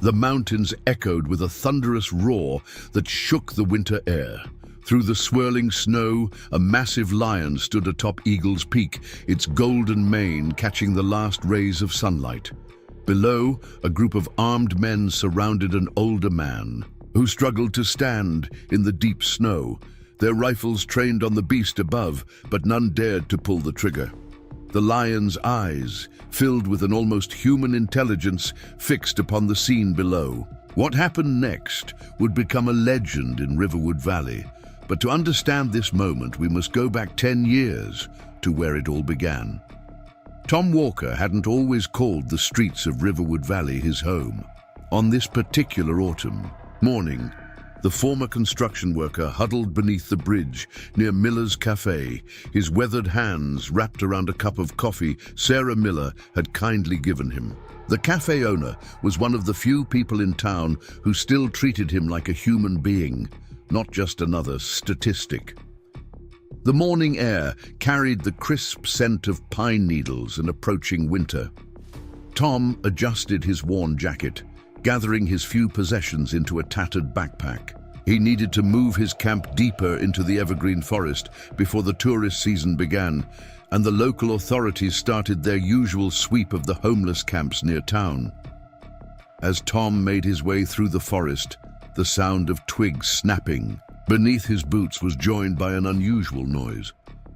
The mountains echoed with a thunderous roar that shook the winter air. Through the swirling snow, a massive lion stood atop Eagle's Peak, its golden mane catching the last rays of sunlight. Below, a group of armed men surrounded an older man, who struggled to stand in the deep snow. Their rifles trained on the beast above, but none dared to pull the trigger. The lion's eyes, filled with an almost human intelligence, fixed upon the scene below. What happened next would become a legend in Riverwood Valley. But to understand this moment, we must go back 10 years to where it all began. Tom Walker hadn't always called the streets of Riverwood Valley his home. On this particular autumn morning, the former construction worker huddled beneath the bridge near Miller's Café, his weathered hands wrapped around a cup of coffee Sarah Miller had kindly given him. The cafe owner was one of the few people in town who still treated him like a human being, not just another statistic. The morning air carried the crisp scent of pine needles and approaching winter. Tom adjusted his worn jacket, gathering his few possessions into a tattered backpack. He needed to move his camp deeper into the evergreen forest before the tourist season began, and the local authorities started their usual sweep of the homeless camps near town. As Tom made his way through the forest, the sound of twigs snapping beneath his boots was joined by an unusual noise,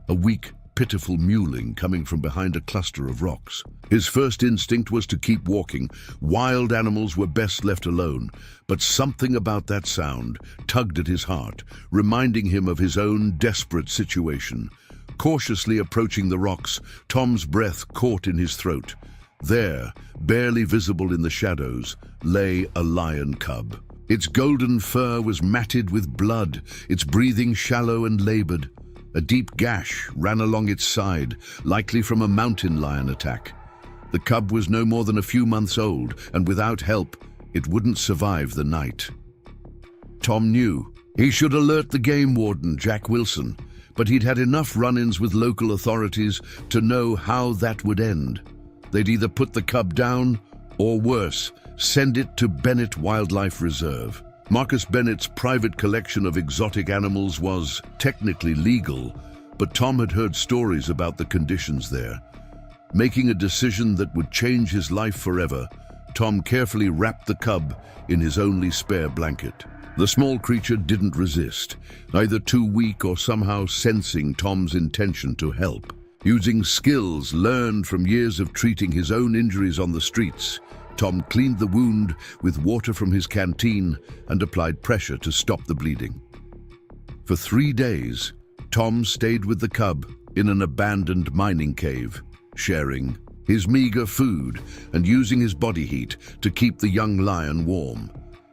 a weak, pitiful mewling coming from behind a cluster of rocks. His first instinct was to keep walking. Wild animals were best left alone, but something about that sound tugged at his heart, reminding him of his own desperate situation. Cautiously approaching the rocks, Tom's breath caught in his throat. There, barely visible in the shadows, lay a lion cub. Its golden fur was matted with blood, its breathing shallow and labored. A deep gash ran along its side, likely from a mountain lion attack. The cub was no more than a few months old, and without help, it wouldn't survive the night. Tom knew he should alert the game warden, Jack Wilson, but he'd had enough run-ins with local authorities to know how that would end. They'd either put the cub down, or worse, send it to Bennett Wildlife Reserve. Marcus Bennett's private collection of exotic animals was technically legal, but Tom had heard stories about the conditions there. Making a decision that would change his life forever, Tom carefully wrapped the cub in his only spare blanket. The small creature didn't resist, either too weak or somehow sensing Tom's intention to help. Using skills learned from years of treating his own injuries on the streets, Tom cleaned the wound with water from his canteen and applied pressure to stop the bleeding. For 3 days, Tom stayed with the cub in an abandoned mining cave, sharing his meager food and using his body heat to keep the young lion warm.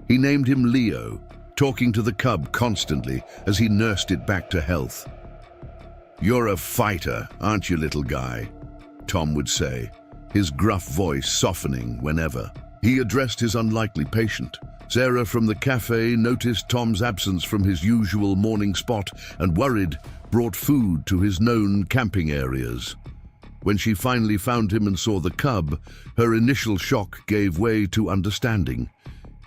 He named him Leo, talking to the cub constantly as he nursed it back to health. "You're a fighter, aren't you, little guy?" Tom would say, his gruff voice softening whenever he addressed his unlikely patient. Sarah from the cafe noticed Tom's absence from his usual morning spot and, worried, brought food to his known camping areas. When she finally found him and saw the cub, her initial shock gave way to understanding.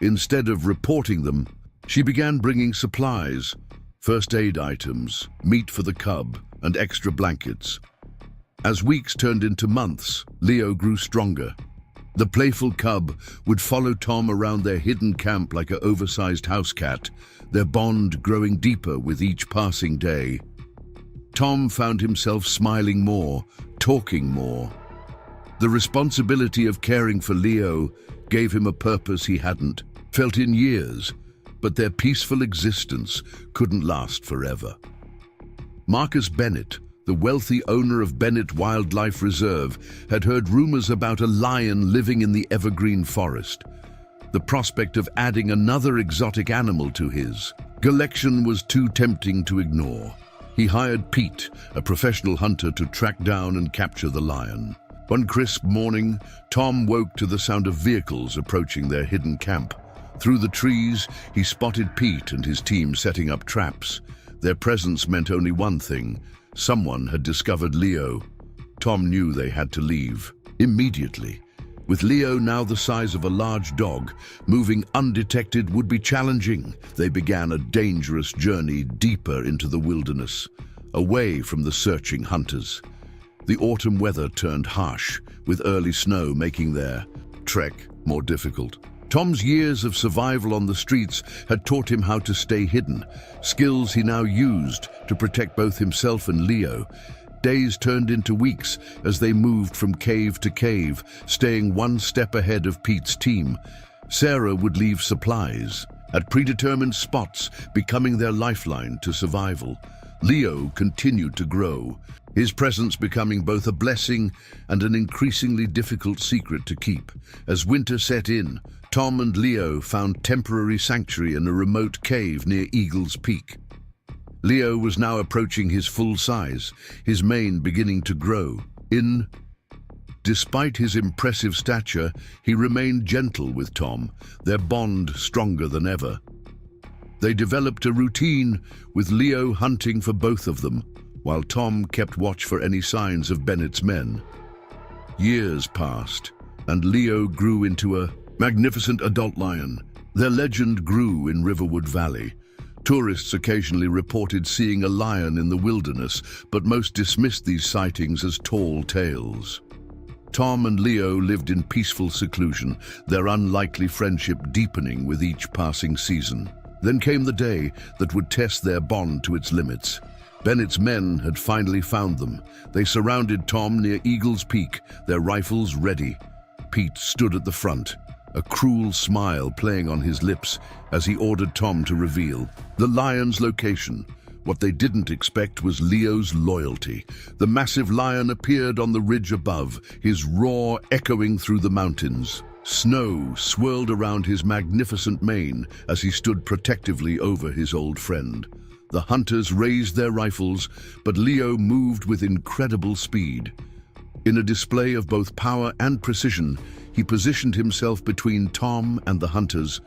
Instead of reporting them, she began bringing supplies, first aid items, meat for the cub, and extra blankets. As weeks turned into months, Leo grew stronger. The playful cub would follow Tom around their hidden camp like an oversized house cat, their bond growing deeper with each passing day. Tom found himself smiling more, talking more. The responsibility of caring for Leo gave him a purpose he hadn't felt in years, but their peaceful existence couldn't last forever. Marcus Bennett, the wealthy owner of Bennett Wildlife Reserve, had heard rumors about a lion living in the evergreen forest. The prospect of adding another exotic animal to his collection was too tempting to ignore. He hired Pete, a professional hunter, to track down and capture the lion. One crisp morning, Tom woke to the sound of vehicles approaching their hidden camp. Through the trees, he spotted Pete and his team setting up traps. Their presence meant only one thing: someone had discovered Leo. Tom knew they had to leave immediately. With Leo now the size of a large dog, moving undetected would be challenging. They began a dangerous journey deeper into the wilderness, away from the searching hunters. The autumn weather turned harsh, with early snow making their trek more difficult. Tom's years of survival on the streets had taught him how to stay hidden, skills he now used to protect both himself and Leo. Days turned into weeks as they moved from cave to cave, staying one step ahead of Pete's team. Sarah would leave supplies at predetermined spots, becoming their lifeline to survival. Leo continued to grow, his presence becoming both a blessing and an increasingly difficult secret to keep. As winter set in, Tom and Leo found temporary sanctuary in a remote cave near Eagle's Peak. Leo was now approaching his full size, his mane beginning to grow. Despite his impressive stature, he remained gentle with Tom, their bond stronger than ever. They developed a routine, with Leo hunting for both of them, while Tom kept watch for any signs of Bennett's men. Years passed, and Leo grew into a magnificent adult lion. Their legend grew in Riverwood Valley. Tourists occasionally reported seeing a lion in the wilderness, but most dismissed these sightings as tall tales. Tom and Leo lived in peaceful seclusion, their unlikely friendship deepening with each passing season. Then came the day that would test their bond to its limits. Bennett's men had finally found them. They surrounded Tom near Eagle's Peak, their rifles ready. Pete stood at the front, a cruel smile playing on his lips as he ordered Tom to reveal the lion's location. What they didn't expect was Leo's loyalty. The massive lion appeared on the ridge above, his roar echoing through the mountains. Snow swirled around his magnificent mane as he stood protectively over his old friend. The hunters raised their rifles, but Leo moved with incredible speed. In a display of both power and precision, he positioned himself between Tom and the hunters.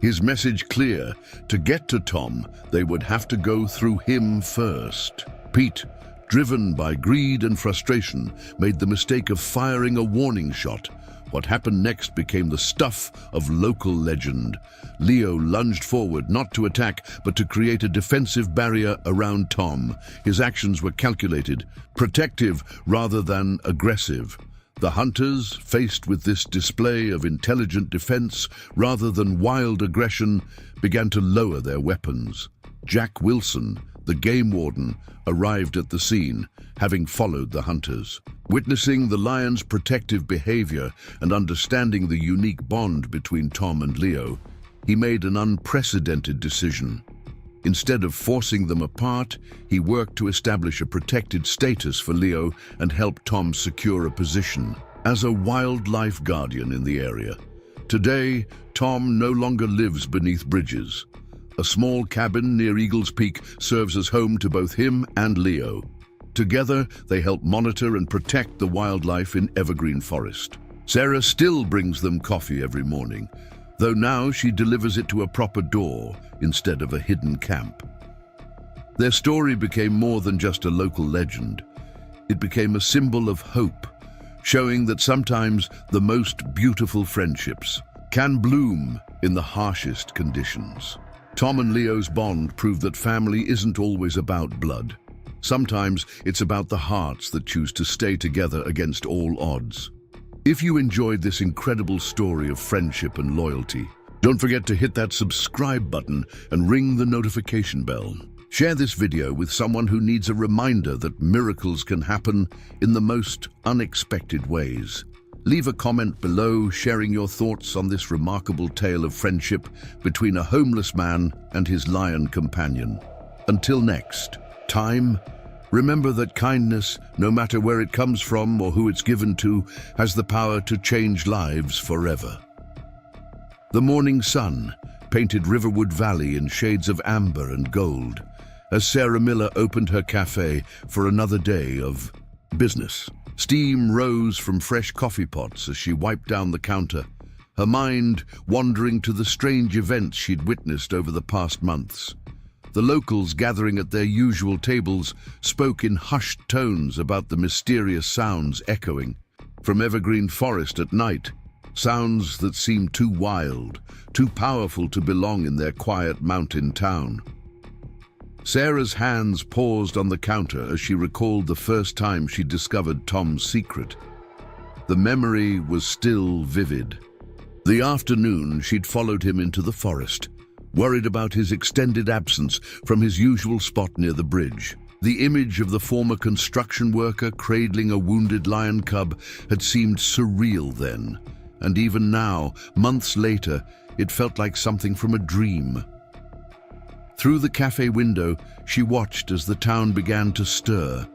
His message clear: to get to Tom, they would have to go through him first. Pete, driven by greed and frustration, made the mistake of firing a warning shot. What happened next became the stuff of local legend. Leo lunged forward, not to attack, but to create a defensive barrier around Tom. His actions were calculated, protective rather than aggressive. The hunters, faced with this display of intelligent defense rather than wild aggression, began to lower their weapons. Jack Wilson, the game warden, arrived at the scene, having followed the hunters. Witnessing the lion's protective behavior and understanding the unique bond between Tom and Leo, he made an unprecedented decision. Instead of forcing them apart, he worked to establish a protected status for Leo and help Tom secure a position as a wildlife guardian in the area. Today, Tom no longer lives beneath bridges. A small cabin near Eagle's Peak serves as home to both him and Leo. Together, they help monitor and protect the wildlife in Evergreen Forest. Sarah still brings them coffee every morning, though now she delivers it to a proper door instead of a hidden camp. Their story became more than just a local legend. It became a symbol of hope, showing that sometimes the most beautiful friendships can bloom in the harshest conditions. Tom and Leo's bond proved that family isn't always about blood. Sometimes it's about the hearts that choose to stay together against all odds. If you enjoyed this incredible story of friendship and loyalty, don't forget to hit that subscribe button and ring the notification bell. Share this video with someone who needs a reminder that miracles can happen in the most unexpected ways. Leave a comment below sharing your thoughts on this remarkable tale of friendship between a homeless man and his lion companion. Until next time, remember that kindness, no matter where it comes from or who it's given to, has the power to change lives forever. The morning sun painted Riverwood Valley in shades of amber and gold as Sarah Miller opened her cafe for another day of business. Steam rose from fresh coffee pots as she wiped down the counter, her mind wandering to the strange events she'd witnessed over the past months. The locals gathering at their usual tables spoke in hushed tones about the mysterious sounds echoing from Evergreen Forest at night. sounds that seemed too wild, too powerful to belong in their quiet mountain town. Sarah's hands paused on the counter as she recalled the first time she discovered Tom's secret. The memory was still vivid. The afternoon she'd followed him into the forest, worried about his extended absence from his usual spot near the bridge. The image of the former construction worker cradling a wounded lion cub had seemed surreal then, and even now, months later, it felt like something from a dream. Through the cafe window, she watched as the town began to stir.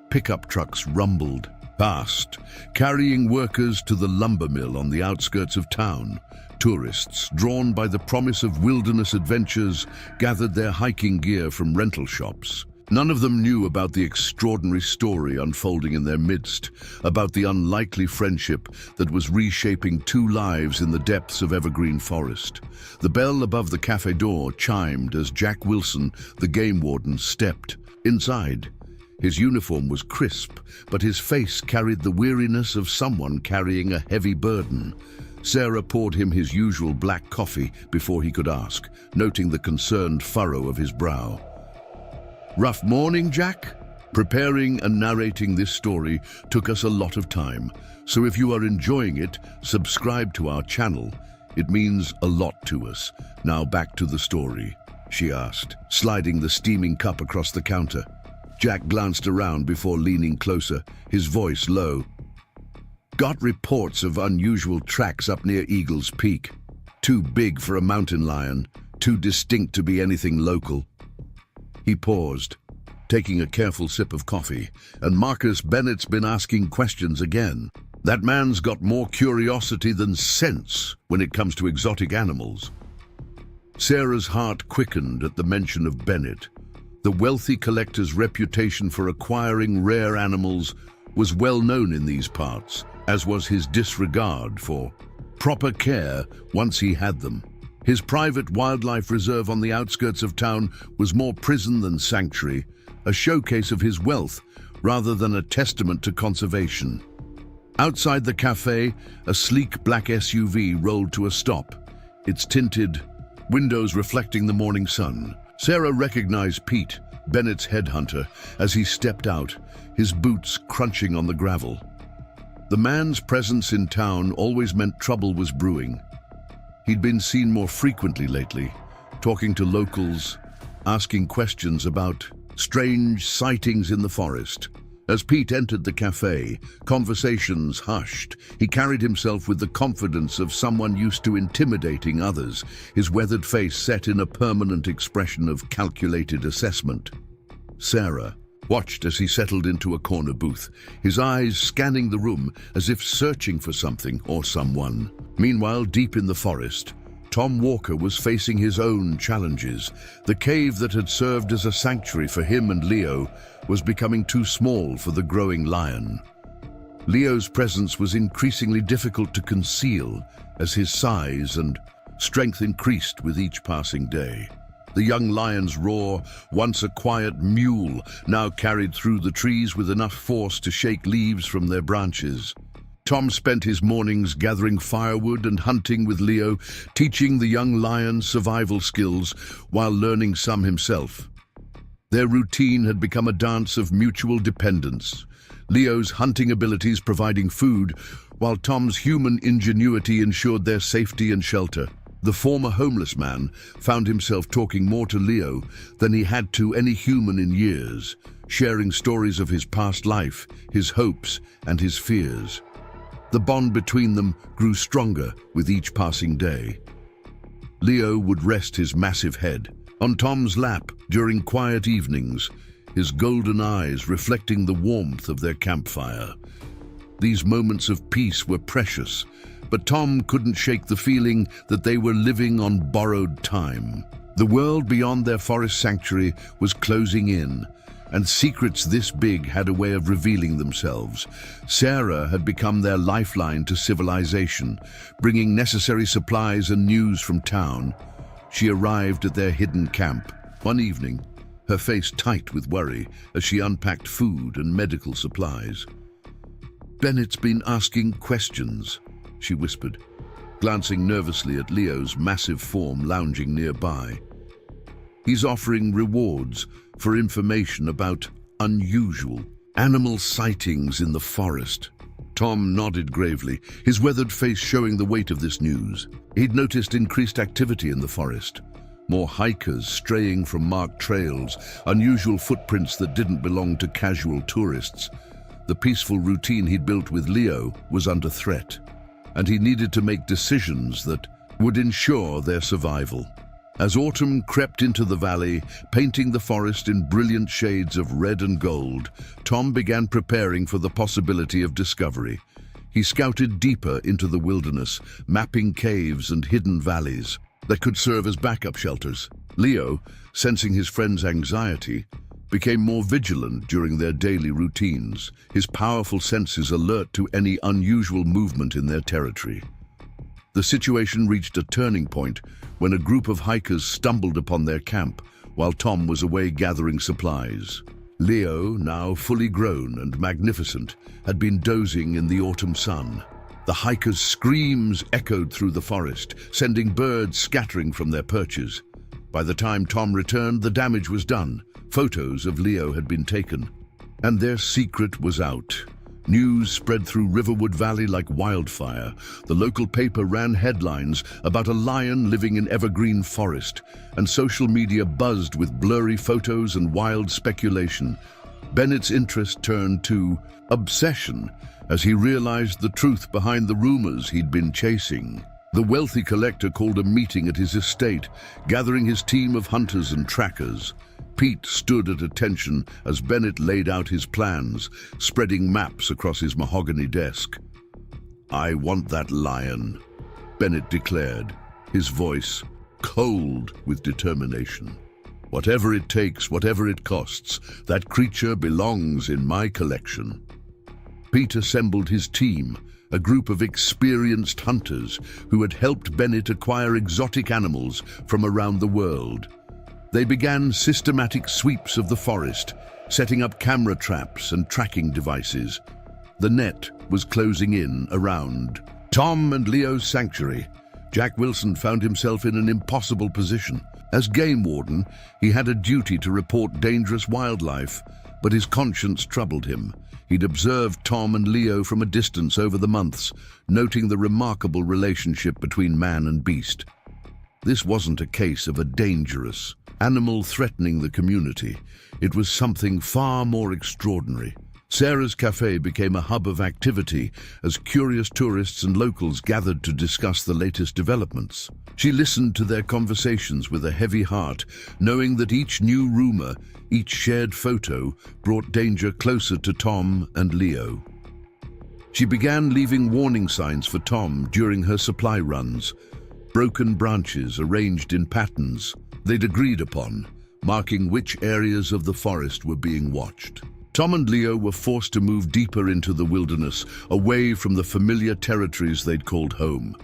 Pickup trucks rumbled past, carrying workers to the lumber mill on the outskirts of town. Tourists, drawn by the promise of wilderness adventures, gathered their hiking gear from rental shops. None of them knew about the extraordinary story unfolding in their midst, about the unlikely friendship that was reshaping two lives in the depths of evergreen forest. The bell above the cafe door chimed as Jack Wilson, the game warden, stepped inside. His uniform was crisp, but his face carried the weariness of someone carrying a heavy burden. Sarah poured him his usual black coffee before he could ask, noting the concerned furrow of his brow. "Rough morning, Jack?" Preparing and narrating this story took us a lot of time, so if you are enjoying it, subscribe to our channel. It means a lot to us. Now back to the story, she asked, sliding the steaming cup across the counter. Jack glanced around before leaning closer, his voice low. "Got reports of unusual tracks up near Eagle's Peak. Too big for a mountain lion, too distinct to be anything local." He paused, taking a careful sip of coffee, and Marcus Bennett's been asking questions again. That man's got more curiosity than sense when it comes to exotic animals. Sarah's heart quickened at the mention of Bennett. The wealthy collector's reputation for acquiring rare animals was well known in these parts, as was his disregard for proper care once he had them. His private wildlife reserve on the outskirts of town was more prison than sanctuary, a showcase of his wealth rather than a testament to conservation. Outside the cafe, a sleek black SUV rolled to a stop, its tinted windows reflecting the morning sun. Sarah recognized Pete, Bennett's headhunter, as he stepped out, his boots crunching on the gravel. The man's presence in town always meant trouble was brewing. He'd been seen more frequently lately, talking to locals, asking questions about strange sightings in the forest. As Pete entered the cafe, conversations hushed. He carried himself with the confidence of someone used to intimidating others, his weathered face set in a permanent expression of calculated assessment. Sarah watched as he settled into a corner booth, his eyes scanning the room as if searching for something or someone. Meanwhile, deep in the forest, Tom Walker was facing his own challenges. The cave that had served as a sanctuary for him and Leo was becoming too small for the growing lion. Leo's presence was increasingly difficult to conceal as his size and strength increased with each passing day. The young lion's roar, once a quiet mule, now carried through the trees with enough force to shake leaves from their branches. Tom spent his mornings gathering firewood and hunting with Leo, teaching the young lion survival skills while learning some himself. Their routine had become a dance of mutual dependence, Leo's hunting abilities providing food, while Tom's human ingenuity ensured their safety and shelter. The former homeless man found himself talking more to Leo than he had to any human in years, sharing stories of his past life, his hopes, and his fears. The bond between them grew stronger with each passing day. Leo would rest his massive head on Tom's lap during quiet evenings, his golden eyes reflecting the warmth of their campfire. These moments of peace were precious, but Tom couldn't shake the feeling that they were living on borrowed time. The world beyond their forest sanctuary was closing in, and secrets this big had a way of revealing themselves. Sarah had become their lifeline to civilization, bringing necessary supplies and news from town. She arrived at their hidden camp one evening, her face tight with worry as she unpacked food and medical supplies. "Bennett's been asking questions," she whispered, glancing nervously at Leo's massive form lounging nearby. "He's offering rewards for information about unusual animal sightings in the forest." Tom nodded gravely, his weathered face showing the weight of this news. He'd noticed increased activity in the forest. More hikers straying from marked trails, unusual footprints that didn't belong to casual tourists. The peaceful routine he'd built with Leo was under threat, and he needed to make decisions that would ensure their survival. As autumn crept into the valley, painting the forest in brilliant shades of red and gold, Tom began preparing for the possibility of discovery. He scouted deeper into the wilderness, mapping caves and hidden valleys that could serve as backup shelters. Leo, sensing his friend's anxiety, became more vigilant during their daily routines, his powerful senses alert to any unusual movement in their territory. The situation reached a turning point when a group of hikers stumbled upon their camp while Tom was away gathering supplies. Leo, now fully grown and magnificent, had been dozing in the autumn sun. The hikers' screams echoed through the forest, sending birds scattering from their perches. By the time Tom returned, the damage was done. Photos of Leo had been taken, and their secret was out. News spread through Riverwood Valley like wildfire. The local paper ran headlines about a lion living in evergreen forest, and social media buzzed with blurry photos and wild speculation. Bennett's interest turned to obsession as he realized the truth behind the rumors he'd been chasing. The wealthy collector called a meeting at his estate, gathering his team of hunters and trackers. Pete stood at attention as Bennett laid out his plans, spreading maps across his mahogany desk. "I want that lion," Bennett declared, his voice cold with determination. "Whatever it takes, whatever it costs, that creature belongs in my collection." Pete assembled his team, a group of experienced hunters who had helped Bennett acquire exotic animals from around the world. They began systematic sweeps of the forest, setting up camera traps and tracking devices. The net was closing in around Tom and Leo's sanctuary. Jack Wilson found himself in an impossible position. As game warden, he had a duty to report dangerous wildlife, but his conscience troubled him. He'd observed Tom and Leo from a distance over the months, noting the remarkable relationship between man and beast. This wasn't a case of a dangerous animal threatening the community. It was something far more extraordinary. Sarah's Café became a hub of activity as curious tourists and locals gathered to discuss the latest developments. She listened to their conversations with a heavy heart, knowing that each new rumor, each shared photo, brought danger closer to Tom and Leo. She began leaving warning signs for Tom during her supply runs, broken branches arranged in patterns they'd agreed upon, marking which areas of the forest were being watched. Tom and Leo were forced to move deeper into the wilderness, away from the familiar territories they'd called home.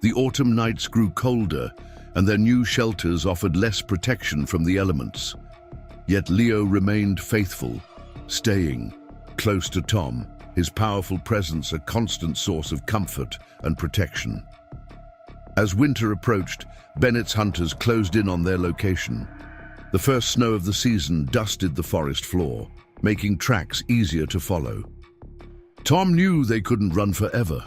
The autumn nights grew colder, and their new shelters offered less protection from the elements. Yet Leo remained faithful, staying close to Tom, his powerful presence a constant source of comfort and protection. As winter approached, Bennett's hunters closed in on their location. The first snow of the season dusted the forest floor, making tracks easier to follow. Tom knew they couldn't run forever.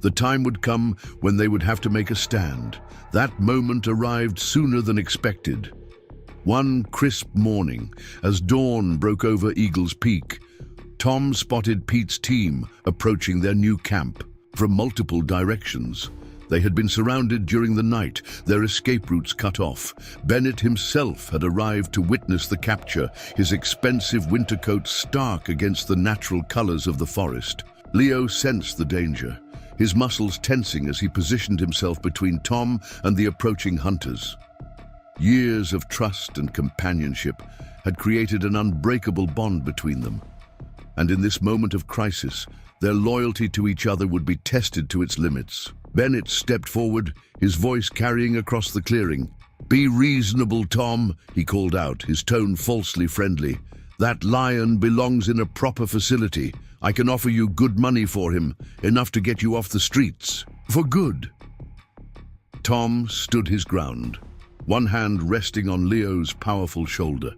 The time would come when they would have to make a stand. That moment arrived sooner than expected. One crisp morning, as dawn broke over Eagle's Peak, Tom spotted Pete's team approaching their new camp from multiple directions. They had been surrounded during the night, their escape routes cut off. Bennett himself had arrived to witness the capture, his expensive winter coat stark against the natural colors of the forest. Leo sensed the danger, his muscles tensing as he positioned himself between Tom and the approaching hunters. Years of trust and companionship had created an unbreakable bond between them. And in this moment of crisis, their loyalty to each other would be tested to its limits. Bennett stepped forward, his voice carrying across the clearing. "Be reasonable, Tom," he called out, his tone falsely friendly. "That lion belongs in a proper facility. I can offer you good money for him, enough to get you off the streets." For good. Tom stood his ground, one hand resting on Leo's powerful shoulder.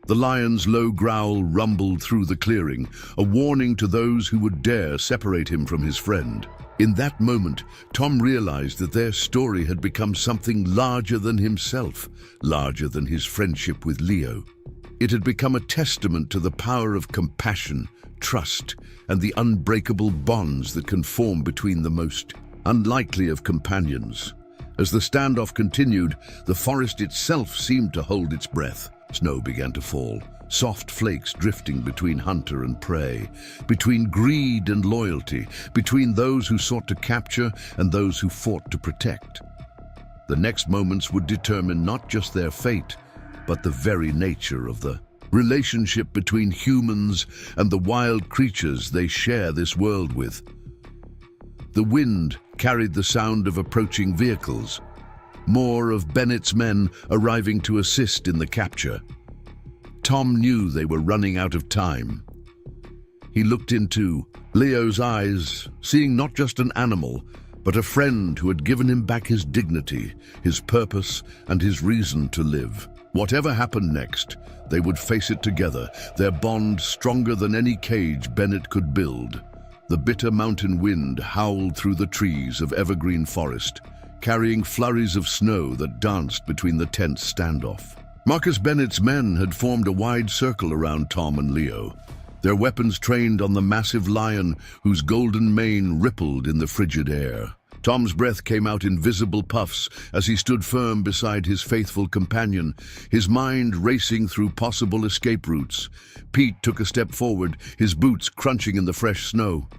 The lion's low growl rumbled through the clearing, a warning to those who would dare separate him from his friend. In that moment, Tom realized that their story had become something larger than himself, larger than his friendship with Leo. It had become a testament to the power of compassion, trust, and the unbreakable bonds that can form between the most unlikely of companions. As the standoff continued, the forest itself seemed to hold its breath. Snow began to fall, soft flakes drifting between hunter and prey, between greed and loyalty, between those who sought to capture and those who fought to protect. The next moments would determine not just their fate, but the very nature of the relationship between humans and the wild creatures they share this world with. The wind carried the sound of approaching vehicles, more of Bennett's men arriving to assist in the capture. Tom knew they were running out of time. He looked into Leo's eyes, seeing not just an animal, but a friend who had given him back his dignity, his purpose, and his reason to live. Whatever happened next, they would face it together, their bond stronger than any cage Bennett could build. The bitter mountain wind howled through the trees of evergreen forest, carrying flurries of snow that danced between the tense standoff. Marcus Bennett's men had formed a wide circle around Tom and Leo, their weapons trained on the massive lion whose golden mane rippled in the frigid air. Tom's breath came out in visible puffs as he stood firm beside his faithful companion, his mind racing through possible escape routes. Pete took a step forward, his boots crunching in the fresh snow.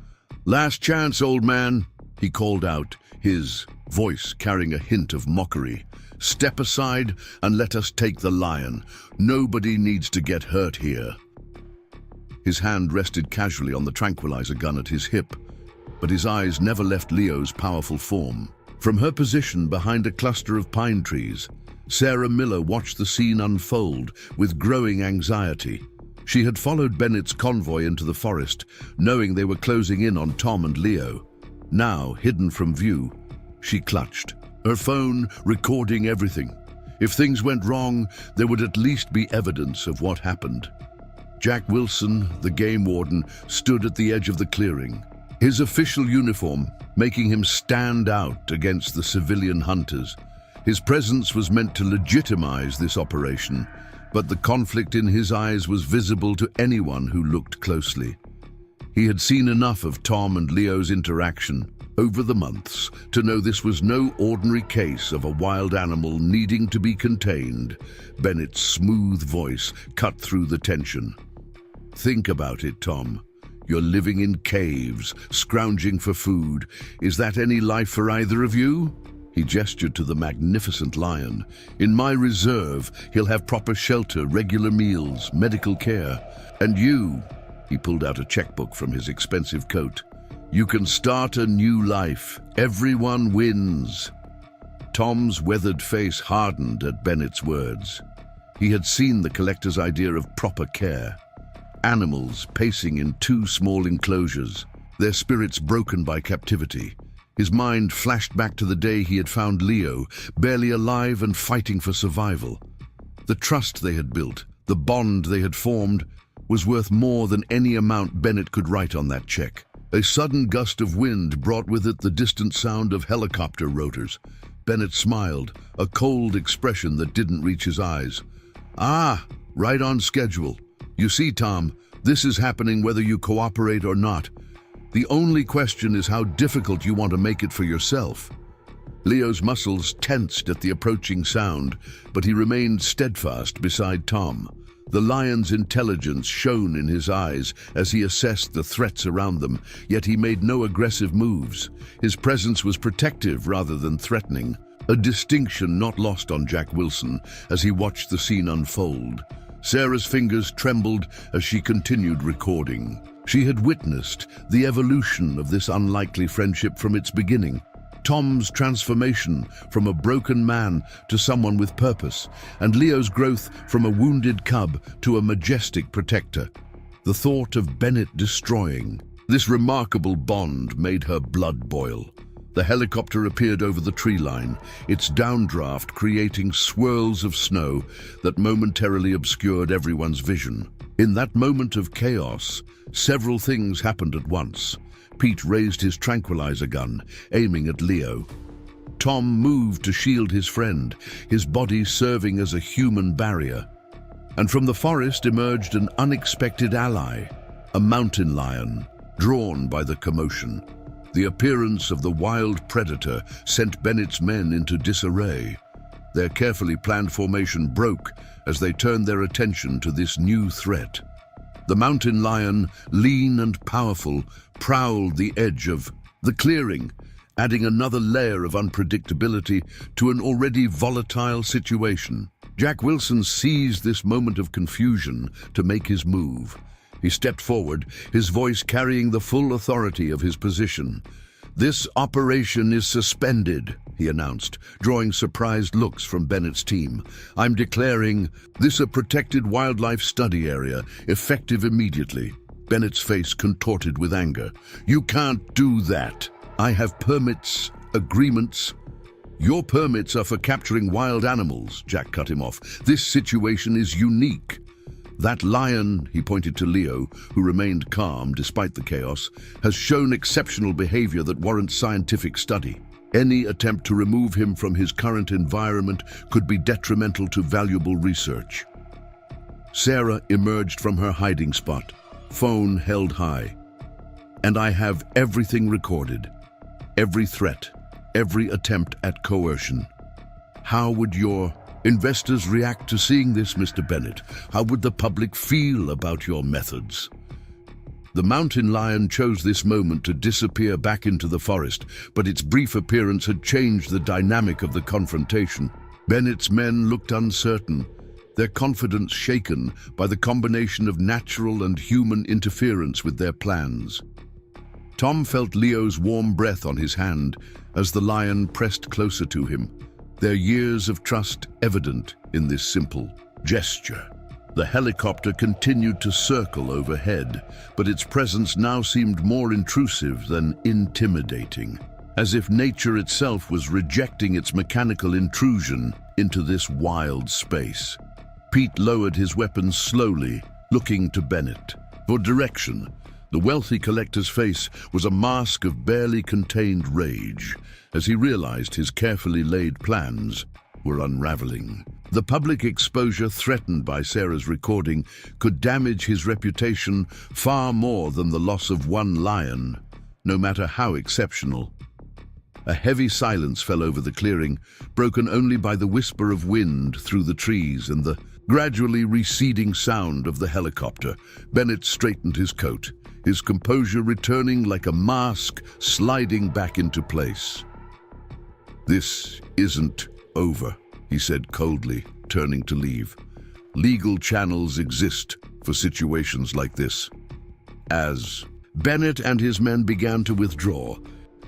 "Last chance, old man," he called out, his voice carrying a hint of mockery. "Step aside and let us take the lion. Nobody needs to get hurt here." His hand rested casually on the tranquilizer gun at his hip, but his eyes never left Leo's powerful form. From her position behind a cluster of pine trees, Sarah Miller watched the scene unfold with growing anxiety. She had followed Bennett's convoy into the forest, knowing they were closing in on Tom and Leo. Now, hidden from view, she clutched, her phone recording everything. If things went wrong, there would at least be evidence of what happened. Jack Wilson, the game warden, stood at the edge of the clearing, his official uniform making him stand out against the civilian hunters. His presence was meant to legitimize this operation, but the conflict in his eyes was visible to anyone who looked closely. He had seen enough of Tom and Leo's interaction over the months to know this was no ordinary case of a wild animal needing to be contained. Bennett's smooth voice cut through the tension. "Think about it, Tom. You're living in caves, scrounging for food. Is that any life for either of you?" He gestured to the magnificent lion. "In my reserve, he'll have proper shelter, regular meals, medical care. And you," he pulled out a checkbook from his expensive coat, "you can start a new life. Everyone wins." Tom's weathered face hardened at Bennett's words. He had seen the collector's idea of proper care. Animals pacing in two small enclosures, their spirits broken by captivity. His mind flashed back to the day he had found Leo, barely alive and fighting for survival. The trust they had built, the bond they had formed, was worth more than any amount Bennett could write on that check. A sudden gust of wind brought with it the distant sound of helicopter rotors. Bennett smiled, a cold expression that didn't reach his eyes. "Ah, right on schedule. You see, Tom, this is happening whether you cooperate or not. The only question is how difficult you want to make it for yourself." Leo's muscles tensed at the approaching sound, but he remained steadfast beside Tom. The lion's intelligence shone in his eyes as he assessed the threats around them, yet he made no aggressive moves. His presence was protective rather than threatening, a distinction not lost on Jack Wilson as he watched the scene unfold. Sarah's fingers trembled as she continued recording. She had witnessed the evolution of this unlikely friendship from its beginning. Tom's transformation from a broken man to someone with purpose, and Leo's growth from a wounded cub to a majestic protector. The thought of Bennett destroying this remarkable bond made her blood boil. The helicopter appeared over the tree line, its downdraft creating swirls of snow that momentarily obscured everyone's vision. In that moment of chaos, several things happened at once. Pete raised his tranquilizer gun, aiming at Leo. Tom moved to shield his friend, his body serving as a human barrier. And from the forest emerged an unexpected ally, a mountain lion, drawn by the commotion. The appearance of the wild predator sent Bennett's men into disarray. Their carefully planned formation broke as they turned their attention to this new threat. The mountain lion, lean and powerful, prowled the edge of the clearing, adding another layer of unpredictability to an already volatile situation. Jack Wilson seized this moment of confusion to make his move. He stepped forward, his voice carrying the full authority of his position. "This operation is suspended," he announced, drawing surprised looks from Bennett's team. "I'm declaring this a protected wildlife study area, effective immediately." Bennett's face contorted with anger. "You can't do that. I have permits, agreements." "Your permits are for capturing wild animals," Jack cut him off. "This situation is unique. That lion," he pointed to Leo, who remained calm despite the chaos, "has shown exceptional behavior that warrants scientific study. Any attempt to remove him from his current environment could be detrimental to valuable research." Sarah emerged from her hiding spot, phone held high. "And I have everything recorded. Every threat, every attempt at coercion. How would your investors react to seeing this, Mr. Bennett? How would the public feel about your methods?" The mountain lion chose this moment to disappear back into the forest, but its brief appearance had changed the dynamic of the confrontation. Bennett's men looked uncertain, their confidence shaken by the combination of natural and human interference with their plans. Tom felt Leo's warm breath on his hand as the lion pressed closer to him, their years of trust evident in this simple gesture. The helicopter continued to circle overhead, but its presence now seemed more intrusive than intimidating, as if nature itself was rejecting its mechanical intrusion into this wild space. Pete lowered his weapon slowly, looking to Bennett for direction. The wealthy collector's face was a mask of barely contained rage as he realized his carefully laid plans were unraveling. The public exposure threatened by Sarah's recording could damage his reputation far more than the loss of one lion, no matter how exceptional. A heavy silence fell over the clearing, broken only by the whisper of wind through the trees and the gradually receding sound of the helicopter. Bennett straightened his coat, his composure returning like a mask sliding back into place. "This isn't over," he said coldly, turning to leave. "Legal channels exist for situations like this." As Bennett and his men began to withdraw,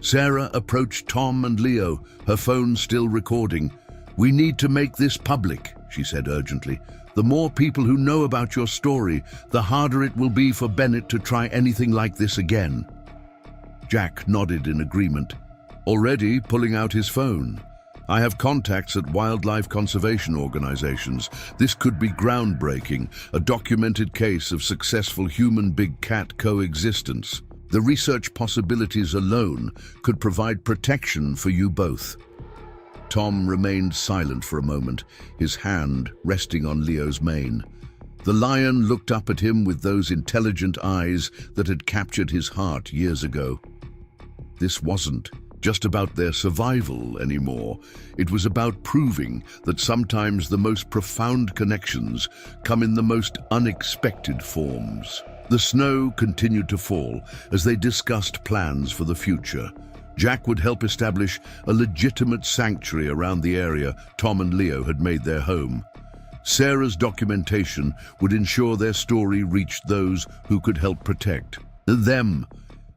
Sarah approached Tom and Leo, her phone still recording. "We need to make this public," she said urgently. "The more people who know about your story, the harder it will be for Bennett to try anything like this again." Jack nodded in agreement, already pulling out his phone. "I have contacts at wildlife conservation organizations. This could be groundbreaking, a documented case of successful human-big cat coexistence. The research possibilities alone could provide protection for you both." Tom remained silent for a moment, his hand resting on Leo's mane. The lion looked up at him with those intelligent eyes that had captured his heart years ago. This wasn't just about their survival anymore. It was about proving that sometimes the most profound connections come in the most unexpected forms. The snow continued to fall as they discussed plans for the future. Jack would help establish a legitimate sanctuary around the area Tom and Leo had made their home. Sarah's documentation would ensure their story reached those who could help protect them.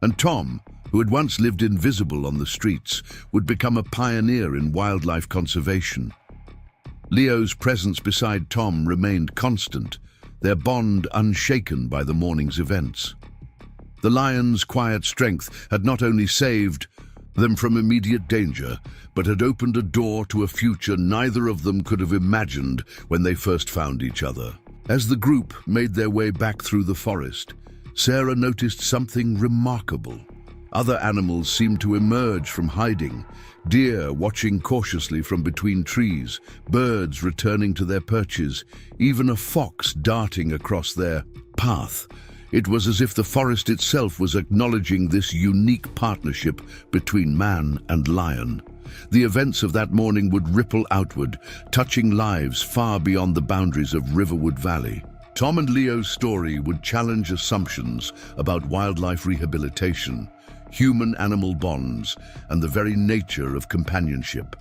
And Tom, who had once lived invisible on the streets, would become a pioneer in wildlife conservation. Leo's presence beside Tom remained constant, their bond unshaken by the morning's events. The lion's quiet strength had not only saved, them from immediate danger, but had opened a door to a future neither of them could have imagined when they first found each other. As the group made their way back through the forest, Sarah noticed something remarkable. Other animals seemed to emerge from hiding, deer watching cautiously from between trees, birds returning to their perches, even a fox darting across their path. It was as if the forest itself was acknowledging this unique partnership between man and lion. The events of that morning would ripple outward, touching lives far beyond the boundaries of Riverwood Valley. Tom and Leo's story would challenge assumptions about wildlife rehabilitation, human-animal bonds, and the very nature of companionship.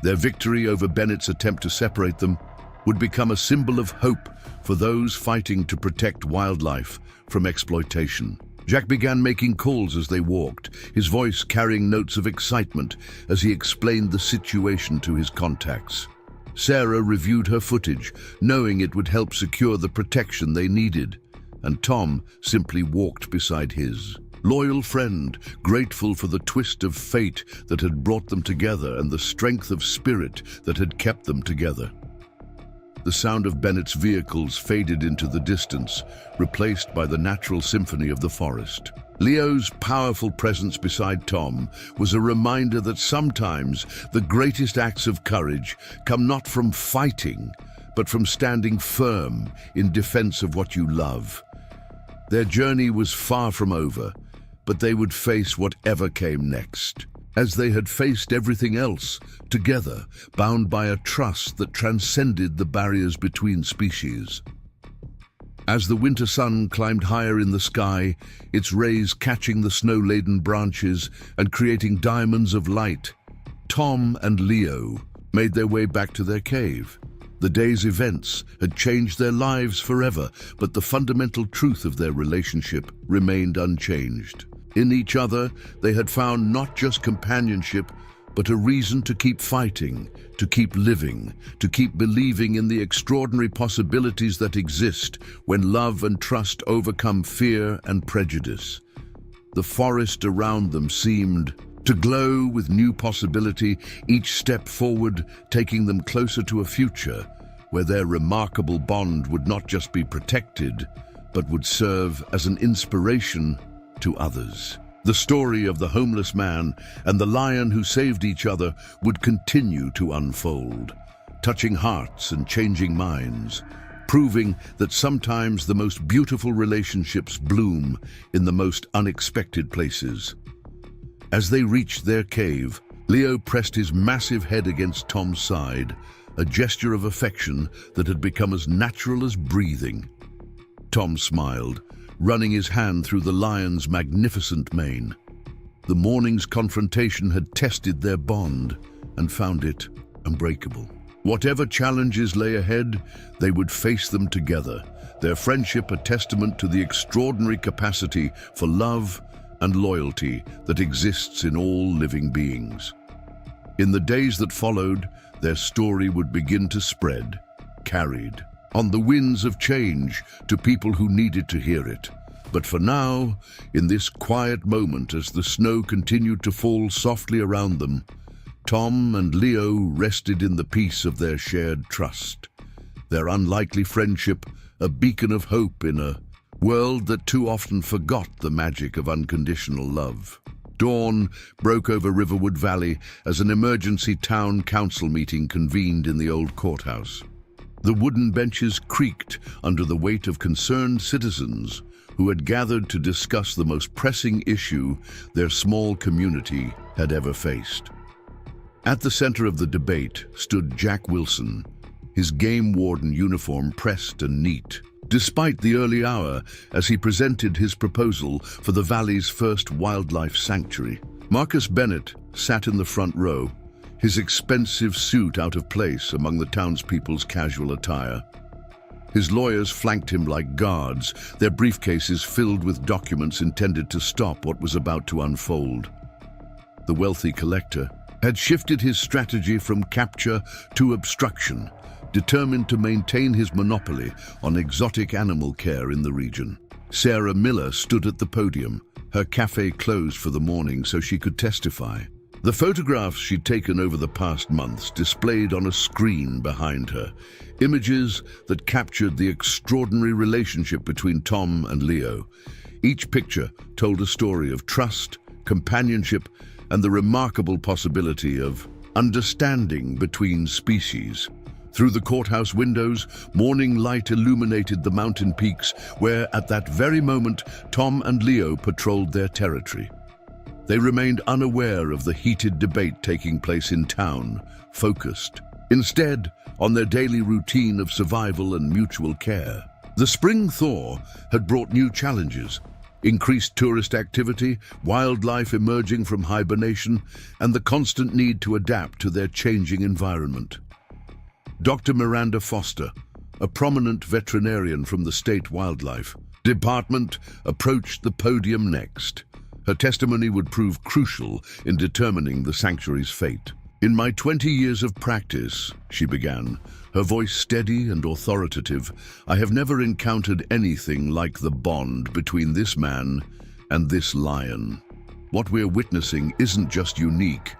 Their victory over Bennett's attempt to separate them would become a symbol of hope for those fighting to protect wildlife from exploitation. Jack began making calls as they walked, his voice carrying notes of excitement as he explained the situation to his contacts. Sarah reviewed her footage, knowing it would help secure the protection they needed, and Tom simply walked beside his loyal friend, grateful for the twist of fate that had brought them together and the strength of spirit that had kept them together. The sound of Bennett's vehicles faded into the distance, replaced by the natural symphony of the forest. Leo's powerful presence beside Tom was a reminder that sometimes the greatest acts of courage come not from fighting, but from standing firm in defense of what you love. Their journey was far from over, but they would face whatever came next. As they had faced everything else, together, bound by a trust that transcended the barriers between species. As the winter sun climbed higher in the sky, its rays catching the snow-laden branches and creating diamonds of light, Tom and Leo made their way back to their cave. The day's events had changed their lives forever, but the fundamental truth of their relationship remained unchanged. In each other, they had found not just companionship, but a reason to keep fighting, to keep living, to keep believing in the extraordinary possibilities that exist when love and trust overcome fear and prejudice. The forest around them seemed to glow with new possibility, each step forward taking them closer to a future where their remarkable bond would not just be protected, but would serve as an inspiration to others. The story of the homeless man and the lion who saved each other would continue to unfold, touching hearts and changing minds, proving that sometimes the most beautiful relationships bloom in the most unexpected places. As they reached their cave, Leo pressed his massive head against Tom's side, a gesture of affection that had become as natural as breathing. Tom smiled, running his hand through the lion's magnificent mane. The morning's confrontation had tested their bond and found it unbreakable. Whatever challenges lay ahead, they would face them together, their friendship a testament to the extraordinary capacity for love and loyalty that exists in all living beings. In the days that followed, their story would begin to spread, carried on the winds of change to people who needed to hear it. But for now, in this quiet moment as the snow continued to fall softly around them, Tom and Leo rested in the peace of their shared trust. Their unlikely friendship, a beacon of hope in a world that too often forgot the magic of unconditional love. Dawn broke over Riverwood Valley as an emergency town council meeting convened in the old courthouse. The wooden benches creaked under the weight of concerned citizens who had gathered to discuss the most pressing issue their small community had ever faced. At the center of the debate stood Jack Wilson, his game warden uniform pressed and neat. Despite the early hour, as he presented his proposal for the valley's first wildlife sanctuary, Marcus Bennett sat in the front row, his expensive suit out of place among the townspeople's casual attire. His lawyers flanked him like guards, their briefcases filled with documents intended to stop what was about to unfold. The wealthy collector had shifted his strategy from capture to obstruction, determined to maintain his monopoly on exotic animal care in the region. Sarah Miller stood at the podium, Her café closed for the morning so she could testify. The photographs she'd taken over the past months displayed on a screen behind her, images that captured the extraordinary relationship between Tom and Leo. Each picture told a story of trust, companionship, and the remarkable possibility of understanding between species. Through the courthouse windows, morning light illuminated the mountain peaks where, at that very moment, Tom and Leo patrolled their territory. They remained unaware of the heated debate taking place in town, focused, instead, on their daily routine of survival and mutual care. The spring thaw had brought new challenges: increased tourist activity, wildlife emerging from hibernation, and the constant need to adapt to their changing environment. Dr. Miranda Foster, a prominent veterinarian from the state wildlife department, approached the podium next. Her testimony would prove crucial in determining the sanctuary's fate. "In my 20 years of practice," she began, her voice steady and authoritative, "I have never encountered anything like the bond between this man and this lion. What we're witnessing isn't just unique,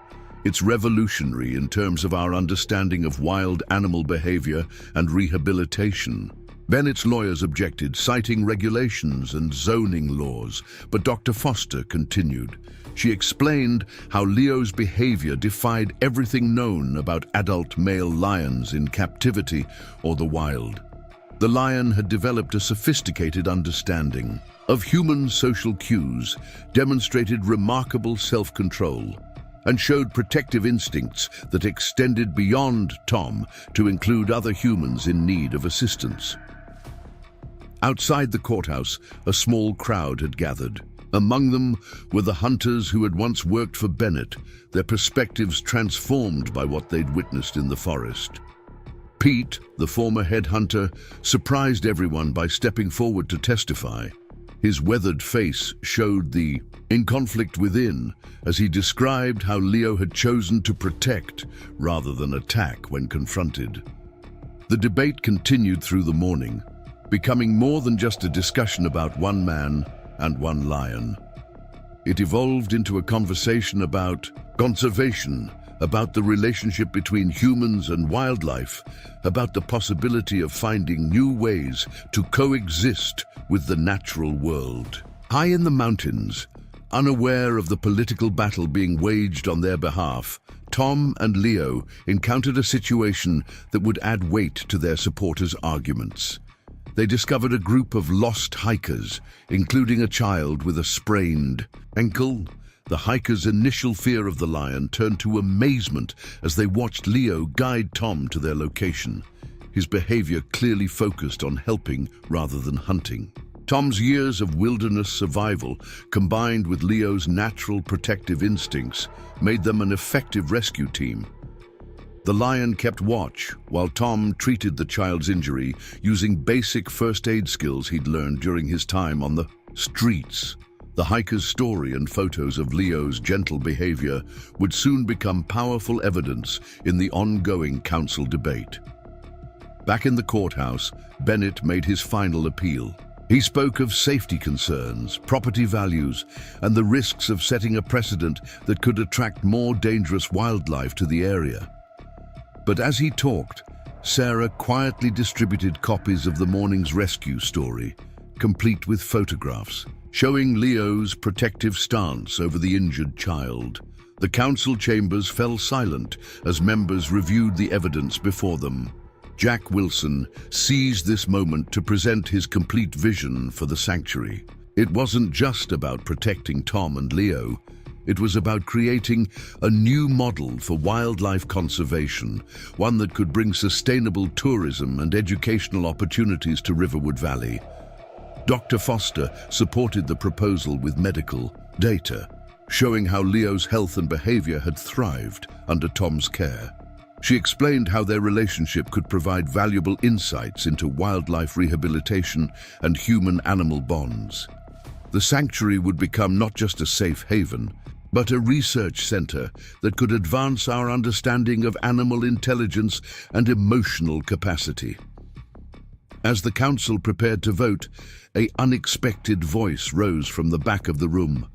it's revolutionary in terms of our understanding of wild animal behavior and rehabilitation." Bennett's lawyers objected, citing regulations and zoning laws, but Dr. Foster continued. She explained how Leo's behavior defied everything known about adult male lions in captivity or the wild. The lion had developed a sophisticated understanding of human social cues, demonstrated remarkable self-control, and showed protective instincts that extended beyond Tom to include other humans in need of assistance. Outside the courthouse, a small crowd had gathered. Among them were the hunters who had once worked for Bennett, their perspectives transformed by what they'd witnessed in the forest. Pete, the former headhunter, surprised everyone by stepping forward to testify. His weathered face showed the in conflict within as he described how Leo had chosen to protect rather than attack when confronted. The debate continued through the morning, becoming more than just a discussion about one man and one lion. It evolved into a conversation about conservation, about the relationship between humans and wildlife, about the possibility of finding new ways to coexist with the natural world. High in the mountains, unaware of the political battle being waged on their behalf, Tom and Leo encountered a situation that would add weight to their supporters' arguments. They discovered a group of lost hikers, including a child with a sprained ankle. The hikers' initial fear of the lion turned to amazement as they watched Leo guide Tom to their location, his behavior clearly focused on helping rather than hunting. Tom's years of wilderness survival, combined with Leo's natural protective instincts, made them an effective rescue team. The lion kept watch while Tom treated the child's injury using basic first aid skills he'd learned during his time on the streets. The hiker's story and photos of Leo's gentle behavior would soon become powerful evidence in the ongoing council debate. Back in the courthouse, Bennett made his final appeal. He spoke of safety concerns, property values, and the risks of setting a precedent that could attract more dangerous wildlife to the area. But as he talked, Sarah quietly distributed copies of the morning's rescue story, complete with photographs, showing Leo's protective stance over the injured child. The council chambers fell silent as members reviewed the evidence before them. Jack Wilson seized this moment to present his complete vision for the sanctuary. It wasn't just about protecting Tom and Leo. It was about creating a new model for wildlife conservation, one that could bring sustainable tourism and educational opportunities to Riverwood Valley. Dr. Foster supported the proposal with medical data, showing how Leo's health and behavior had thrived under Tom's care. She explained how their relationship could provide valuable insights into wildlife rehabilitation and human-animal bonds. The sanctuary would become not just a safe haven, but a research center that could advance our understanding of animal intelligence and emotional capacity. As the council prepared to vote, an unexpected voice rose from the back of the room.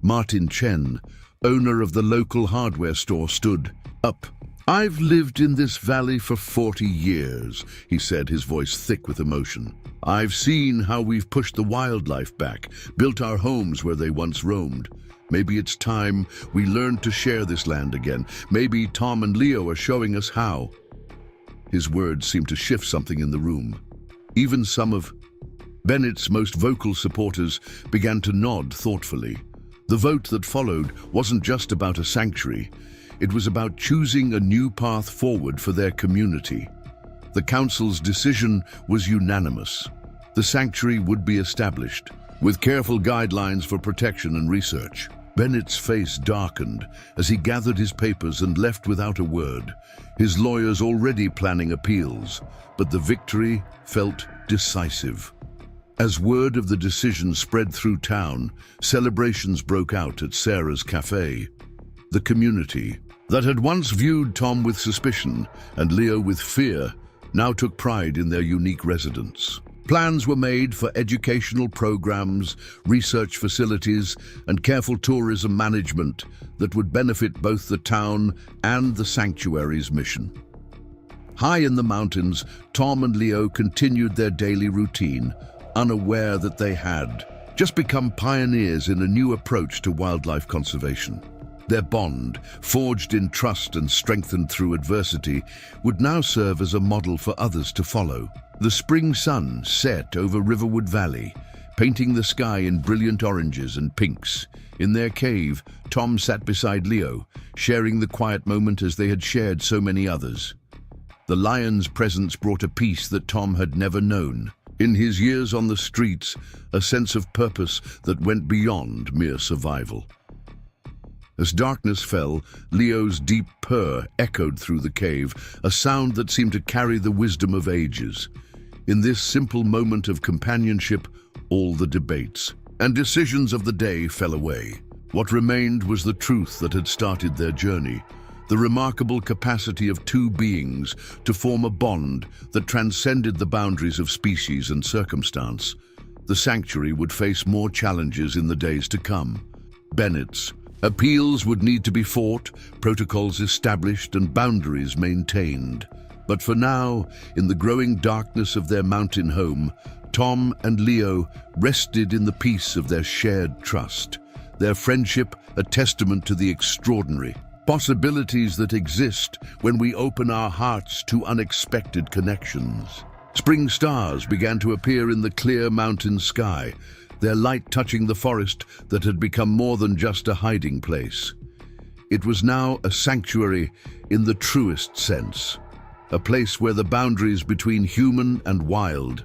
Martin Chen, owner of the local hardware store, stood up. "I've lived in this valley for 40 years, he said, his voice thick with emotion. "I've seen how we've pushed the wildlife back, built our homes where they once roamed. Maybe it's time we learned to share this land again. Maybe Tom and Leo are showing us how." His words seemed to shift something in the room. Even some of Bennett's most vocal supporters began to nod thoughtfully. The vote that followed wasn't just about a sanctuary. It was about choosing a new path forward for their community. The council's decision was unanimous. The sanctuary would be established, with careful guidelines for protection and research. Bennett's face darkened as he gathered his papers and left without a word, his lawyers already planning appeals, but the victory felt decisive. As word of the decision spread through town, celebrations broke out at Sarah's Café. The community, that had once viewed Tom with suspicion and Leo with fear, now took pride in their unique residence. Plans were made for educational programs, research facilities, and careful tourism management that would benefit both the town and the sanctuary's mission. High in the mountains, Tom and Leo continued their daily routine, unaware that they had just become pioneers in a new approach to wildlife conservation. Their bond, forged in trust and strengthened through adversity, would now serve as a model for others to follow. The spring sun set over Riverwood Valley, painting the sky in brilliant oranges and pinks. In their cave, Tom sat beside Leo, sharing the quiet moment as they had shared so many others. The lion's presence brought a peace that Tom had never known. In his years on the streets, a sense of purpose that went beyond mere survival. As darkness fell, Leo's deep purr echoed through the cave, a sound that seemed to carry the wisdom of ages. In this simple moment of companionship, all the debates and decisions of the day fell away. What remained was the truth that had started their journey, the remarkable capacity of two beings to form a bond that transcended the boundaries of species and circumstance. The sanctuary would face more challenges in the days to come. Bennett's appeals would need to be fought, protocols established, and boundaries maintained. But for now, in the growing darkness of their mountain home, Tom and Leo rested in the peace of their shared trust, their friendship a testament to the extraordinary possibilities that exist when we open our hearts to unexpected connections. Spring stars began to appear in the clear mountain sky, their light touching the forest that had become more than just a hiding place. It was now a sanctuary in the truest sense, a place where the boundaries between human and wild,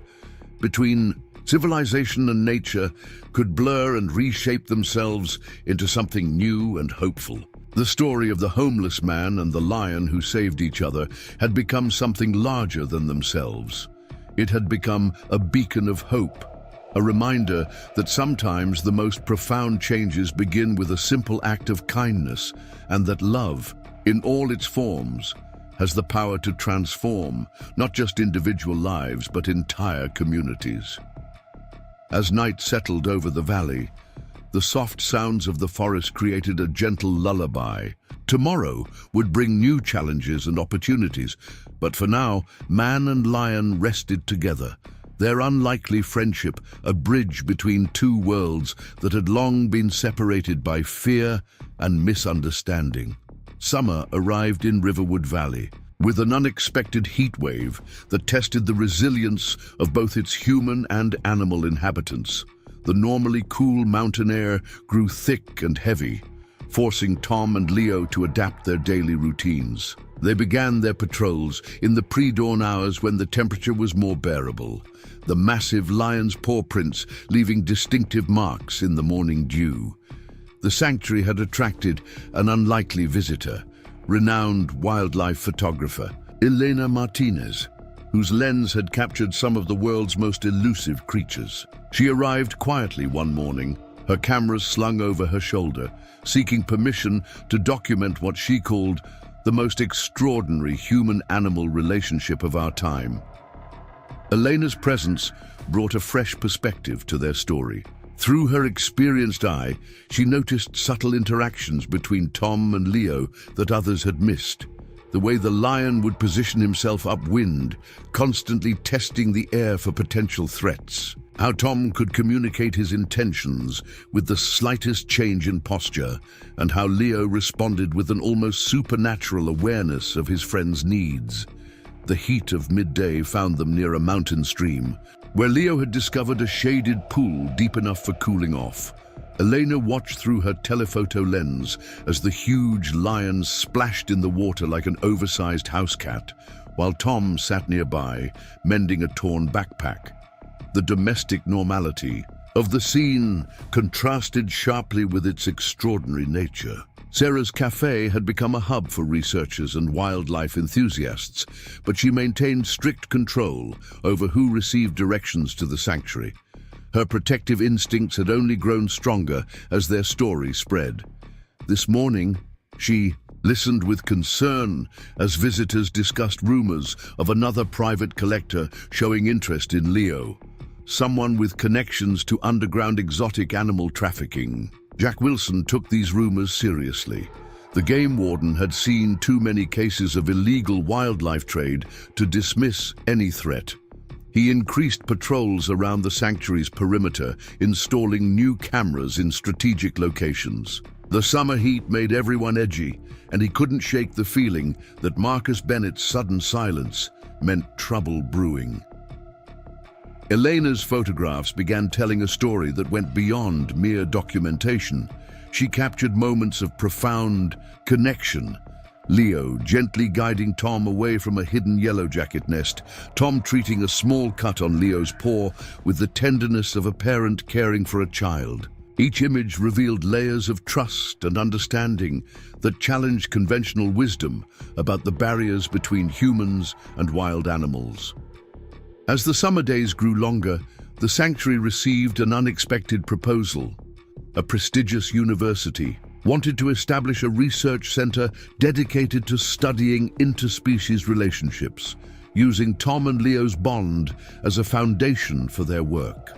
between civilization and nature, could blur and reshape themselves into something new and hopeful. The story of the homeless man and the lion who saved each other had become something larger than themselves. It had become a beacon of hope, a reminder that sometimes the most profound changes begin with a simple act of kindness, and that love, in all its forms, has the power to transform not just individual lives but entire communities. As night settled over the valley, the soft sounds of the forest created a gentle lullaby. Tomorrow would bring new challenges and opportunities, but for now, man and lion rested together, their unlikely friendship a bridge between two worlds that had long been separated by fear and misunderstanding. Summer arrived in Riverwood Valley, with an unexpected heat wave that tested the resilience of both its human and animal inhabitants. The normally cool mountain air grew thick and heavy, forcing Tom and Leo to adapt their daily routines. They began their patrols in the pre-dawn hours when the temperature was more bearable, the massive lion's paw prints leaving distinctive marks in the morning dew. The sanctuary had attracted an unlikely visitor, renowned wildlife photographer Elena Martinez, whose lens had captured some of the world's most elusive creatures. She arrived quietly one morning, her camera slung over her shoulder, seeking permission to document what she called the most extraordinary human-animal relationship of our time. Elena's presence brought a fresh perspective to their story. Through her experienced eye, she noticed subtle interactions between Tom and Leo that others had missed. The way the lion would position himself upwind, constantly testing the air for potential threats. How Tom could communicate his intentions with the slightest change in posture, and how Leo responded with an almost supernatural awareness of his friend's needs. The heat of midday found them near a mountain stream, where Leo had discovered a shaded pool deep enough for cooling off. Elena watched through her telephoto lens as the huge lion splashed in the water like an oversized house cat, while Tom sat nearby, mending a torn backpack. The domestic normality of the scene contrasted sharply with its extraordinary nature. Sarah's Café had become a hub for researchers and wildlife enthusiasts, but she maintained strict control over who received directions to the sanctuary. Her protective instincts had only grown stronger as their story spread. This morning, she listened with concern as visitors discussed rumors of another private collector showing interest in Leo, someone with connections to underground exotic animal trafficking. Jack Wilson took these rumors seriously. The game warden had seen too many cases of illegal wildlife trade to dismiss any threat. He increased patrols around the sanctuary's perimeter, installing new cameras in strategic locations. The summer heat made everyone edgy, and he couldn't shake the feeling that Marcus Bennett's sudden silence meant trouble brewing. Elena's photographs began telling a story that went beyond mere documentation. She captured moments of profound connection. Leo gently guiding Tom away from a hidden yellowjacket nest, Tom treating a small cut on Leo's paw with the tenderness of a parent caring for a child. Each image revealed layers of trust and understanding that challenged conventional wisdom about the barriers between humans and wild animals. As the summer days grew longer, the sanctuary received an unexpected proposal. A prestigious university wanted to establish a research center dedicated to studying interspecies relationships, using Tom and Leo's bond as a foundation for their work.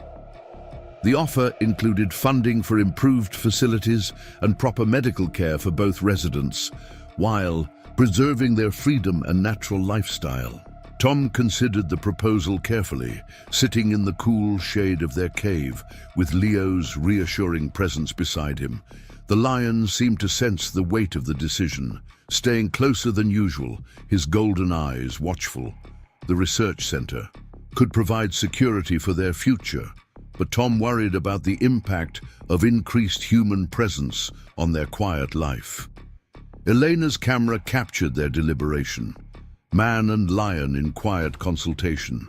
The offer included funding for improved facilities and proper medical care for both residents, while preserving their freedom and natural lifestyle. Tom considered the proposal carefully, sitting in the cool shade of their cave, with Leo's reassuring presence beside him. The lion seemed to sense the weight of the decision, staying closer than usual, his golden eyes watchful. The research center could provide security for their future, but Tom worried about the impact of increased human presence on their quiet life. Elena's camera captured their deliberation. Man and lion in quiet consultation,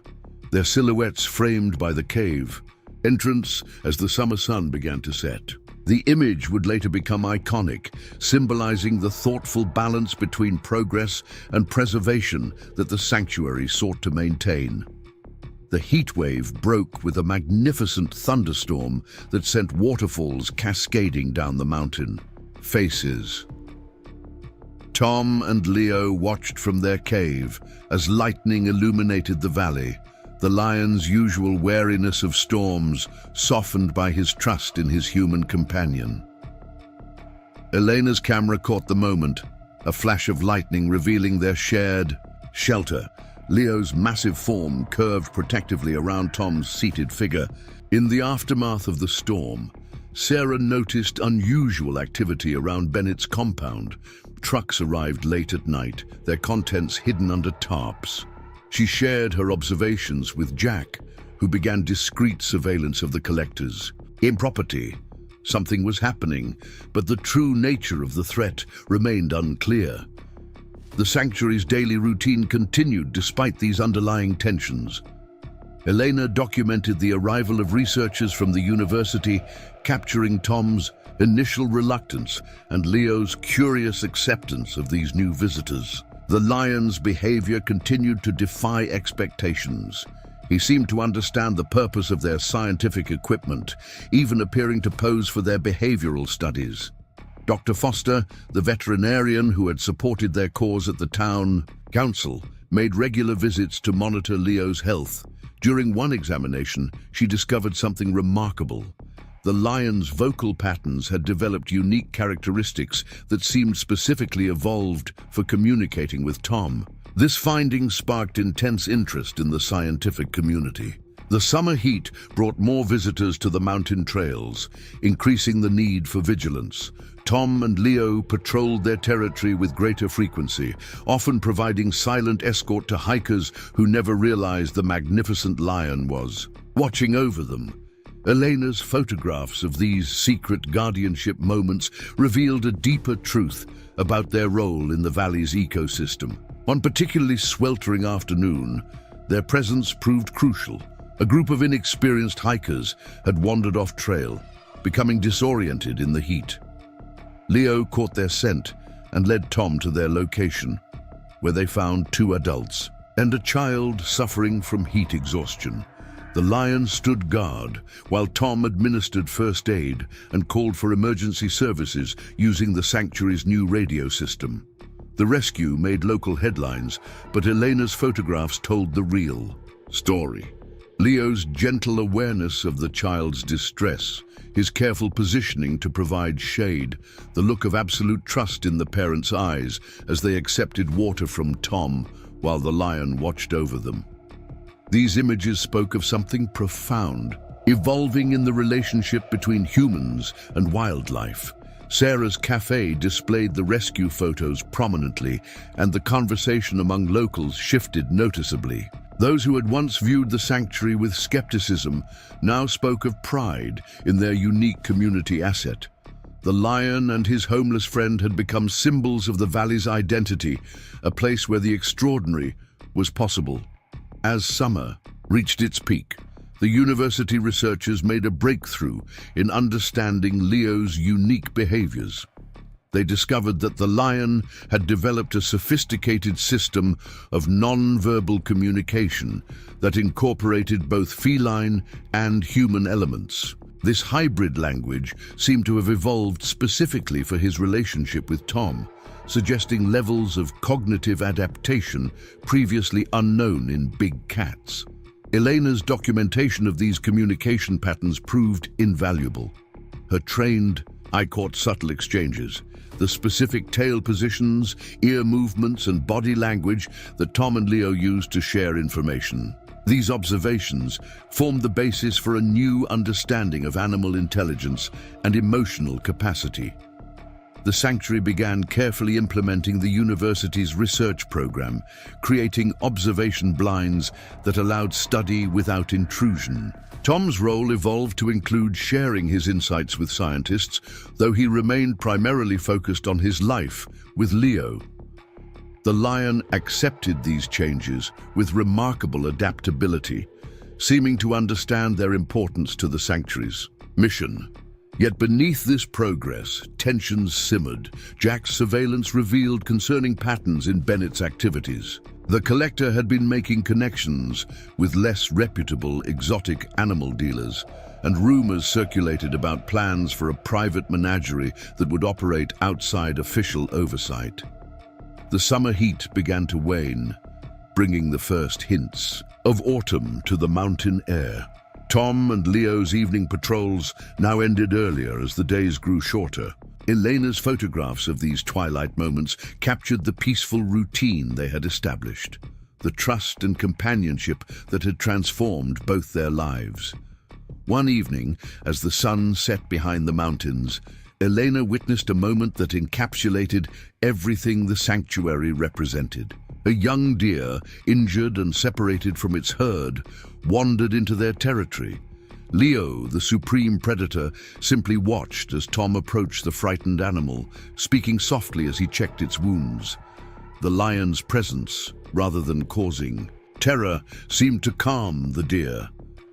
their silhouettes framed by the cave entrance as the summer sun began to set. The image would later become iconic, symbolizing the thoughtful balance between progress and preservation that the sanctuary sought to maintain. The heat wave broke with a magnificent thunderstorm that sent waterfalls cascading down the mountain. Faces. Tom and Leo watched from their cave as lightning illuminated the valley, the lion's usual wariness of storms softened by his trust in his human companion. Elena's camera caught the moment, a flash of lightning revealing their shared shelter. Leo's massive form curved protectively around Tom's seated figure. In the aftermath of the storm, Sarah noticed unusual activity around Bennett's compound. Trucks arrived late at night, their contents hidden under tarps. She shared her observations with Jack, who began discreet surveillance of the collectors. Improperty. Something was happening, but the true nature of the threat remained unclear. The sanctuary's daily routine continued despite these underlying tensions. Elena documented the arrival of researchers from the university, capturing Tom's initial reluctance and Leo's curious acceptance of these new visitors. The lion's behavior continued to defy expectations. He seemed to understand the purpose of their scientific equipment, even appearing to pose for their behavioral studies. Dr. Foster, the veterinarian who had supported their cause at the town council, made regular visits to monitor Leo's health, During one examination, she discovered something remarkable. The lion's vocal patterns had developed unique characteristics that seemed specifically evolved for communicating with Tom. This finding sparked intense interest in the scientific community. The summer heat brought more visitors to the mountain trails, increasing the need for vigilance. Tom and Leo patrolled their territory with greater frequency, often providing silent escort to hikers who never realized the magnificent lion was watching over them. Elena's photographs of these secret guardianship moments revealed a deeper truth about their role in the valley's ecosystem. One particularly sweltering afternoon, their presence proved crucial. A group of inexperienced hikers had wandered off trail, becoming disoriented in the heat. Leo caught their scent and led Tom to their location, where they found two adults and a child suffering from heat exhaustion. The lion stood guard, while Tom administered first aid and called for emergency services using the sanctuary's new radio system. The rescue made local headlines, but Elena's photographs told the real story. Leo's gentle awareness of the child's distress, his careful positioning to provide shade, the look of absolute trust in the parents' eyes as they accepted water from Tom while the lion watched over them. These images spoke of something profound, evolving in the relationship between humans and wildlife. Sarah's Café displayed the rescue photos prominently, and the conversation among locals shifted noticeably. Those who had once viewed the sanctuary with skepticism now spoke of pride in their unique community asset. The lion and his homeless friend had become symbols of the valley's identity, a place where the extraordinary was possible. As summer reached its peak, the university researchers made a breakthrough in understanding Leo's unique behaviors. They discovered that the lion had developed a sophisticated system of non-verbal communication that incorporated both feline and human elements. This hybrid language seemed to have evolved specifically for his relationship with Tom, suggesting levels of cognitive adaptation previously unknown in big cats. Elena's documentation of these communication patterns proved invaluable. Her trained eye caught subtle exchanges, the specific tail positions, ear movements, and body language that Tom and Leo used to share information. These observations formed the basis for a new understanding of animal intelligence and emotional capacity. The sanctuary began carefully implementing the university's research program, creating observation blinds that allowed study without intrusion. Tom's role evolved to include sharing his insights with scientists, though he remained primarily focused on his life with Leo. The lion accepted these changes with remarkable adaptability, seeming to understand their importance to the sanctuary's mission. Yet beneath this progress, tensions simmered. Jack's surveillance revealed concerning patterns in Bennett's activities. The collector had been making connections with less reputable exotic animal dealers, and rumors circulated about plans for a private menagerie that would operate outside official oversight. The summer heat began to wane, bringing the first hints of autumn to the mountain air. Tom and Leo's evening patrols now ended earlier as the days grew shorter. Elena's photographs of these twilight moments captured the peaceful routine they had established, the trust and companionship that had transformed both their lives. One evening, as the sun set behind the mountains, Elena witnessed a moment that encapsulated everything the sanctuary represented. A young deer, injured and separated from its herd, wandered into their territory. Leo, the supreme predator, simply watched as Tom approached the frightened animal, speaking softly as he checked its wounds. The lion's presence, rather than causing terror, seemed to calm the deer,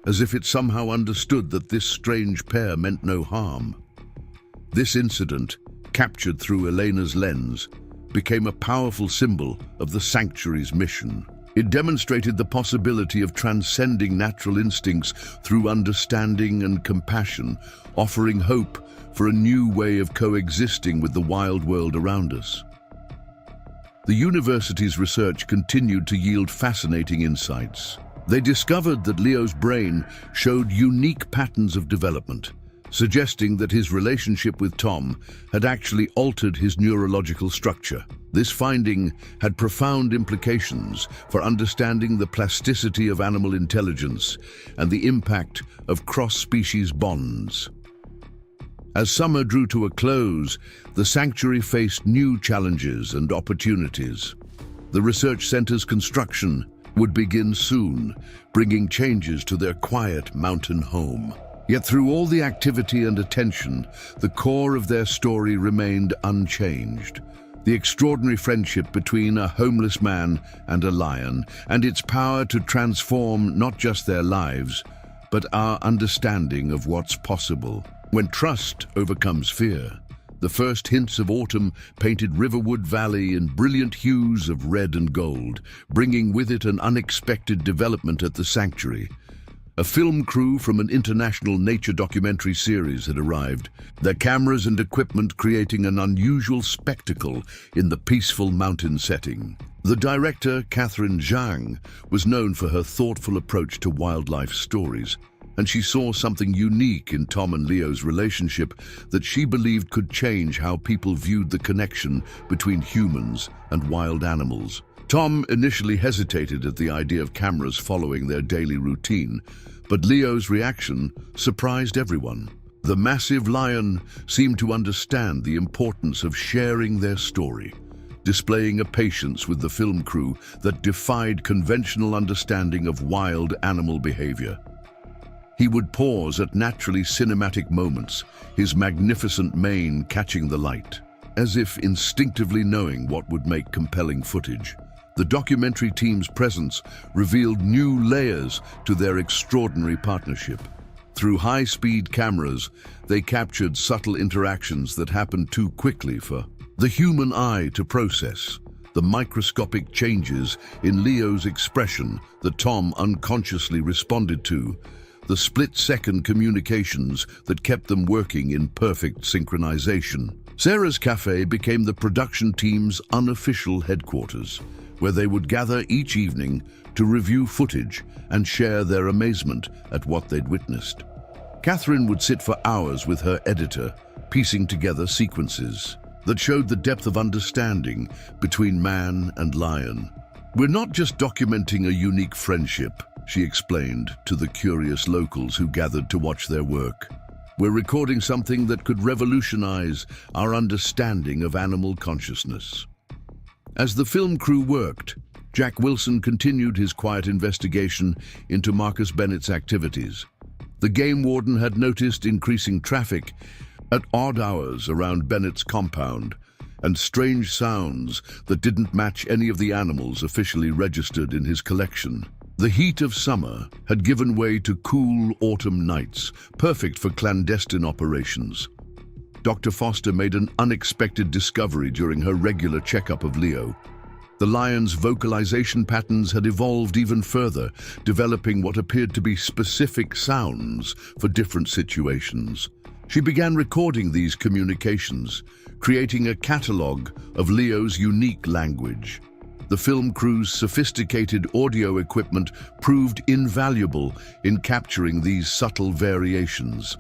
as if it somehow understood that this strange pair meant no harm. This incident, captured through Elena's lens, became a powerful symbol of the sanctuary's mission. It demonstrated the possibility of transcending natural instincts through understanding and compassion, offering hope for a new way of coexisting with the wild world around us. The university's research continued to yield fascinating insights. They discovered that Leo's brain showed unique patterns of development, suggesting that his relationship with Tom had actually altered his neurological structure. This finding had profound implications for understanding the plasticity of animal intelligence and the impact of cross-species bonds. As summer drew to a close, the sanctuary faced new challenges and opportunities. The research center's construction would begin soon, bringing changes to their quiet mountain home. Yet through all the activity and attention, the core of their story remained unchanged. The extraordinary friendship between a homeless man and a lion, and its power to transform not just their lives, but our understanding of what's possible. When trust overcomes fear, the first hints of autumn painted Riverwood Valley in brilliant hues of red and gold, bringing with it an unexpected development at the sanctuary. A film crew from an international nature documentary series had arrived, their cameras and equipment creating an unusual spectacle in the peaceful mountain setting. The director, Catherine Zhang, was known for her thoughtful approach to wildlife stories, and she saw something unique in Tom and Leo's relationship that she believed could change how people viewed the connection between humans and wild animals. Tom initially hesitated at the idea of cameras following their daily routine, but Leo's reaction surprised everyone. The massive lion seemed to understand the importance of sharing their story, displaying a patience with the film crew that defied conventional understanding of wild animal behavior. He would pause at naturally cinematic moments, his magnificent mane catching the light, as if instinctively knowing what would make compelling footage. The documentary team's presence revealed new layers to their extraordinary partnership. Through high-speed cameras, they captured subtle interactions that happened too quickly for the human eye to process. The microscopic changes in Leo's expression that Tom unconsciously responded to, the split-second communications that kept them working in perfect synchronization. Sarah's Café became the production team's unofficial headquarters, where they would gather each evening to review footage and share their amazement at what they'd witnessed. Catherine would sit for hours with her editor, piecing together sequences that showed the depth of understanding between man and lion. "We're not just documenting a unique friendship," she explained to the curious locals who gathered to watch their work. "We're recording something that could revolutionize our understanding of animal consciousness." As the film crew worked, Jack Wilson continued his quiet investigation into Marcus Bennett's activities. The game warden had noticed increasing traffic at odd hours around Bennett's compound and strange sounds that didn't match any of the animals officially registered in his collection. The heat of summer had given way to cool autumn nights, perfect for clandestine operations. Dr. Foster made an unexpected discovery during her regular checkup of Leo. The lion's vocalization patterns had evolved even further, developing what appeared to be specific sounds for different situations. She began recording these communications, creating a catalog of Leo's unique language. The film crew's sophisticated audio equipment proved invaluable in capturing these subtle variations.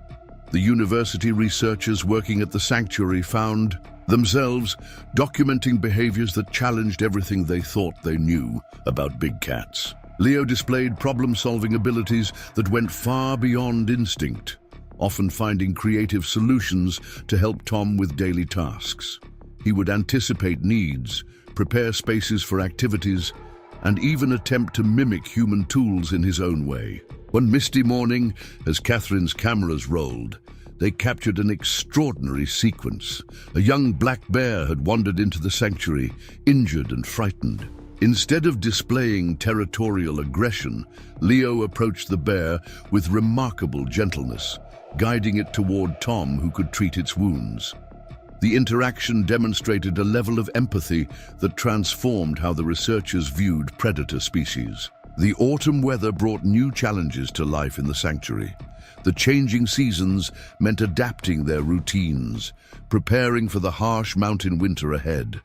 The university researchers working at the sanctuary found themselves documenting behaviors that challenged everything they thought they knew about big cats. Leo displayed problem-solving abilities that went far beyond instinct, often finding creative solutions to help Tom with daily tasks. He would anticipate needs, prepare spaces for activities, and even attempt to mimic human tools in his own way. One misty morning, as Catherine's cameras rolled, they captured an extraordinary sequence. A young black bear had wandered into the sanctuary, injured and frightened. Instead of displaying territorial aggression, Leo approached the bear with remarkable gentleness, guiding it toward Tom, who could treat its wounds. The interaction demonstrated a level of empathy that transformed how the researchers viewed predator species. The autumn weather brought new challenges to life in the sanctuary. The changing seasons meant adapting their routines, preparing for the harsh mountain winter ahead.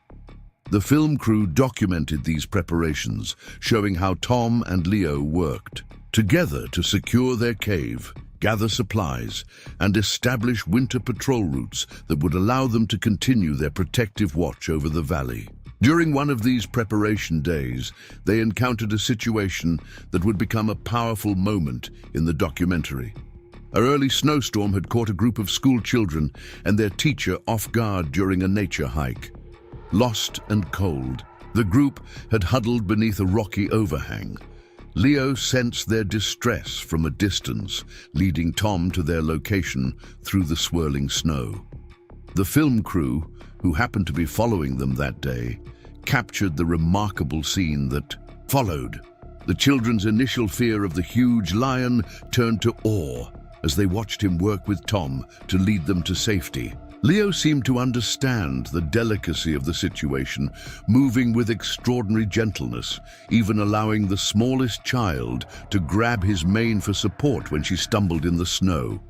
The film crew documented these preparations, showing how Tom and Leo worked together to secure their cave, gather supplies, and establish winter patrol routes that would allow them to continue their protective watch over the valley. During one of these preparation days, they encountered a situation that would become a powerful moment in the documentary. An early snowstorm had caught a group of school children and their teacher off guard during a nature hike. Lost and cold, the group had huddled beneath a rocky overhang. Leo sensed their distress from a distance, leading Tom to their location through the swirling snow. The film crew, who happened to be following them that day, captured the remarkable scene that followed. The children's initial fear of the huge lion turned to awe as they watched him work with Tom to lead them to safety. Leo seemed to understand the delicacy of the situation, moving with extraordinary gentleness, even allowing the smallest child to grab his mane for support when she stumbled in the snow.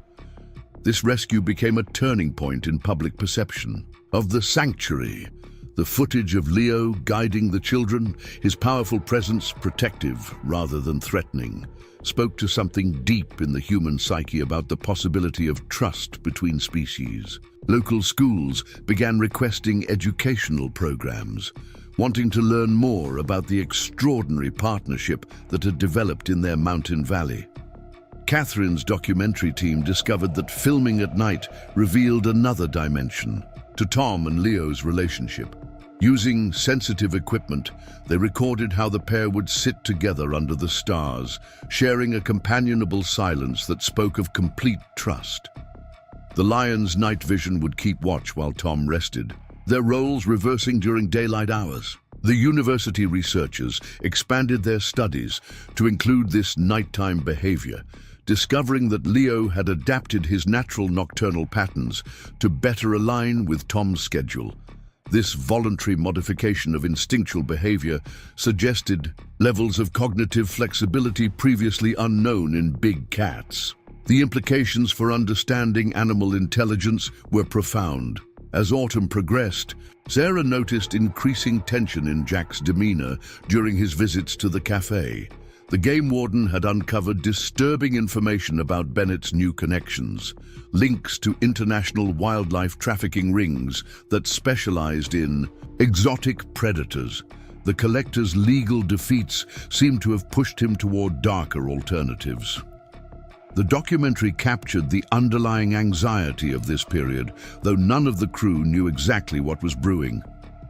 This rescue became a turning point in public perception of the sanctuary. The footage of Leo guiding the children, his powerful presence protective rather than threatening, spoke to something deep in the human psyche about the possibility of trust between species. Local schools began requesting educational programs, wanting to learn more about the extraordinary partnership that had developed in their mountain valley. Catherine's documentary team discovered that filming at night revealed another dimension to Tom and Leo's relationship. Using sensitive equipment, they recorded how the pair would sit together under the stars, sharing a companionable silence that spoke of complete trust. The lion's night vision would keep watch while Tom rested, their roles reversing during daylight hours. The university researchers expanded their studies to include this nighttime behavior, discovering that Leo had adapted his natural nocturnal patterns to better align with Tom's schedule. This voluntary modification of instinctual behavior suggested levels of cognitive flexibility previously unknown in big cats. The implications for understanding animal intelligence were profound. As autumn progressed, Sarah noticed increasing tension in Jack's demeanor during his visits to the café. The game warden had uncovered disturbing information about Bennett's new connections, links to international wildlife trafficking rings that specialized in exotic predators. The collector's legal defeats seemed to have pushed him toward darker alternatives. The documentary captured the underlying anxiety of this period, though none of the crew knew exactly what was brewing.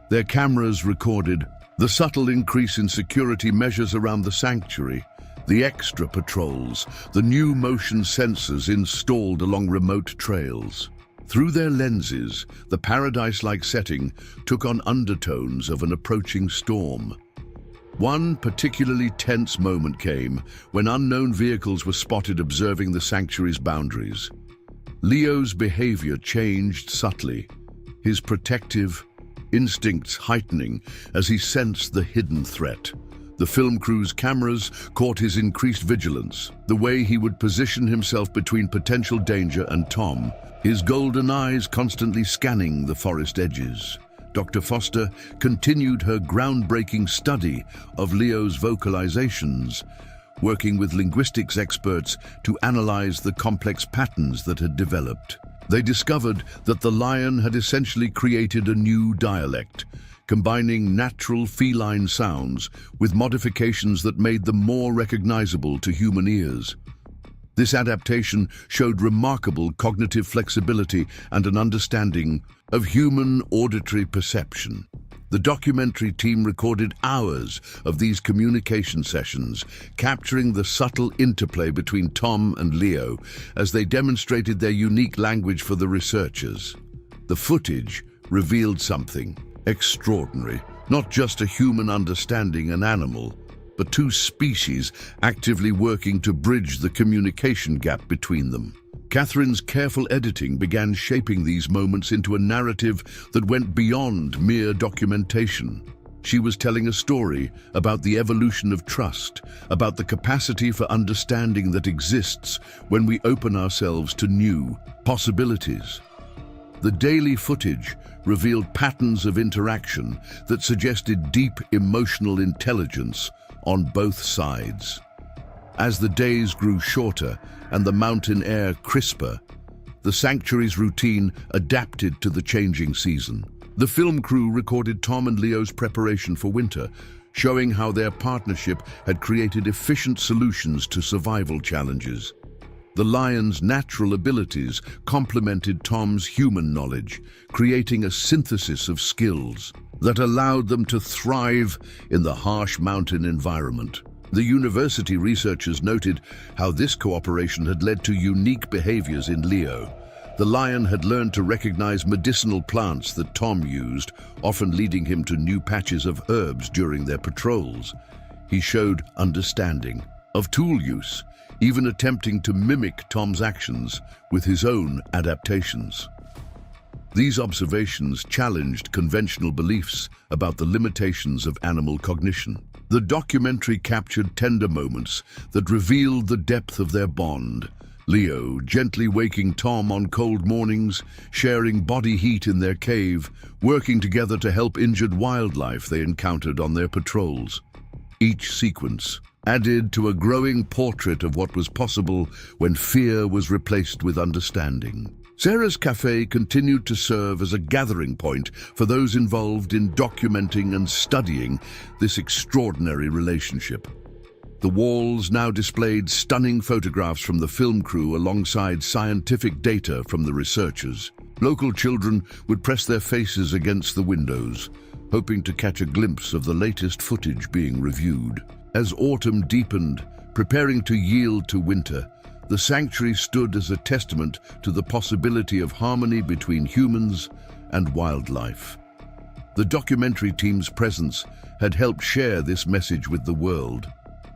Their cameras recorded the subtle increase in security measures around the sanctuary, the extra patrols, the new motion sensors installed along remote trails. Through their lenses, the paradise-like setting took on undertones of an approaching storm. One particularly tense moment came when unknown vehicles were spotted observing the sanctuary's boundaries. Leo's behavior changed subtly, his protective instincts heightening as he sensed the hidden threat. The film crew's cameras caught his increased vigilance, the way he would position himself between potential danger and Tom, his golden eyes constantly scanning the forest edges. Dr. Foster continued her groundbreaking study of Leo's vocalizations, working with linguistics experts to analyze the complex patterns that had developed. They discovered that the lion had essentially created a new dialect, combining natural feline sounds with modifications that made them more recognizable to human ears. This adaptation showed remarkable cognitive flexibility and an understanding of human auditory perception. The documentary team recorded hours of these communication sessions, capturing the subtle interplay between Tom and Leo as they demonstrated their unique language for the researchers. The footage revealed something extraordinary, not just a human understanding an animal, but two species actively working to bridge the communication gap between them. Catherine's careful editing began shaping these moments into a narrative that went beyond mere documentation. She was telling a story about the evolution of trust, about the capacity for understanding that exists when we open ourselves to new possibilities. The daily footage revealed patterns of interaction that suggested deep emotional intelligence on both sides. As the days grew shorter and the mountain air crisper, the sanctuary's routine adapted to the changing season. The film crew recorded Tom and Leo's preparation for winter, showing how their partnership had created efficient solutions to survival challenges. The lion's natural abilities complemented Tom's human knowledge, creating a synthesis of skills that allowed them to thrive in the harsh mountain environment. The university researchers noted how this cooperation had led to unique behaviors in Leo. The lion had learned to recognize medicinal plants that Tom used, often leading him to new patches of herbs during their patrols. He showed understanding of tool use, even attempting to mimic Tom's actions with his own adaptations. These observations challenged conventional beliefs about the limitations of animal cognition. The documentary captured tender moments that revealed the depth of their bond. Leo gently waking Tom on cold mornings, sharing body heat in their cave, working together to help injured wildlife they encountered on their patrols. Each sequence added to a growing portrait of what was possible when fear was replaced with understanding. Sarah's Café continued to serve as a gathering point for those involved in documenting and studying this extraordinary relationship. The walls now displayed stunning photographs from the film crew alongside scientific data from the researchers. Local children would press their faces against the windows, hoping to catch a glimpse of the latest footage being reviewed. As autumn deepened, preparing to yield to winter, the sanctuary stood as a testament to the possibility of harmony between humans and wildlife. The documentary team's presence had helped share this message with the world,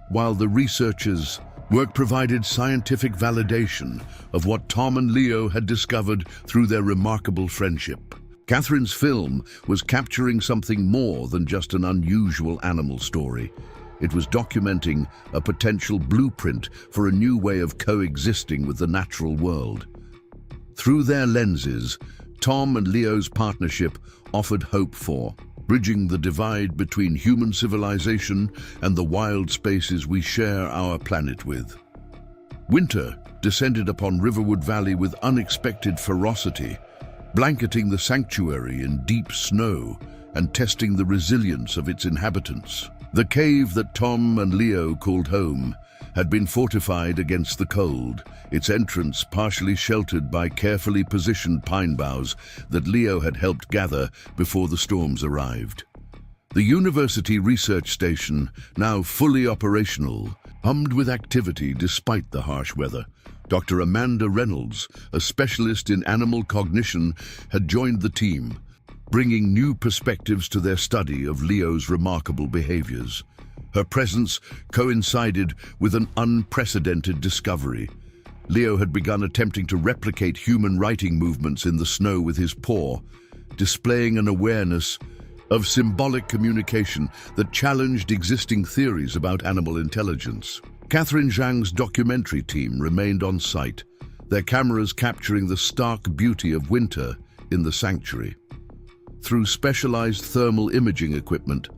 while the researchers' work provided scientific validation of what Tom and Leo had discovered through their remarkable friendship. Catherine's film was capturing something more than just an unusual animal story. It was documenting a potential blueprint for a new way of coexisting with the natural world. Through their lenses, Tom and Leo's partnership offered hope for bridging the divide between human civilization and the wild spaces we share our planet with. Winter descended upon Riverwood Valley with unexpected ferocity, blanketing the sanctuary in deep snow and testing the resilience of its inhabitants. The cave that Tom and Leo called home had been fortified against the cold, its entrance partially sheltered by carefully positioned pine boughs that Leo had helped gather before the storms arrived. The university research station, now fully operational, hummed with activity despite the harsh weather. Dr. Amanda Reynolds, a specialist in animal cognition, had joined the team, bringing new perspectives to their study of Leo's remarkable behaviors. Her presence coincided with an unprecedented discovery. Leo had begun attempting to replicate human writing movements in the snow with his paw, displaying an awareness of symbolic communication that challenged existing theories about animal intelligence. Catherine Zhang's documentary team remained on site, their cameras capturing the stark beauty of winter in the sanctuary. Through specialized thermal imaging equipment,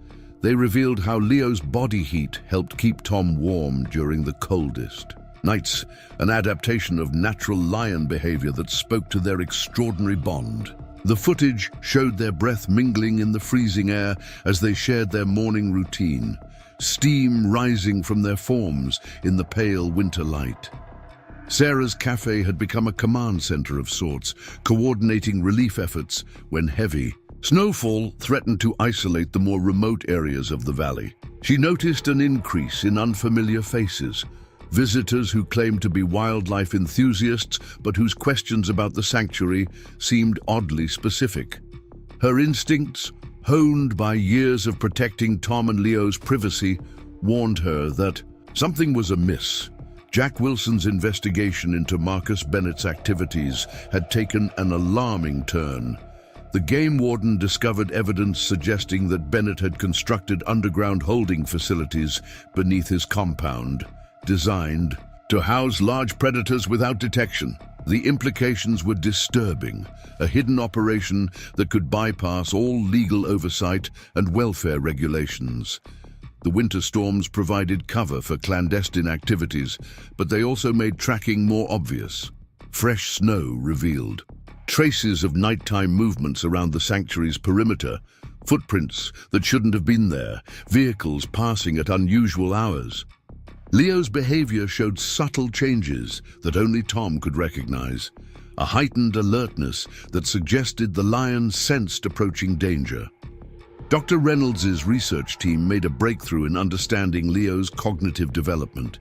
they revealed how Leo's body heat helped keep Tom warm during the coldest nights, an adaptation of natural lion behavior that spoke to their extraordinary bond. The footage showed their breath mingling in the freezing air as they shared their morning routine, steam rising from their forms in the pale winter light. Sarah's Café had become a command center of sorts, coordinating relief efforts when heavy snowfall threatened to isolate the more remote areas of the valley. She noticed an increase in unfamiliar faces, visitors who claimed to be wildlife enthusiasts but whose questions about the sanctuary seemed oddly specific. Her instincts, honed by years of protecting Tom and Leo's privacy, warned her that something was amiss. Jack Wilson's investigation into Marcus Bennett's activities had taken an alarming turn. The game warden discovered evidence suggesting that Bennett had constructed underground holding facilities beneath his compound, designed to house large predators without detection. The implications were disturbing, a hidden operation that could bypass all legal oversight and welfare regulations. The winter storms provided cover for clandestine activities, but they also made tracking more obvious. Fresh snow revealed traces of nighttime movements around the sanctuary's perimeter, footprints that shouldn't have been there, vehicles passing at unusual hours. Leo's behavior showed subtle changes that only Tom could recognize, a heightened alertness that suggested the lion sensed approaching danger. Dr. Reynolds's research team made a breakthrough in understanding Leo's cognitive development.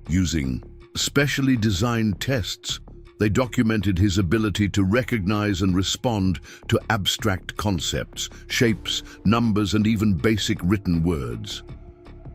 Using specially designed tests, they documented his ability to recognize and respond to abstract concepts, shapes, numbers, and even basic written words.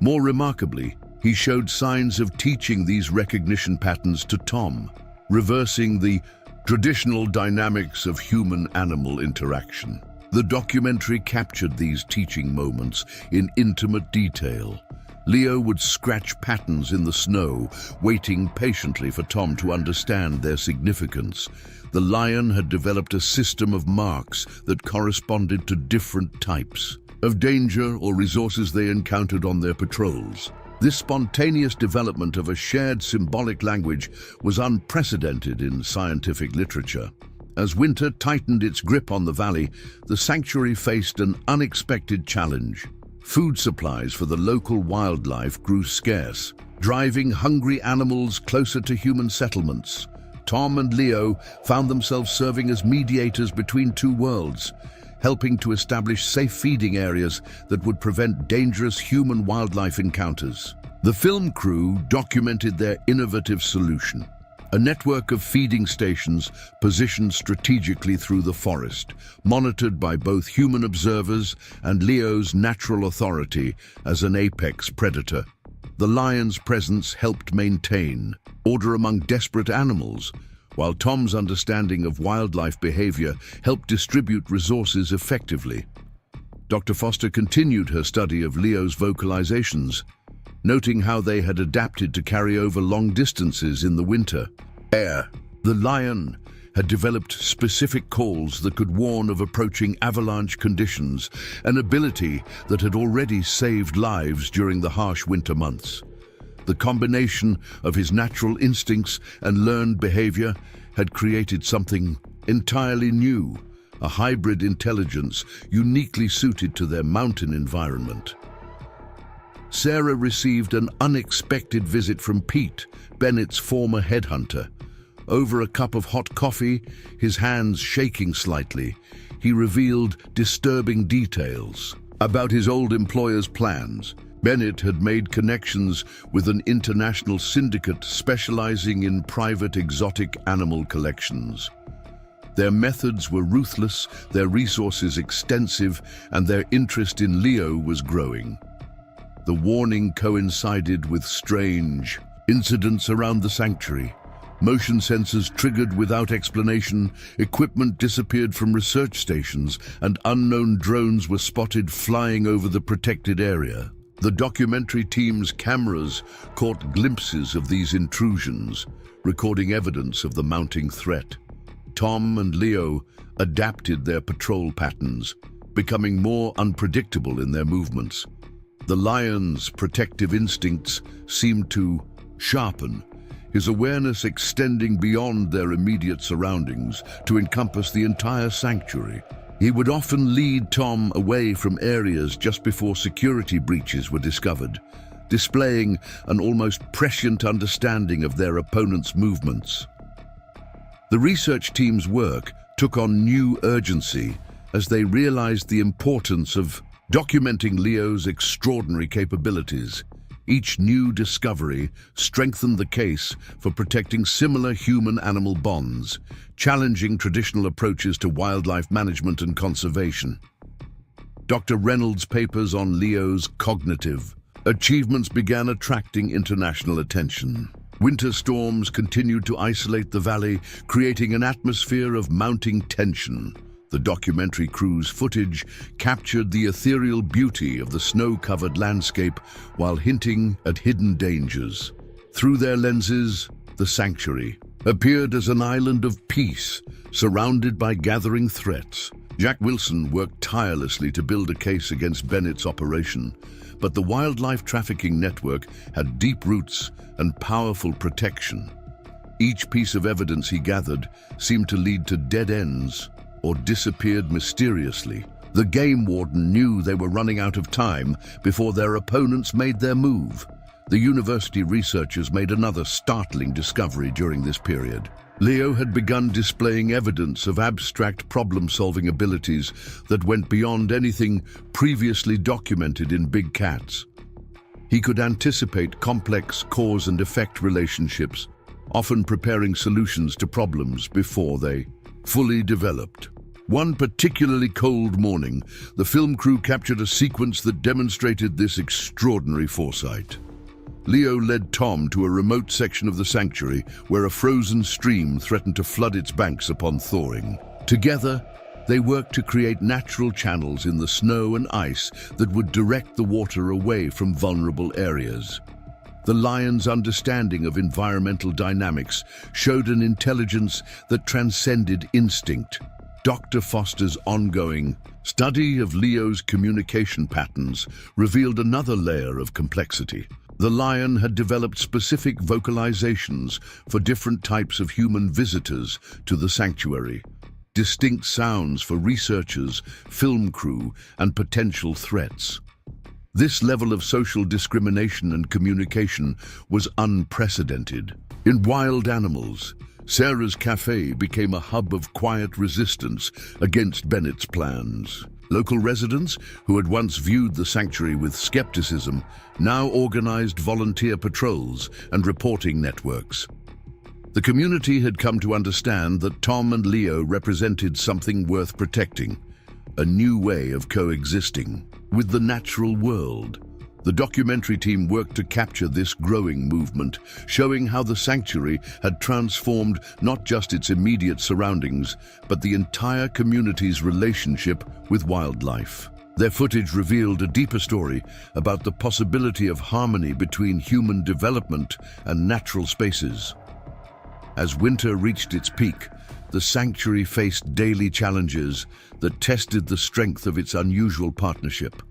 More remarkably, he showed signs of teaching these recognition patterns to Tom, reversing the traditional dynamics of human-animal interaction. The documentary captured these teaching moments in intimate detail. Leo would scratch patterns in the snow, waiting patiently for Tom to understand their significance. The lion had developed a system of marks that corresponded to different types of danger or resources they encountered on their patrols. This spontaneous development of a shared symbolic language was unprecedented in scientific literature. As winter tightened its grip on the valley, the sanctuary faced an unexpected challenge. Food supplies for the local wildlife grew scarce, driving hungry animals closer to human settlements. Tom and Leo found themselves serving as mediators between two worlds, helping to establish safe feeding areas that would prevent dangerous human-wildlife encounters. The film crew documented their innovative solution, a network of feeding stations positioned strategically through the forest, monitored by both human observers and Leo's natural authority as an apex predator. The lion's presence helped maintain order among desperate animals, while Tom's understanding of wildlife behavior helped distribute resources effectively. Dr. Foster continued her study of Leo's vocalizations, noting how they had adapted to carry over long distances in the winter. The lion had developed specific calls that could warn of approaching avalanche conditions, an ability that had already saved lives during the harsh winter months. The combination of his natural instincts and learned behavior had created something entirely new, a hybrid intelligence uniquely suited to their mountain environment. Sarah received an unexpected visit from Pete, Bennett's former headhunter. Over a cup of hot coffee, his hands shaking slightly, he revealed disturbing details about his old employer's plans. Bennett had made connections with an international syndicate specializing in private exotic animal collections. Their methods were ruthless, their resources extensive, and their interest in Leo was growing. The warning coincided with strange incidents around the sanctuary. Motion sensors triggered without explanation, equipment disappeared from research stations, and unknown drones were spotted flying over the protected area. The documentary team's cameras caught glimpses of these intrusions, recording evidence of the mounting threat. Tom and Leo adapted their patrol patterns, becoming more unpredictable in their movements. The lion's protective instincts seemed to sharpen, his awareness extending beyond their immediate surroundings to encompass the entire sanctuary. He would often lead Tom away from areas just before security breaches were discovered, displaying an almost prescient understanding of their opponent's movements. The research team's work took on new urgency as they realized the importance of documenting Leo's extraordinary capabilities. Each new discovery strengthened the case for protecting similar human-animal bonds, challenging traditional approaches to wildlife management and conservation. Dr. Reynolds' papers on Leo's cognitive achievements began attracting international attention. Winter storms continued to isolate the valley, creating an atmosphere of mounting tension. The documentary crew's footage captured the ethereal beauty of the snow-covered landscape while hinting at hidden dangers. Through their lenses, the sanctuary appeared as an island of peace, surrounded by gathering threats. Jack Wilson worked tirelessly to build a case against Bennett's operation, but the wildlife trafficking network had deep roots and powerful protection. Each piece of evidence he gathered seemed to lead to dead ends or disappeared mysteriously. The game warden knew they were running out of time before their opponents made their move. The university researchers made another startling discovery during this period. Leo had begun displaying evidence of abstract problem-solving abilities that went beyond anything previously documented in big cats. He could anticipate complex cause and effect relationships, often preparing solutions to problems before they fully developed. One particularly cold morning, the film crew captured a sequence that demonstrated this extraordinary foresight. Leo led Tom to a remote section of the sanctuary where a frozen stream threatened to flood its banks upon thawing. Together, they worked to create natural channels in the snow and ice that would direct the water away from vulnerable areas. The lion's understanding of environmental dynamics showed an intelligence that transcended instinct. Dr. Foster's ongoing study of Leo's communication patterns revealed another layer of complexity. The lion had developed specific vocalizations for different types of human visitors to the sanctuary, distinct sounds for researchers, film crew, and potential threats. This level of social discrimination and communication was unprecedented. In wild animals, Sarah's Café became a hub of quiet resistance against Bennett's plans. Local residents, who had once viewed the sanctuary with skepticism, now organized volunteer patrols and reporting networks. The community had come to understand that Tom and Leo represented something worth protecting, a new way of coexisting with the natural world. The documentary team worked to capture this growing movement, showing how the sanctuary had transformed not just its immediate surroundings, but the entire community's relationship with wildlife. Their footage revealed a deeper story about the possibility of harmony between human development and natural spaces. As winter reached its peak, the sanctuary faced daily challenges that tested the strength of its unusual partnership.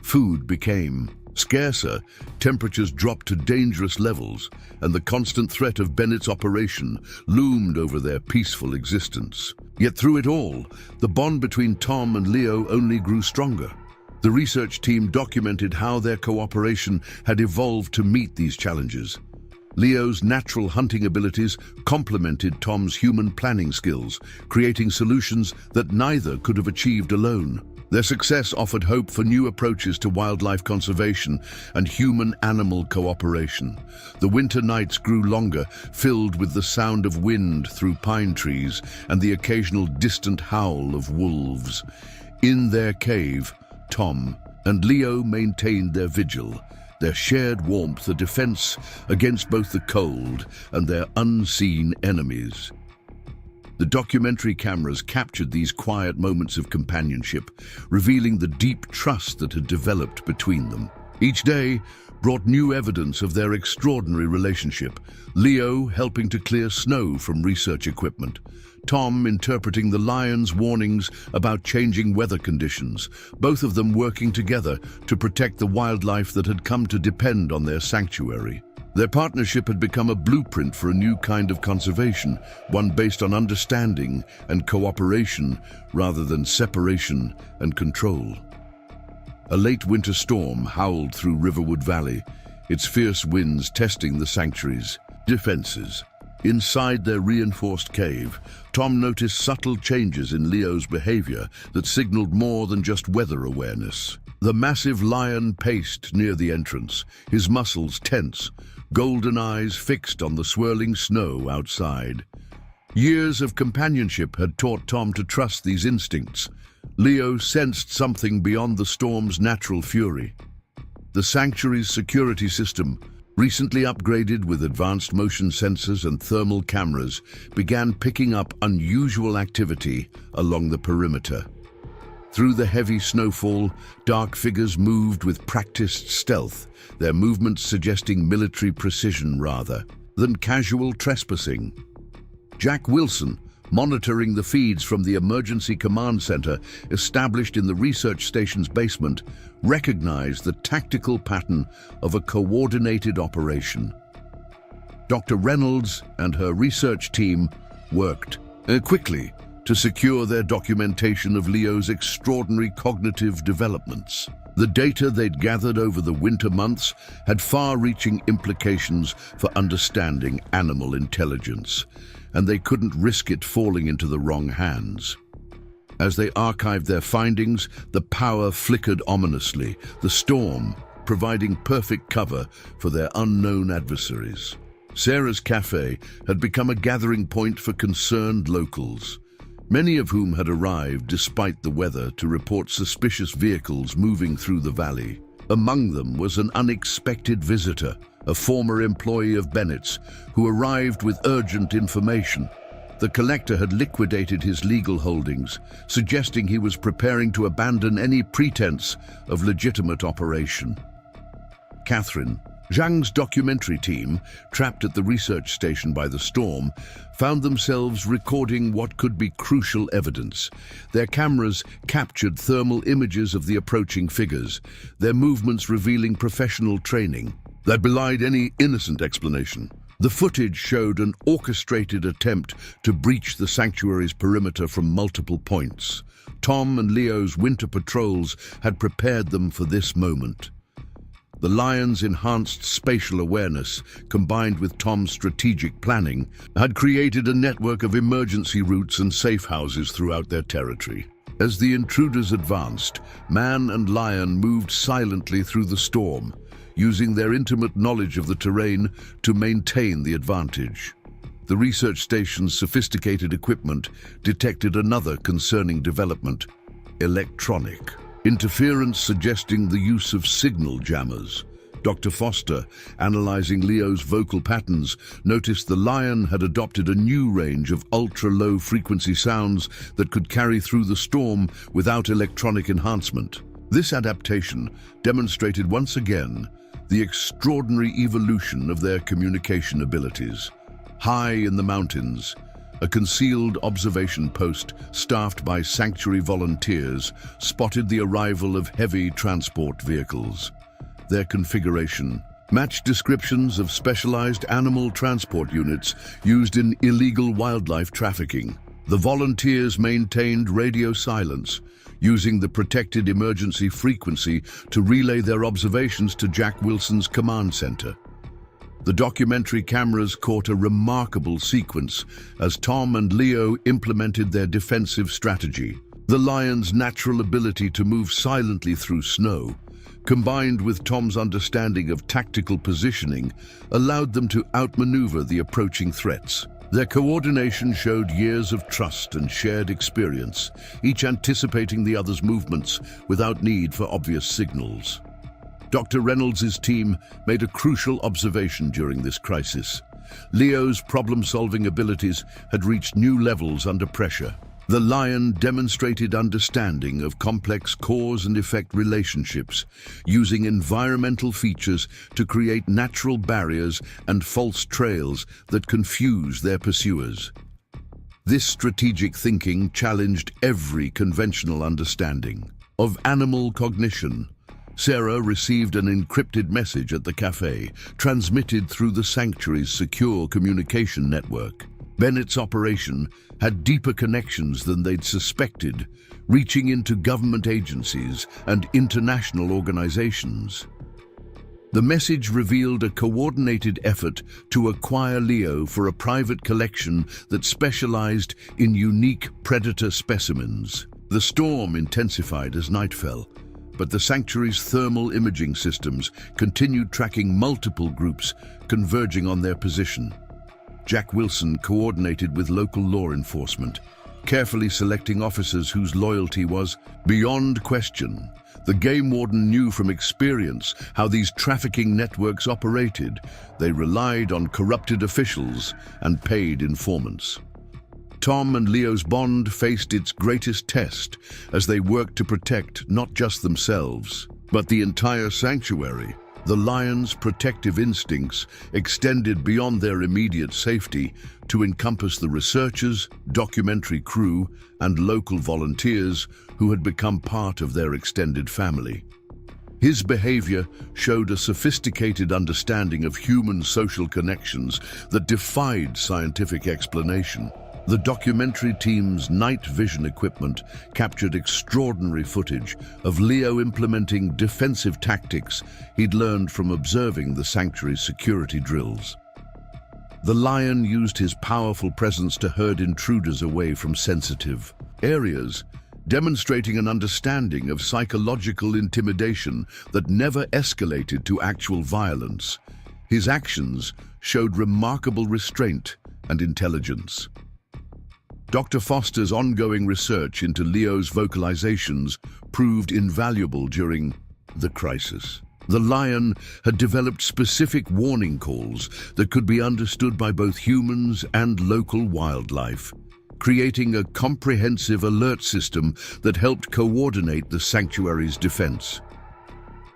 Food became scarcer, temperatures dropped to dangerous levels, and the constant threat of Bennett's operation loomed over their peaceful existence. Yet through it all, the bond between Tom and Leo only grew stronger. The research team documented how their cooperation had evolved to meet these challenges. Leo's natural hunting abilities complemented Tom's human planning skills, creating solutions that neither could have achieved alone. Their success offered hope for new approaches to wildlife conservation and human-animal cooperation. The winter nights grew longer, filled with the sound of wind through pine trees and the occasional distant howl of wolves. In their cave, Tom and Leo maintained their vigil, their shared warmth a defense against both the cold and their unseen enemies. The documentary cameras captured these quiet moments of companionship, revealing the deep trust that had developed between them. Each day brought new evidence of their extraordinary relationship, Leo helping to clear snow from research equipment, Tom interpreting the lion's warnings about changing weather conditions, both of them working together to protect the wildlife that had come to depend on their sanctuary. Their partnership had become a blueprint for a new kind of conservation, one based on understanding and cooperation rather than separation and control. A late winter storm howled through Riverwood Valley, its fierce winds testing the sanctuary's defenses. Inside their reinforced cave, Tom noticed subtle changes in Leo's behavior that signaled more than just weather awareness. The massive lion paced near the entrance, his muscles tense, golden eyes fixed on the swirling snow outside. Years of companionship had taught Tom to trust these instincts. Leo sensed something beyond the storm's natural fury. The sanctuary's security system, recently upgraded with advanced motion sensors and thermal cameras, began picking up unusual activity along the perimeter. Through the heavy snowfall, dark figures moved with practiced stealth, their movements suggesting military precision rather than casual trespassing. Jack Wilson, monitoring the feeds from the emergency command center established in the research station's basement, recognized the tactical pattern of a coordinated operation. Dr. Reynolds and her research team worked quickly to secure their documentation of Leo's extraordinary cognitive developments. The data they'd gathered over the winter months had far-reaching implications for understanding animal intelligence, and they couldn't risk it falling into the wrong hands. As they archived their findings, the power flickered ominously, the storm providing perfect cover for their unknown adversaries. Sarah's Café had become a gathering point for concerned locals, many of whom had arrived despite the weather to report suspicious vehicles moving through the valley. Among them was an unexpected visitor, a former employee of Bennett's, who arrived with urgent information. The collector had liquidated his legal holdings, suggesting he was preparing to abandon any pretense of legitimate operation. Catherine, Zhang's documentary team, trapped at the research station by the storm, found themselves recording what could be crucial evidence. Their cameras captured thermal images of the approaching figures, their movements revealing professional training that belied any innocent explanation. The footage showed an orchestrated attempt to breach the sanctuary's perimeter from multiple points. Tom and Leo's winter patrols had prepared them for this moment. The Lion's enhanced spatial awareness, combined with Tom's strategic planning, had created a network of emergency routes and safe houses throughout their territory. As the intruders advanced, Man and Lion moved silently through the storm, using their intimate knowledge of the terrain to maintain the advantage. The research station's sophisticated equipment detected another concerning development: electronic interference, suggesting the use of signal jammers. Dr. Foster, analyzing Leo's vocal patterns, noticed the Lion had adopted a new range of ultra-low frequency sounds that could carry through the storm without electronic enhancement. This adaptation demonstrated once again the extraordinary evolution of their communication abilities. High in the mountains, a concealed observation post staffed by sanctuary volunteers spotted the arrival of heavy transport vehicles. Their configuration matched descriptions of specialized animal transport units used in illegal wildlife trafficking. The volunteers maintained radio silence, using the protected emergency frequency to relay their observations to Jack Wilson's command center. The documentary cameras caught a remarkable sequence as Tom and Leo implemented their defensive strategy. The Lion's natural ability to move silently through snow, combined with Tom's understanding of tactical positioning, allowed them to outmaneuver the approaching threats. Their coordination showed years of trust and shared experience, each anticipating the other's movements without need for obvious signals. Dr. Reynolds' team made a crucial observation during this crisis. Leo's problem-solving abilities had reached new levels under pressure. The Lion demonstrated understanding of complex cause and effect relationships, using environmental features to create natural barriers and false trails that confuse their pursuers. This strategic thinking challenged every conventional understanding of animal cognition. Sarah received an encrypted message at the Café, transmitted through the sanctuary's secure communication network. Bennett's operation had deeper connections than they'd suspected, reaching into government agencies and international organizations. The message revealed a coordinated effort to acquire Leo for a private collection that specialized in unique predator specimens. The storm intensified as night fell, but the sanctuary's thermal imaging systems continued tracking multiple groups converging on their position. Jack Wilson coordinated with local law enforcement, carefully selecting officers whose loyalty was beyond question. The game warden knew from experience how these trafficking networks operated. They relied on corrupted officials and paid informants. Tom and Leo's bond faced its greatest test as they worked to protect not just themselves, but the entire sanctuary. The lion's protective instincts extended beyond their immediate safety to encompass the researchers, documentary crew, and local volunteers who had become part of their extended family. His behavior showed a sophisticated understanding of human social connections that defied scientific explanation. The documentary team's night vision equipment captured extraordinary footage of Leo implementing defensive tactics he'd learned from observing the sanctuary's security drills. The lion used his powerful presence to herd intruders away from sensitive areas, demonstrating an understanding of psychological intimidation that never escalated to actual violence. His actions showed remarkable restraint and intelligence. Dr. Foster's ongoing research into Leo's vocalizations proved invaluable during the crisis. The lion had developed specific warning calls that could be understood by both humans and local wildlife, creating a comprehensive alert system that helped coordinate the sanctuary's defense.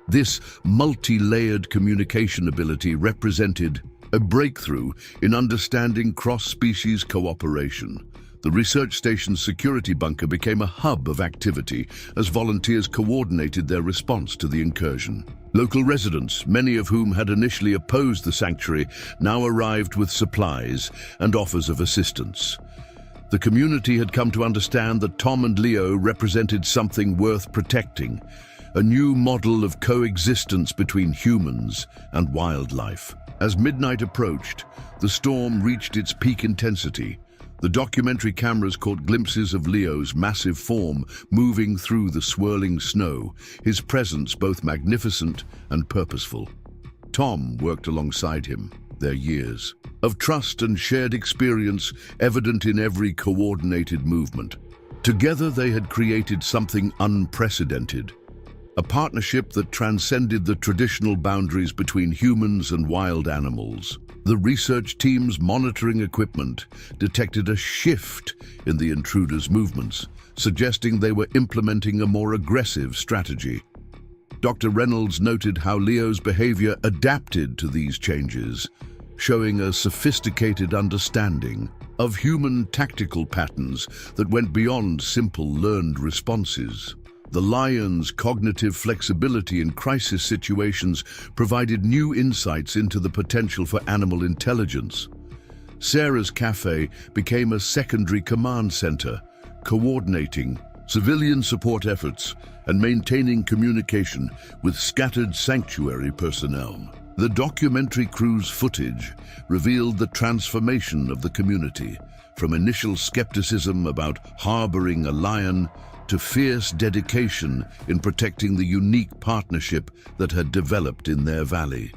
This multi-layered communication ability represented a breakthrough in understanding cross-species cooperation. The research station's security bunker became a hub of activity as volunteers coordinated their response to the incursion. Local residents, many of whom had initially opposed the sanctuary, now arrived with supplies and offers of assistance. The community had come to understand that Tom and Leo represented something worth protecting, a new model of coexistence between humans and wildlife. As midnight approached, the storm reached its peak intensity. The documentary cameras caught glimpses of Leo's massive form moving through the swirling snow, his presence both magnificent and purposeful. Tom worked alongside him, their years of trust and shared experience evident in every coordinated movement. Together they had created something unprecedented, a partnership that transcended the traditional boundaries between humans and wild animals. The research team's monitoring equipment detected a shift in the intruders' movements, suggesting they were implementing a more aggressive strategy. Dr. Reynolds noted how Leo's behavior adapted to these changes, showing a sophisticated understanding of human tactical patterns that went beyond simple learned responses. The lion's cognitive flexibility in crisis situations provided new insights into the potential for animal intelligence. Sarah's Café became a secondary command center, coordinating civilian support efforts and maintaining communication with scattered sanctuary personnel. The documentary crew's footage revealed the transformation of the community, from initial skepticism about harboring a lion to fierce dedication in protecting the unique partnership that had developed in their valley.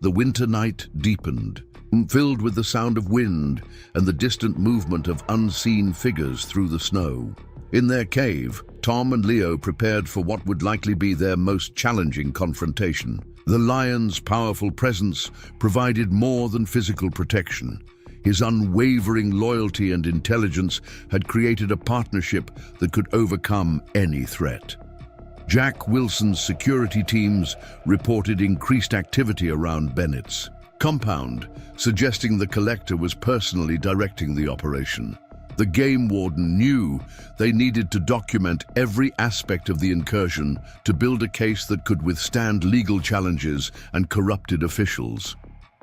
The winter night deepened, filled with the sound of wind and the distant movement of unseen figures through the snow. In their cave, Tom and Leo prepared for what would likely be their most challenging confrontation. The lion's powerful presence provided more than physical protection. His unwavering loyalty and intelligence had created a partnership that could overcome any threat. Jack Wilson's security teams reported increased activity around Bennett's compound, suggesting the collector was personally directing the operation. The game warden knew they needed to document every aspect of the incursion to build a case that could withstand legal challenges and corrupted officials.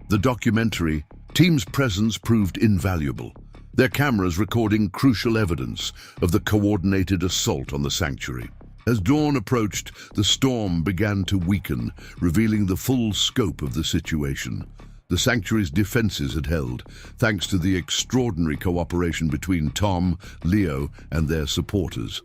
The documentary team's presence proved invaluable, their cameras recording crucial evidence of the coordinated assault on the sanctuary. As dawn approached, the storm began to weaken, revealing the full scope of the situation. The sanctuary's defenses had held, thanks to the extraordinary cooperation between Tom, Leo, and their supporters.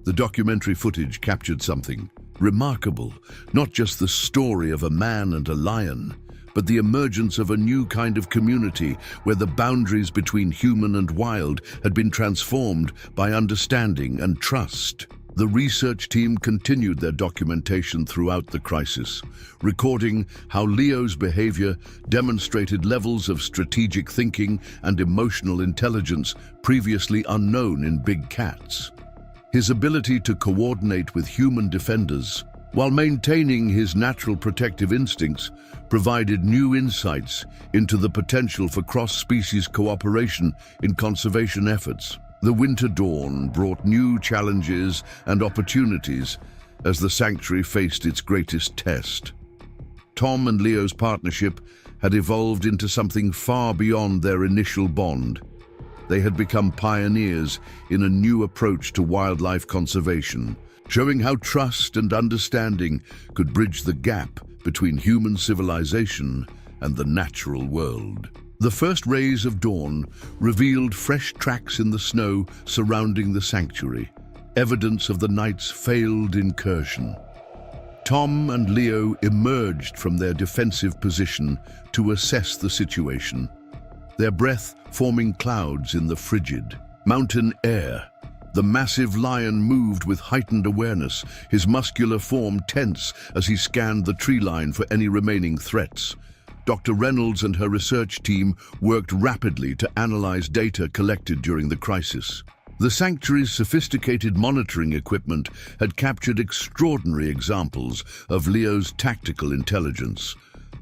The documentary footage captured something remarkable, not just the story of a man and a lion, but the emergence of a new kind of community where the boundaries between human and wild had been transformed by understanding and trust. The research team continued their documentation throughout the crisis, recording how Leo's behavior demonstrated levels of strategic thinking and emotional intelligence previously unknown in big cats. His ability to coordinate with human defenders while maintaining his natural protective instincts, provided new insights into the potential for cross-species cooperation in conservation efforts. The winter dawn brought new challenges and opportunities as the sanctuary faced its greatest test. Tom and Leo's partnership had evolved into something far beyond their initial bond. They had become pioneers in a new approach to wildlife conservation, showing how trust and understanding could bridge the gap between human civilization and the natural world. The first rays of dawn revealed fresh tracks in the snow surrounding the sanctuary, evidence of the night's failed incursion. Tom and Leo emerged from their defensive position to assess the situation, their breath forming clouds in the frigid mountain air. The massive lion moved with heightened awareness, his muscular form tense as he scanned the tree line for any remaining threats. Dr. Reynolds and her research team worked rapidly to analyze data collected during the crisis. The sanctuary's sophisticated monitoring equipment had captured extraordinary examples of Leo's tactical intelligence.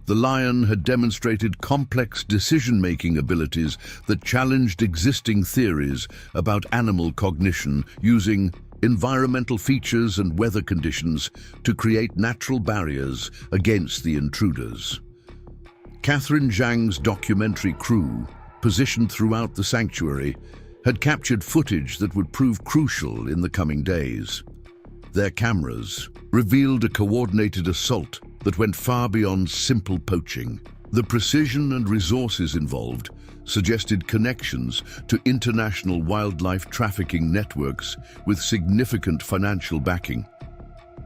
The lion had demonstrated complex decision-making abilities that challenged existing theories about animal cognition, using environmental features and weather conditions to create natural barriers against the intruders. Catherine Zhang's documentary crew, positioned throughout the sanctuary, had captured footage that would prove crucial in the coming days. Their cameras revealed a coordinated assault that went far beyond simple poaching. The precision and resources involved suggested connections to international wildlife trafficking networks with significant financial backing.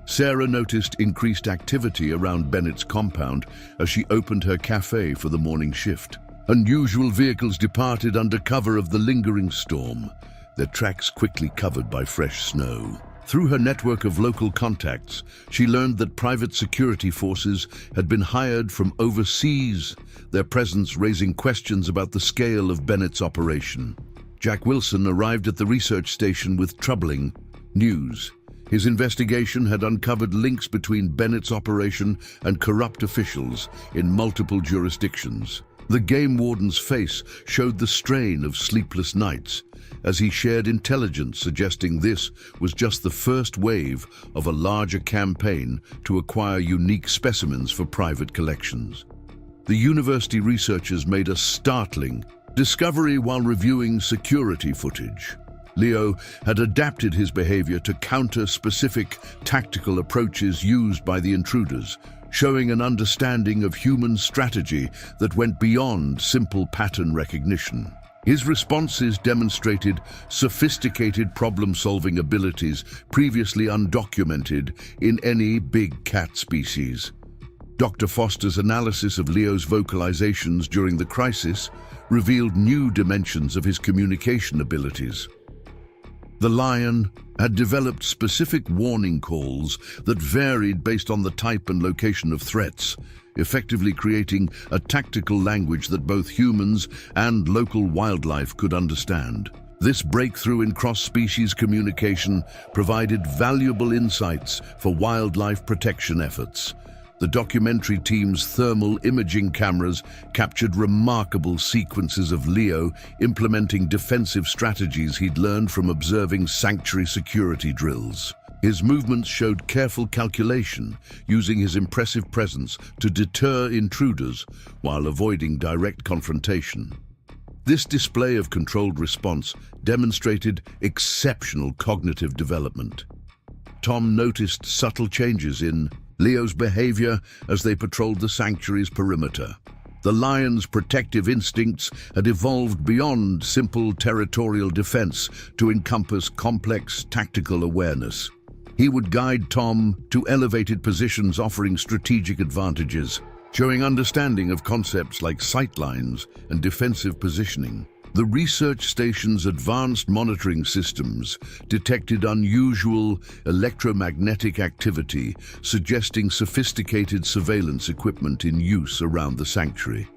Sarah noticed increased activity around Bennett's compound as she opened her cafe for the morning shift. Unusual vehicles departed under cover of the lingering storm, their tracks quickly covered by fresh snow. Through her network of local contacts, she learned that private security forces had been hired from overseas, their presence raising questions about the scale of Bennett's operation. Jack Wilson arrived at the research station with troubling news. His investigation had uncovered links between Bennett's operation and corrupt officials in multiple jurisdictions. The game warden's face showed the strain of sleepless nights as he shared intelligence suggesting this was just the first wave of a larger campaign to acquire unique specimens for private collections. The university researchers made a startling discovery while reviewing security footage. Leo had adapted his behavior to counter specific tactical approaches used by the intruders, showing an understanding of human strategy that went beyond simple pattern recognition. His responses demonstrated sophisticated problem-solving abilities previously undocumented in any big cat species. Dr. Foster's analysis of Leo's vocalizations during the crisis revealed new dimensions of his communication abilities. The lion had developed specific warning calls that varied based on the type and location of threats, effectively creating a tactical language that both humans and local wildlife could understand. This breakthrough in cross-species communication provided valuable insights for wildlife protection efforts. The documentary team's thermal imaging cameras captured remarkable sequences of Leo implementing defensive strategies he'd learned from observing sanctuary security drills. His movements showed careful calculation, using his impressive presence to deter intruders while avoiding direct confrontation. This display of controlled response demonstrated exceptional cognitive development. Tom noticed subtle changes in Leo's behavior as they patrolled the sanctuary's perimeter. The lion's protective instincts had evolved beyond simple territorial defense to encompass complex tactical awareness. He would guide Tom to elevated positions offering strategic advantages, showing understanding of concepts like sightlines and defensive positioning. The research station's advanced monitoring systems detected unusual electromagnetic activity, suggesting sophisticated surveillance equipment in use around the sanctuary.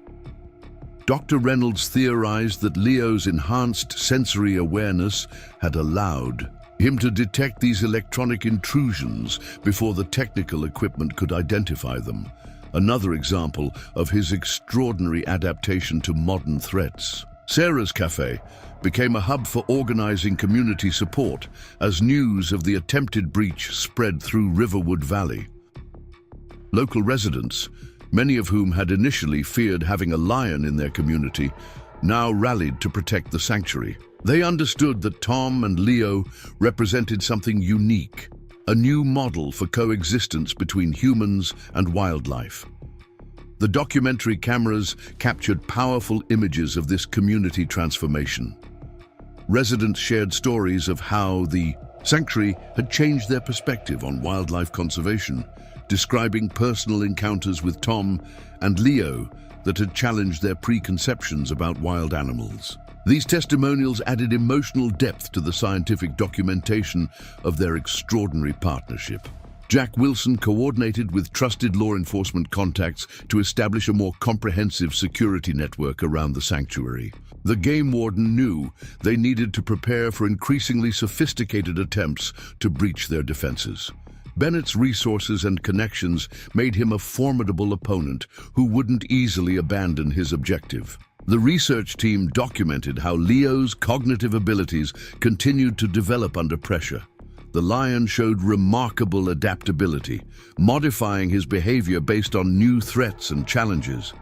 Dr. Reynolds theorized that Leo's enhanced sensory awareness had allowed him to detect these electronic intrusions before the technical equipment could identify them. Another example of his extraordinary adaptation to modern threats. Sarah's Café became a hub for organizing community support as news of the attempted breach spread through Riverwood Valley. Local residents, many of whom had initially feared having a lion in their community, now rallied to protect the sanctuary. They understood that Tom and Leo represented something unique, a new model for coexistence between humans and wildlife. The documentary cameras captured powerful images of this community transformation. Residents shared stories of how the sanctuary had changed their perspective on wildlife conservation, describing personal encounters with Tom and Leo that had challenged their preconceptions about wild animals. These testimonials added emotional depth to the scientific documentation of their extraordinary partnership. Jack Wilson coordinated with trusted law enforcement contacts to establish a more comprehensive security network around the sanctuary. The game warden knew they needed to prepare for increasingly sophisticated attempts to breach their defenses. Bennett's resources and connections made him a formidable opponent who wouldn't easily abandon his objective. The research team documented how Leo's cognitive abilities continued to develop under pressure. The lion showed remarkable adaptability, modifying his behavior based on new threats and challenges.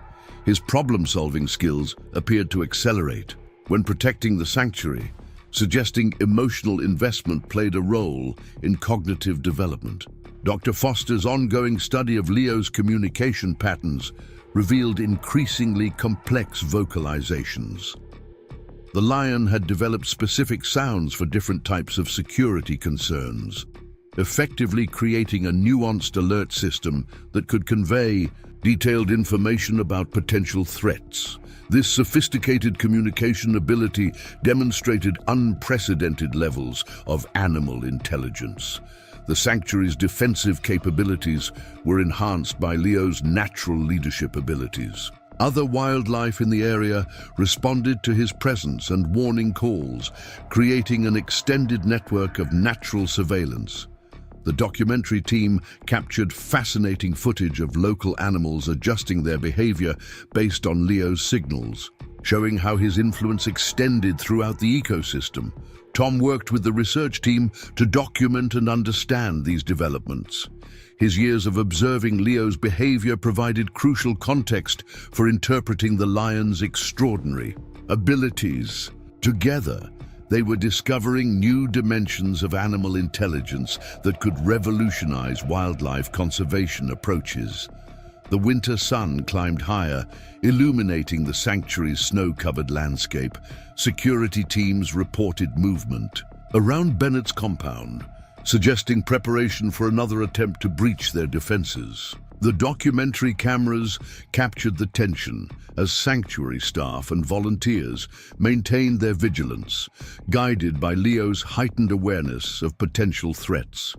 His problem-solving skills appeared to accelerate when protecting the sanctuary, suggesting emotional investment played a role in cognitive development. Dr. Foster's ongoing study of Leo's communication patterns revealed increasingly complex vocalizations. The lion had developed specific sounds for different types of security concerns, effectively creating a nuanced alert system that could convey detailed information about potential threats. This sophisticated communication ability demonstrated unprecedented levels of animal intelligence. The sanctuary's defensive capabilities were enhanced by Leo's natural leadership abilities. Other wildlife in the area responded to his presence and warning calls, creating an extended network of natural surveillance. The documentary team captured fascinating footage of local animals adjusting their behavior based on Leo's signals, showing how his influence extended throughout the ecosystem. Tom worked with the research team to document and understand these developments. His years of observing Leo's behavior provided crucial context for interpreting the lion's extraordinary abilities. Together, they were discovering new dimensions of animal intelligence that could revolutionize wildlife conservation approaches. The winter sun climbed higher, illuminating the sanctuary's snow-covered landscape. Security teams reported movement around Bennett's compound, suggesting preparation for another attempt to breach their defenses. The documentary cameras captured the tension as sanctuary staff and volunteers maintained their vigilance, guided by Leo's heightened awareness of potential threats.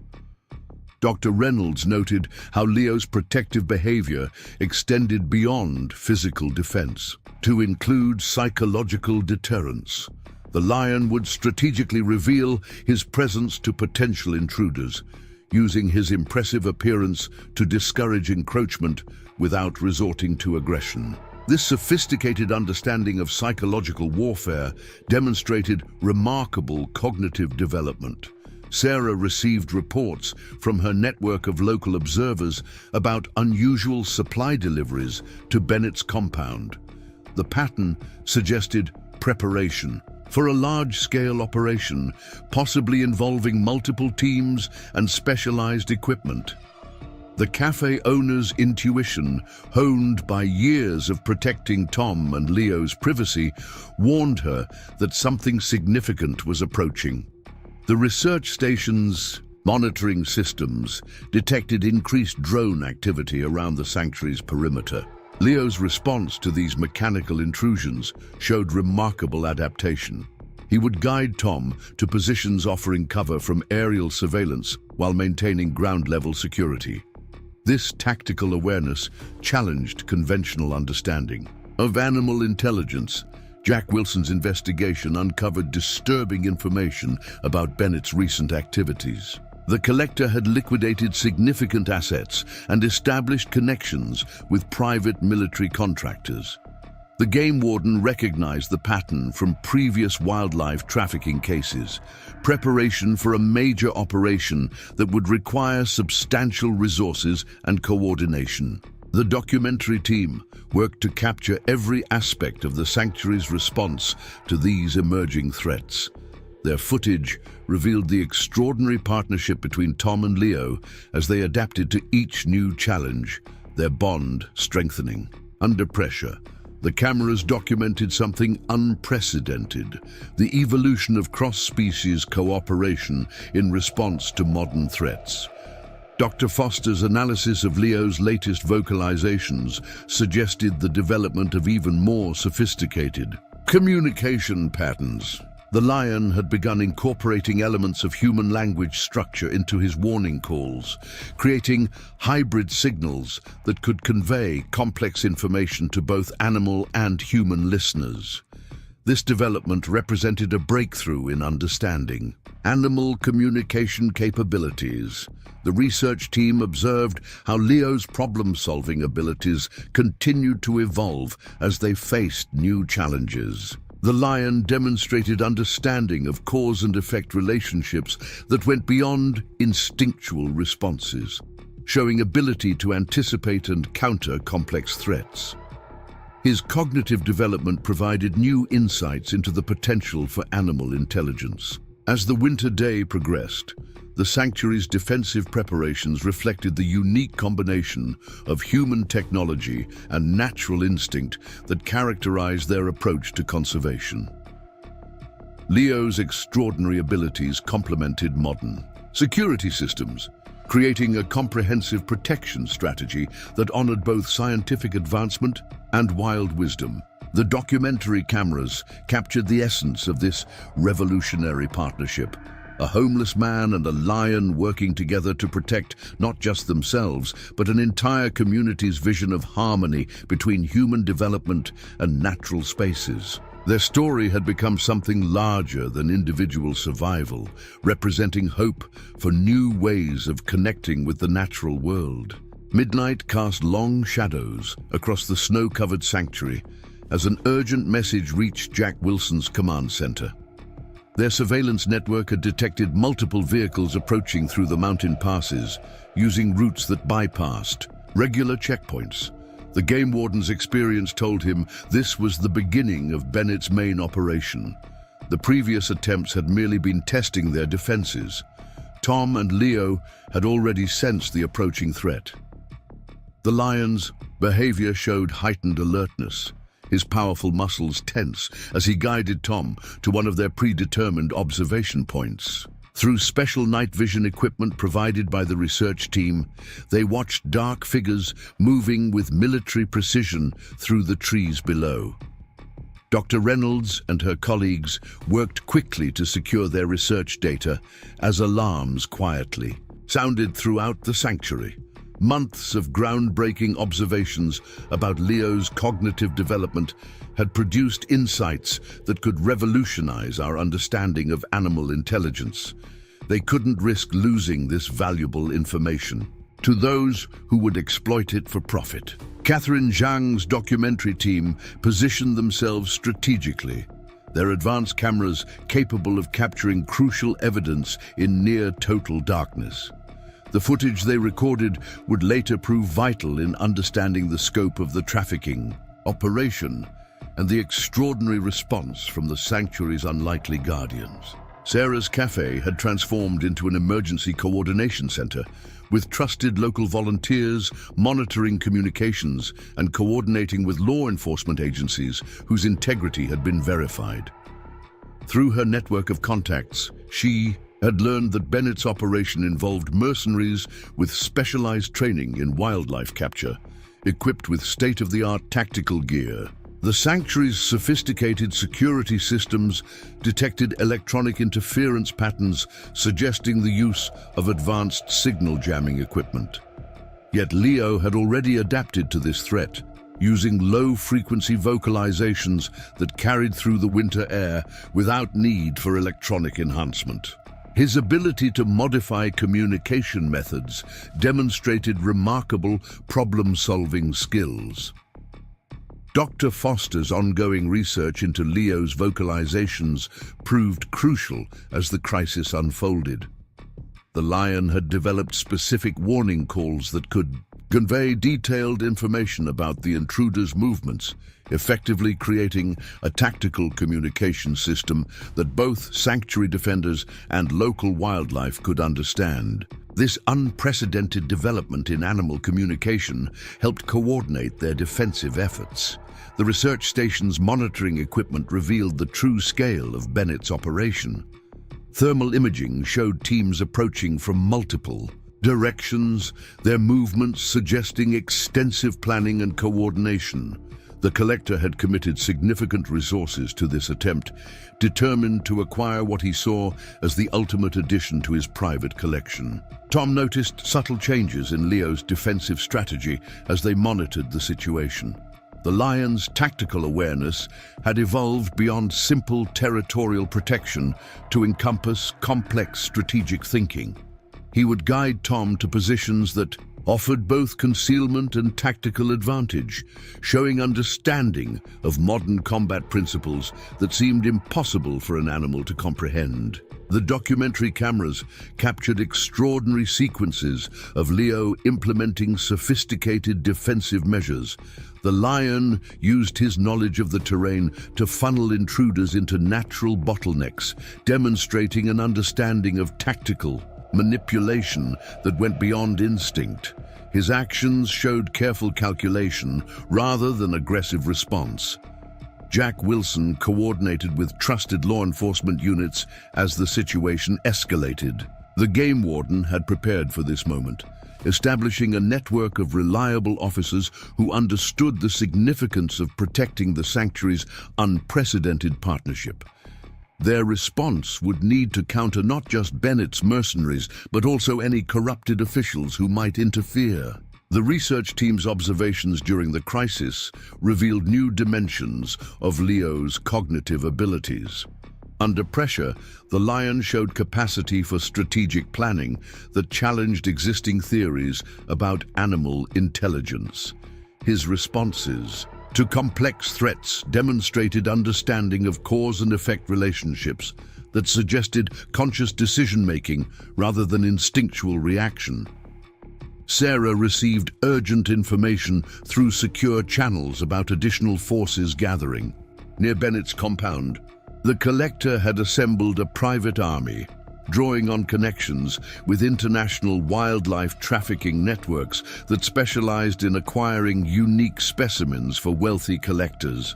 Dr. Reynolds noted how Leo's protective behavior extended beyond physical defense to include psychological deterrence. The lion would strategically reveal his presence to potential intruders, using his impressive appearance to discourage encroachment without resorting to aggression. This sophisticated understanding of psychological warfare demonstrated remarkable cognitive development. Sarah received reports from her network of local observers about unusual supply deliveries to Bennett's compound. The pattern suggested preparation for a large-scale operation, possibly involving multiple teams and specialized equipment. The cafe owner's intuition, honed by years of protecting Tom and Leo's privacy, warned her that something significant was approaching. The research station's monitoring systems detected increased drone activity around the sanctuary's perimeter. Leo's response to these mechanical intrusions showed remarkable adaptation. He would guide Tom to positions offering cover from aerial surveillance while maintaining ground-level security. This tactical awareness challenged conventional understanding of animal intelligence, Jack Wilson's investigation uncovered disturbing information about Bennett's recent activities. The collector had liquidated significant assets and established connections with private military contractors. The game warden recognized the pattern from previous wildlife trafficking cases, preparation for a major operation that would require substantial resources and coordination. The documentary team worked to capture every aspect of the sanctuary's response to these emerging threats. Their footage revealed the extraordinary partnership between Tom and Leo as they adapted to each new challenge, their bond strengthening. Under pressure, the cameras documented something unprecedented: the evolution of cross-species cooperation in response to modern threats. Dr. Foster's analysis of Leo's latest vocalizations suggested the development of even more sophisticated communication patterns. The lion had begun incorporating elements of human language structure into his warning calls, creating hybrid signals that could convey complex information to both animal and human listeners. This development represented a breakthrough in understanding animal communication capabilities. The research team observed how Leo's problem-solving abilities continued to evolve as they faced new challenges. The lion demonstrated understanding of cause and effect relationships that went beyond instinctual responses, showing ability to anticipate and counter complex threats. His cognitive development provided new insights into the potential for animal intelligence. As the winter day progressed, the sanctuary's defensive preparations reflected the unique combination of human technology and natural instinct that characterized their approach to conservation. Leo's extraordinary abilities complemented modern security systems, creating a comprehensive protection strategy that honored both scientific advancement and wild wisdom. The documentary cameras captured the essence of this revolutionary partnership: a homeless man and a lion working together to protect not just themselves, but an entire community's vision of harmony between human development and natural spaces. Their story had become something larger than individual survival, representing hope for new ways of connecting with the natural world. Midnight cast long shadows across the snow-covered sanctuary as an urgent message reached Jack Wilson's command center. Their surveillance network had detected multiple vehicles approaching through the mountain passes, using routes that bypassed regular checkpoints. The game warden's experience told him this was the beginning of Bennett's main operation. The previous attempts had merely been testing their defenses. Tom and Leo had already sensed the approaching threat. The lion's behavior showed heightened alertness, his powerful muscles tense as he guided Tom to one of their predetermined observation points. Through special night vision equipment provided by the research team, they watched dark figures moving with military precision through the trees below. Dr. Reynolds and her colleagues worked quickly to secure their research data as alarms quietly sounded throughout the sanctuary. Months of groundbreaking observations about Leo's cognitive development had produced insights that could revolutionize our understanding of animal intelligence. They couldn't risk losing this valuable information to those who would exploit it for profit. Catherine Zhang's documentary team positioned themselves strategically, their advanced cameras capable of capturing crucial evidence in near-total darkness. The footage they recorded would later prove vital in understanding the scope of the trafficking operation and the extraordinary response from the sanctuary's unlikely guardians. Sarah's Café had transformed into an emergency coordination center, with trusted local volunteers monitoring communications and coordinating with law enforcement agencies whose integrity had been verified. Through her network of contacts, she had learned that Bennett's operation involved mercenaries with specialized training in wildlife capture, equipped with state-of-the-art tactical gear. The sanctuary's sophisticated security systems detected electronic interference patterns suggesting the use of advanced signal jamming equipment. Yet Leo had already adapted to this threat, using low-frequency vocalizations that carried through the winter air without need for electronic enhancement. His ability to modify communication methods demonstrated remarkable problem-solving skills. Dr. Foster's ongoing research into Leo's vocalizations proved crucial as the crisis unfolded. The lion had developed specific warning calls that could convey detailed information about the intruder's movements, effectively creating a tactical communication system that both sanctuary defenders and local wildlife could understand. This unprecedented development in animal communication helped coordinate their defensive efforts. The research station's monitoring equipment revealed the true scale of Bennett's operation. Thermal imaging showed teams approaching from multiple directions, their movements suggesting extensive planning and coordination. The collector had committed significant resources to this attempt, determined to acquire what he saw as the ultimate addition to his private collection. Tom noticed subtle changes in Leo's defensive strategy as they monitored the situation. The lion's tactical awareness had evolved beyond simple territorial protection to encompass complex strategic thinking. He would guide Tom to positions that offered both concealment and tactical advantage, showing understanding of modern combat principles that seemed impossible for an animal to comprehend. The documentary cameras captured extraordinary sequences of Leo implementing sophisticated defensive measures. The lion used his knowledge of the terrain to funnel intruders into natural bottlenecks, demonstrating an understanding of tactical manipulation that went beyond instinct. His actions showed careful calculation rather than aggressive response. Jack Wilson coordinated with trusted law enforcement units as the situation escalated. The game warden had prepared for this moment, establishing a network of reliable officers who understood the significance of protecting the sanctuary's unprecedented partnership. Their response would need to counter not just Bennett's mercenaries, but also any corrupted officials who might interfere. The research team's observations during the crisis revealed new dimensions of Leo's cognitive abilities. Under pressure, the lion showed capacity for strategic planning that challenged existing theories about animal intelligence. His responses to complex threats demonstrated understanding of cause and effect relationships that suggested conscious decision-making rather than instinctual reaction. Sarah received urgent information through secure channels about additional forces gathering. Near Bennett's compound, the collector had assembled a private army, drawing on connections with international wildlife trafficking networks that specialized in acquiring unique specimens for wealthy collectors.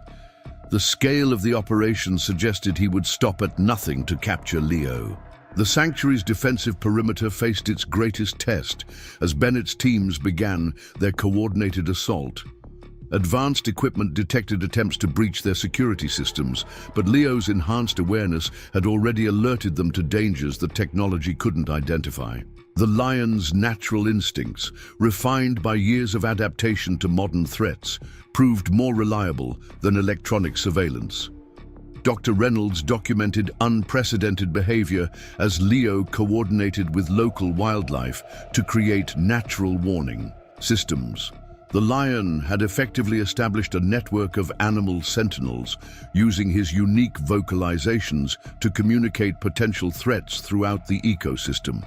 The scale of the operation suggested he would stop at nothing to capture Leo. The sanctuary's defensive perimeter faced its greatest test as Bennett's teams began their coordinated assault. Advanced equipment detected attempts to breach their security systems, but Leo's enhanced awareness had already alerted them to dangers the technology couldn't identify. The lion's natural instincts, refined by years of adaptation to modern threats, proved more reliable than electronic surveillance. Dr. Reynolds documented unprecedented behavior as Leo coordinated with local wildlife to create natural warning systems. The lion had effectively established a network of animal sentinels, using his unique vocalizations to communicate potential threats throughout the ecosystem.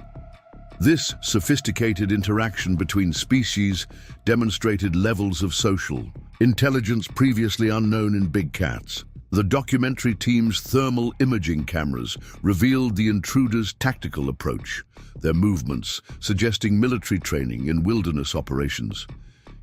This sophisticated interaction between species demonstrated levels of social intelligence previously unknown in big cats. The documentary team's thermal imaging cameras revealed the intruder's tactical approach, their movements suggesting military training in wilderness operations.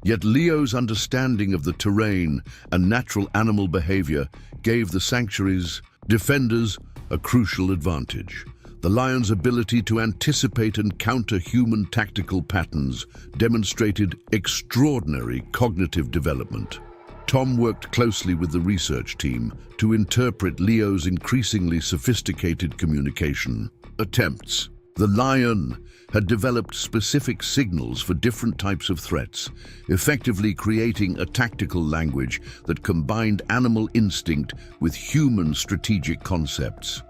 Yet Leo's understanding of the terrain and natural animal behavior gave the sanctuary's defenders a crucial advantage. The lion's ability to anticipate and counter human tactical patterns demonstrated extraordinary cognitive development. Tom worked closely with the research team to interpret Leo's increasingly sophisticated communication attempts. The lion had developed specific signals for different types of threats, effectively creating a tactical language that combined animal instinct with human strategic concepts.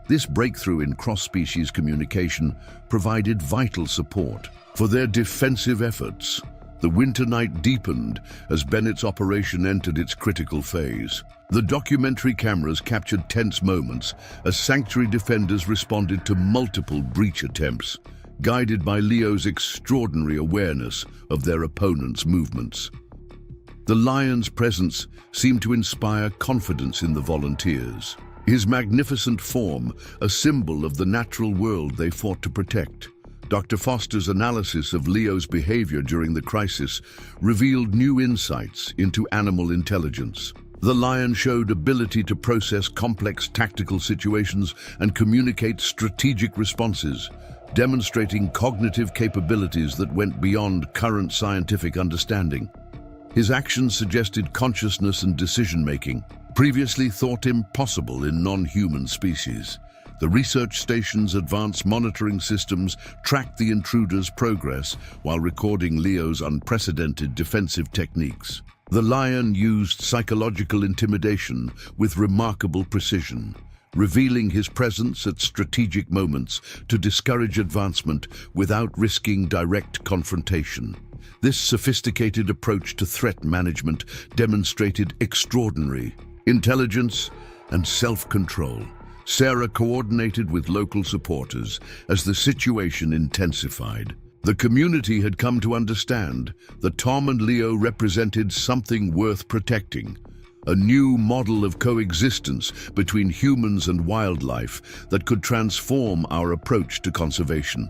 This breakthrough in cross-species communication provided vital support for their defensive efforts. The winter night deepened as Bennett's operation entered its critical phase. The documentary cameras captured tense moments as sanctuary defenders responded to multiple breach attempts, guided by Leo's extraordinary awareness of their opponent's movements. The lion's presence seemed to inspire confidence in the volunteers, his magnificent form a symbol of the natural world they fought to protect. Dr. Foster's analysis of Leo's behavior during the crisis revealed new insights into animal intelligence. The lion showed ability to process complex tactical situations and communicate strategic responses, demonstrating cognitive capabilities that went beyond current scientific understanding. His actions suggested consciousness and decision-making, previously thought impossible in non-human species. The research station's advanced monitoring systems tracked the intruder's progress while recording Leo's unprecedented defensive techniques. The lion used psychological intimidation with remarkable precision, revealing his presence at strategic moments to discourage advancement without risking direct confrontation. This sophisticated approach to threat management demonstrated extraordinary intelligence and self-control. Sarah coordinated with local supporters as the situation intensified. The community had come to understand that Tom and Leo represented something worth protecting, a new model of coexistence between humans and wildlife that could transform our approach to conservation.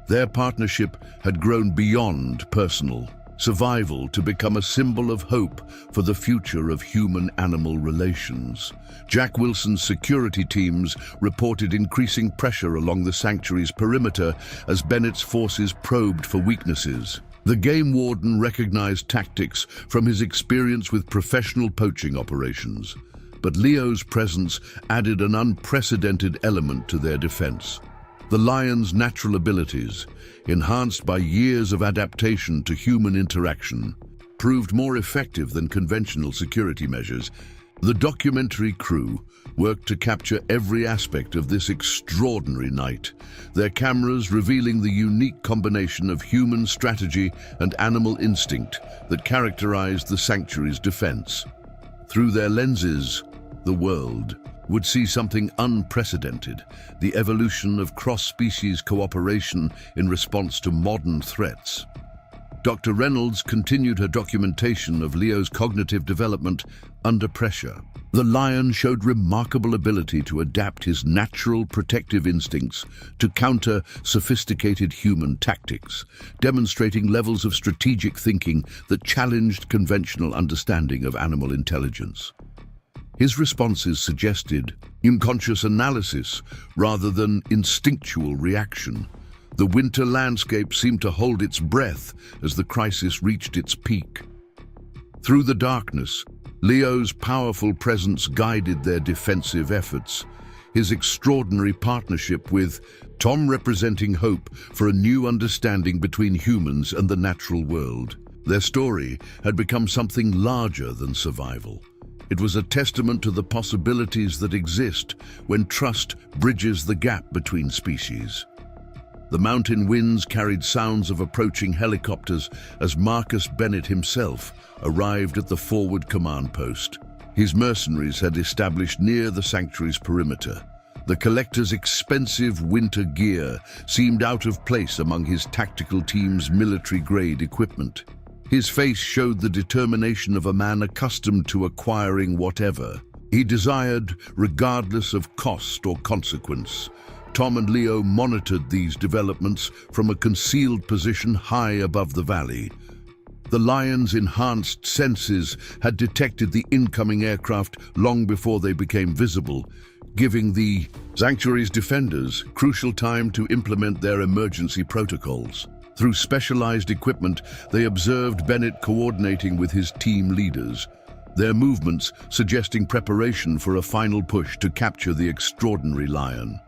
Their partnership had grown beyond personal survival to become a symbol of hope for the future of human-animal relations. Jack Wilson's security teams reported increasing pressure along the sanctuary's perimeter as Bennett's forces probed for weaknesses. The game warden recognized tactics from his experience with professional poaching operations, but Leo's presence added an unprecedented element to their defense. The lion's natural abilities, enhanced by years of adaptation to human interaction, proved more effective than conventional security measures. The documentary crew worked to capture every aspect of this extraordinary night, their cameras revealing the unique combination of human strategy and animal instinct that characterized the sanctuary's defense. Through their lenses, the world would see something unprecedented, the evolution of cross-species cooperation in response to modern threats. Dr. Reynolds continued her documentation of Leo's cognitive development under pressure. The lion showed remarkable ability to adapt his natural protective instincts to counter sophisticated human tactics, demonstrating levels of strategic thinking that challenged conventional understanding of animal intelligence. His responses suggested unconscious analysis rather than instinctual reaction. The winter landscape seemed to hold its breath as the crisis reached its peak. Through the darkness, Leo's powerful presence guided their defensive efforts, his extraordinary partnership with Tom representing hope for a new understanding between humans and the natural world. Their story had become something larger than survival. It was a testament to the possibilities that exist when trust bridges the gap between species. The mountain winds carried sounds of approaching helicopters as Marcus Bennett himself arrived at the forward command post. His mercenaries had established near the sanctuary's perimeter. The collector's expensive winter gear seemed out of place among his tactical team's military-grade equipment. His face showed the determination of a man accustomed to acquiring whatever he desired, regardless of cost or consequence. Tom and Leo monitored these developments from a concealed position high above the valley. The lion's enhanced senses had detected the incoming aircraft long before they became visible, giving the sanctuary's defenders crucial time to implement their emergency protocols. Through specialized equipment, they observed Bennett coordinating with his team leaders, their movements suggesting preparation for a final push to capture the extraordinary lion.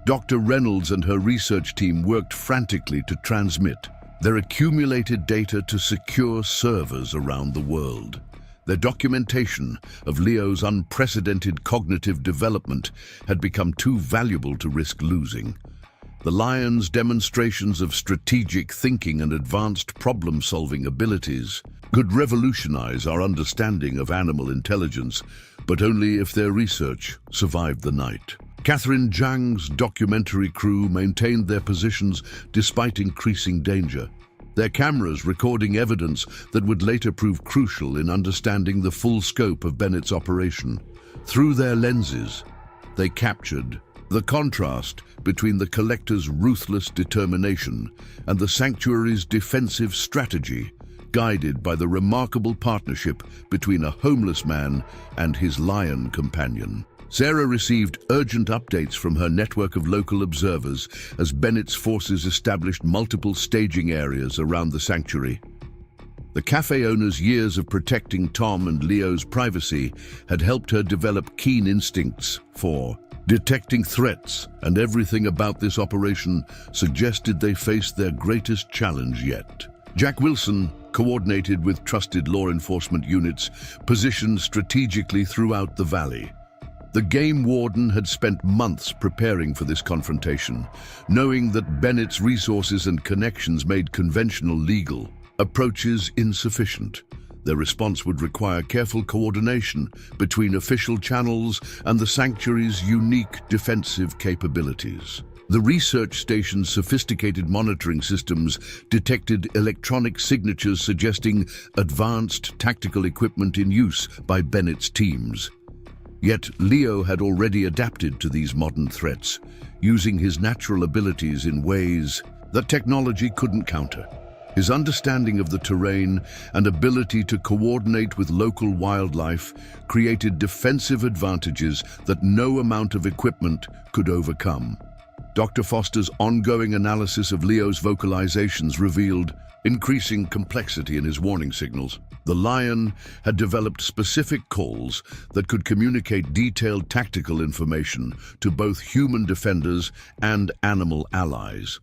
Dr. Reynolds and her research team worked frantically to transmit their accumulated data to secure servers around the world. Their documentation of Leo's unprecedented cognitive development had become too valuable to risk losing. The lion's demonstrations of strategic thinking and advanced problem-solving abilities could revolutionize our understanding of animal intelligence, but only if their research survived the night. Catherine Zhang's documentary crew maintained their positions despite increasing danger, their cameras recording evidence that would later prove crucial in understanding the full scope of Bennett's operation. Through their lenses, they captured the contrast between the collector's ruthless determination and the sanctuary's defensive strategy, guided by the remarkable partnership between a homeless man and his lion companion. Sarah received urgent updates from her network of local observers as Bennett's forces established multiple staging areas around the sanctuary. The cafe owner's years of protecting Tom and Leo's privacy had helped her develop keen instincts for detecting threats, and everything about this operation suggested they faced their greatest challenge yet. Jack Wilson, coordinated with trusted law enforcement units, positioned strategically throughout the valley. The game warden had spent months preparing for this confrontation, knowing that Bennett's resources and connections made conventional legal approaches insufficient. Their response would require careful coordination between official channels and the sanctuary's unique defensive capabilities. The research station's sophisticated monitoring systems detected electronic signatures suggesting advanced tactical equipment in use by Bennett's teams. Yet Leo had already adapted to these modern threats, using his natural abilities in ways that technology couldn't counter. His understanding of the terrain and ability to coordinate with local wildlife created defensive advantages that no amount of equipment could overcome. Dr. Foster's ongoing analysis of Leo's vocalizations revealed increasing complexity in his warning signals. The lion had developed specific calls that could communicate detailed tactical information to both human defenders and animal allies.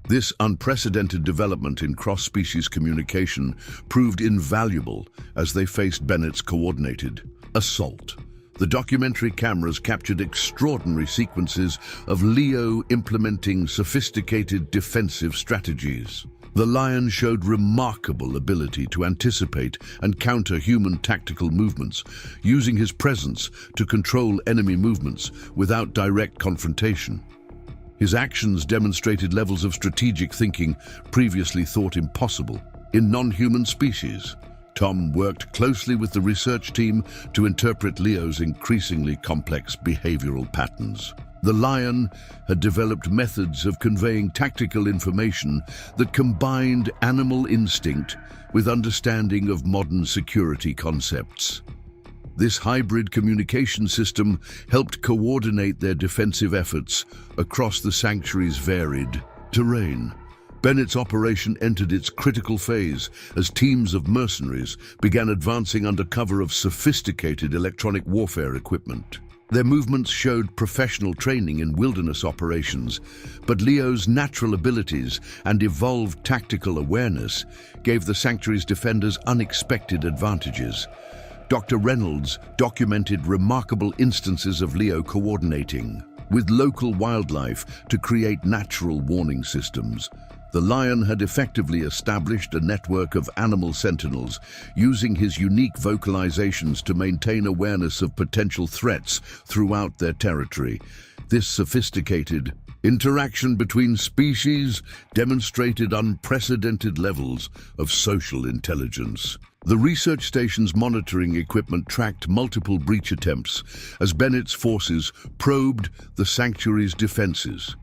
This unprecedented development in cross-species communication proved invaluable as they faced Bennett's coordinated assault. The documentary cameras captured extraordinary sequences of Leo implementing sophisticated defensive strategies. The lion showed remarkable ability to anticipate and counter human tactical movements, using his presence to control enemy movements without direct confrontation. His actions demonstrated levels of strategic thinking previously thought impossible in non-human species. Tom worked closely with the research team to interpret Leo's increasingly complex behavioral patterns. The lion had developed methods of conveying tactical information that combined animal instinct with understanding of modern security concepts. This hybrid communication system helped coordinate their defensive efforts across the sanctuary's varied terrain. Bennett's operation entered its critical phase as teams of mercenaries began advancing under cover of sophisticated electronic warfare equipment. Their movements showed professional training in wilderness operations, but Leo's natural abilities and evolved tactical awareness gave the sanctuary's defenders unexpected advantages. Dr. Reynolds documented remarkable instances of Leo coordinating with local wildlife to create natural warning systems. The lion had effectively established a network of animal sentinels, using his unique vocalizations to maintain awareness of potential threats throughout their territory. This sophisticated interaction between species demonstrated unprecedented levels of social intelligence. The research station's monitoring equipment tracked multiple breach attempts as Bennett's forces probed the sanctuary's defenses.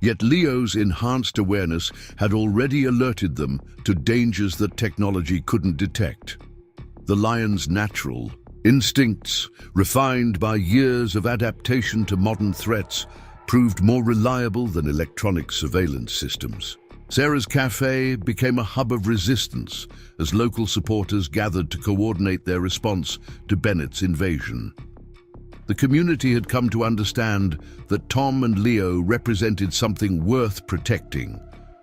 Yet Leo's enhanced awareness had already alerted them to dangers that technology couldn't detect. The lion's natural instincts, refined by years of adaptation to modern threats, proved more reliable than electronic surveillance systems. Sarah's Café became a hub of resistance as local supporters gathered to coordinate their response to Bennett's invasion. The community had come to understand that Tom and Leo represented something worth protecting,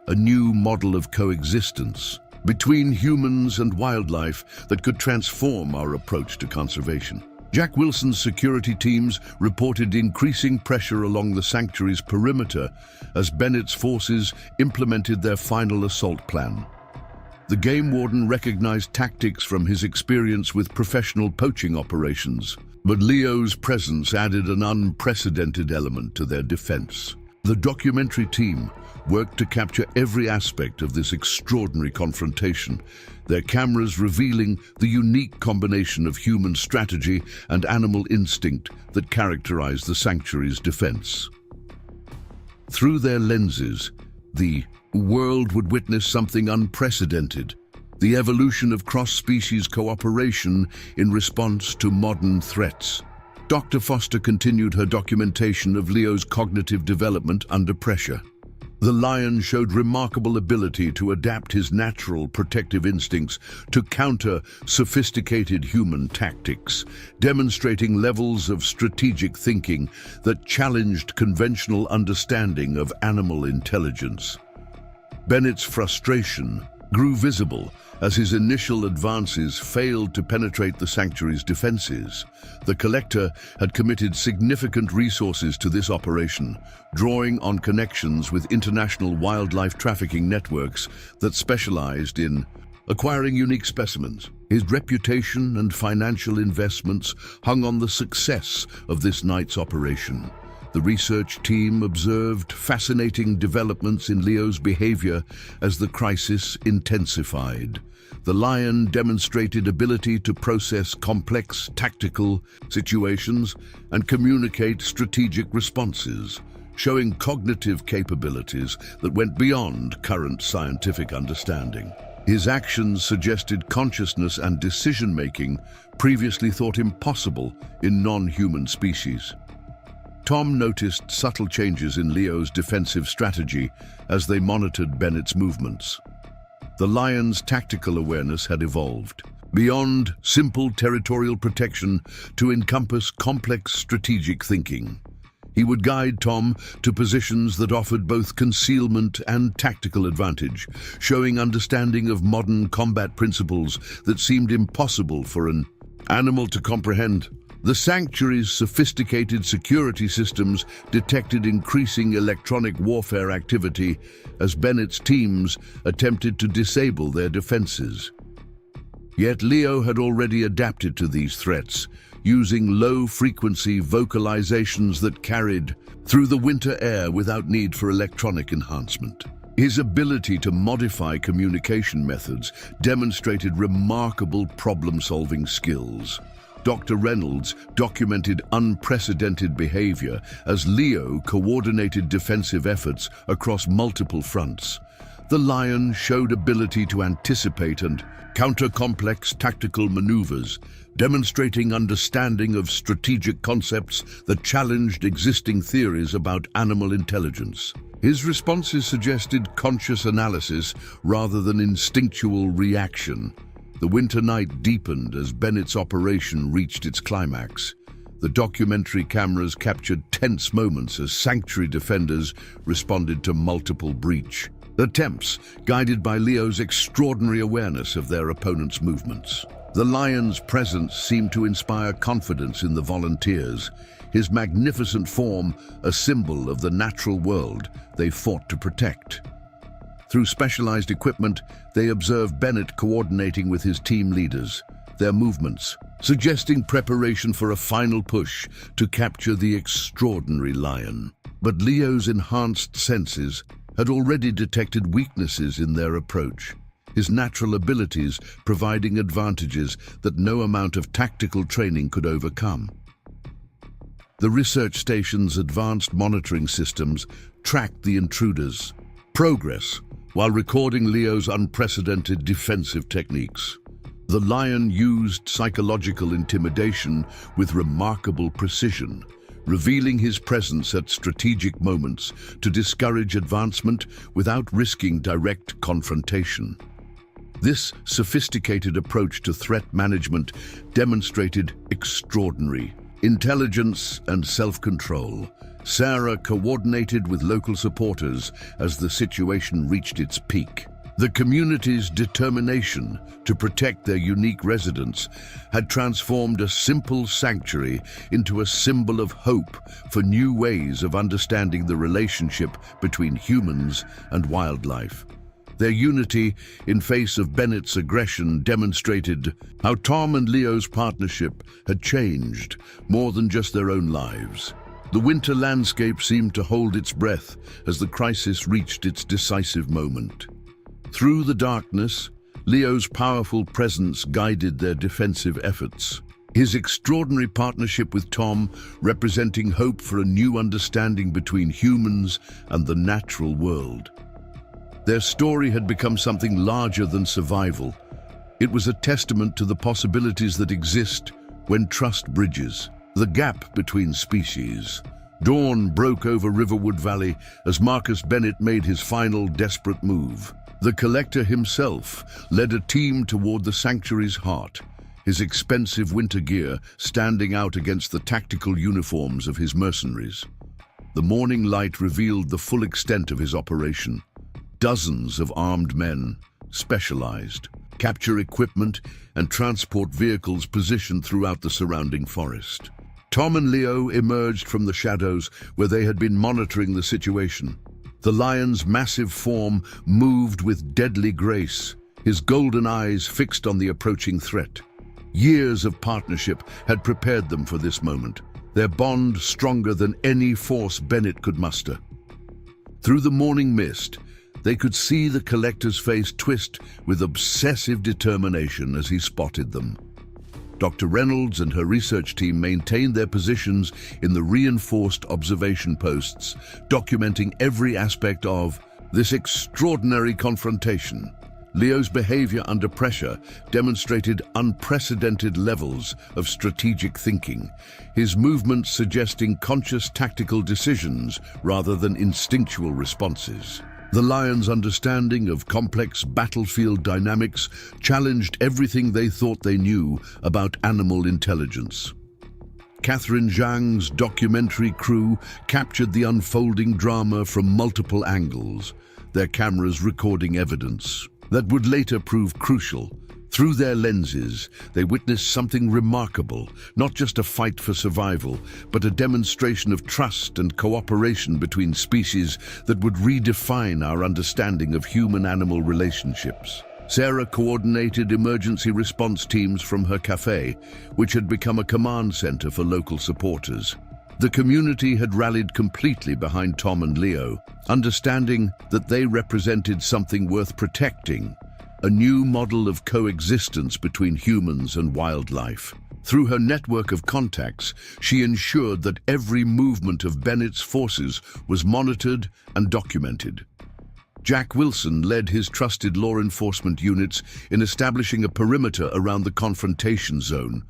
a new model of coexistence between humans and wildlife that could transform our approach to conservation. Jack Wilson's security teams reported increasing pressure along the sanctuary's perimeter as Bennett's forces implemented their final assault plan. The game warden recognized tactics from his experience with professional poaching operations, but Leo's presence added an unprecedented element to their defense. The documentary team worked to capture every aspect of this extraordinary confrontation, their cameras revealing the unique combination of human strategy and animal instinct that characterized the sanctuary's defense. Through their lenses, the world would witness something unprecedented, the evolution of cross-species cooperation in response to modern threats. Dr. Foster continued her documentation of Leo's cognitive development under pressure. The lion showed remarkable ability to adapt his natural protective instincts to counter sophisticated human tactics, demonstrating levels of strategic thinking that challenged conventional understanding of animal intelligence. Bennett's frustration grew visible as his initial advances failed to penetrate the sanctuary's defenses. The collector had committed significant resources to this operation, drawing on connections with international wildlife trafficking networks that specialized in acquiring unique specimens. His reputation and financial investments hung on the success of this night's operation. The research team observed fascinating developments in Leo's behavior as the crisis intensified. The lion demonstrated ability to process complex tactical situations and communicate strategic responses, showing cognitive capabilities that went beyond current scientific understanding. His actions suggested consciousness and decision-making previously thought impossible in non-human species. Tom noticed subtle changes in Leo's defensive strategy as they monitored Bennett's movements. The lion's tactical awareness had evolved beyond simple territorial protection to encompass complex strategic thinking. He would guide Tom to positions that offered both concealment and tactical advantage, showing understanding of modern combat principles that seemed impossible for an animal to comprehend. The sanctuary's sophisticated security systems detected increasing electronic warfare activity as Bennett's teams attempted to disable their defenses. Yet Leo had already adapted to these threats, using low-frequency vocalizations that carried through the winter air without need for electronic enhancement. His ability to modify communication methods demonstrated remarkable problem-solving skills. Dr. Reynolds documented unprecedented behavior as Leo coordinated defensive efforts across multiple fronts. The lion showed ability to anticipate and counter complex tactical maneuvers, demonstrating understanding of strategic concepts that challenged existing theories about animal intelligence. His responses suggested conscious analysis rather than instinctual reaction. The winter night deepened as Bennett's operation reached its climax. The documentary cameras captured tense moments as sanctuary defenders responded to multiple breach attempts, guided by Leo's extraordinary awareness of their opponent's movements. The lion's presence seemed to inspire confidence in the volunteers, his magnificent form a symbol of the natural world they fought to protect. Through specialized equipment, they observed Bennett coordinating with his team leaders, their movements, suggesting preparation for a final push to capture the extraordinary lion. But Leo's enhanced senses had already detected weaknesses in their approach, his natural abilities providing advantages that no amount of tactical training could overcome. The research station's advanced monitoring systems tracked the intruder's progress while recording Leo's unprecedented defensive techniques. The lion used psychological intimidation with remarkable precision, revealing his presence at strategic moments to discourage advancement without risking direct confrontation. This sophisticated approach to threat management demonstrated extraordinary Intelligence and self-control. Sarah coordinated with local supporters as the situation reached its peak. The community's determination to protect their unique residents had transformed a simple sanctuary into a symbol of hope for new ways of understanding the relationship between humans and wildlife. Their unity in face of Bennett's aggression demonstrated how Tom and Leo's partnership had changed more than just their own lives. The winter landscape seemed to hold its breath as the crisis reached its decisive moment. Through the darkness, Leo's powerful presence guided their defensive efforts. His extraordinary partnership with Tom representing hope for a new understanding between humans and the natural world. Their story had become something larger than survival. It was a testament to the possibilities that exist when trust bridges. The gap between species. Dawn broke over Riverwood Valley as Marcus Bennett made his final desperate move. The collector himself led a team toward the sanctuary's heart, his expensive winter gear standing out against the tactical uniforms of his mercenaries. The morning light revealed the full extent of his operation. Dozens of armed men, specialized, capture equipment and transport vehicles positioned throughout the surrounding forest. Tom and Leo emerged from the shadows where they had been monitoring the situation. The lion's massive form moved with deadly grace, his golden eyes fixed on the approaching threat. Years of partnership had prepared them for this moment, their bond stronger than any force Bennett could muster. Through the morning mist, they could see the collector's face twist with obsessive determination as he spotted them. Dr. Reynolds and her research team maintained their positions in the reinforced observation posts, documenting every aspect of this extraordinary confrontation. Leo's behavior under pressure demonstrated unprecedented levels of strategic thinking, his movements suggesting conscious tactical decisions rather than instinctual responses. The lion's understanding of complex battlefield dynamics challenged everything they thought they knew about animal intelligence. Catherine Zhang's documentary crew captured the unfolding drama from multiple angles, their cameras recording evidence that would later prove crucial. Through their lenses, they witnessed something remarkable, not just a fight for survival, but a demonstration of trust and cooperation between species that would redefine our understanding of human-animal relationships. Sarah coordinated emergency response teams from her Café, which had become a command center for local supporters. The community had rallied completely behind Tom and Leo, understanding that they represented something worth protecting, a new model of coexistence between humans and wildlife. Through her network of contacts, she ensured that every movement of Bennett's forces was monitored and documented. Jack Wilson led his trusted law enforcement units in establishing a perimeter around the confrontation zone.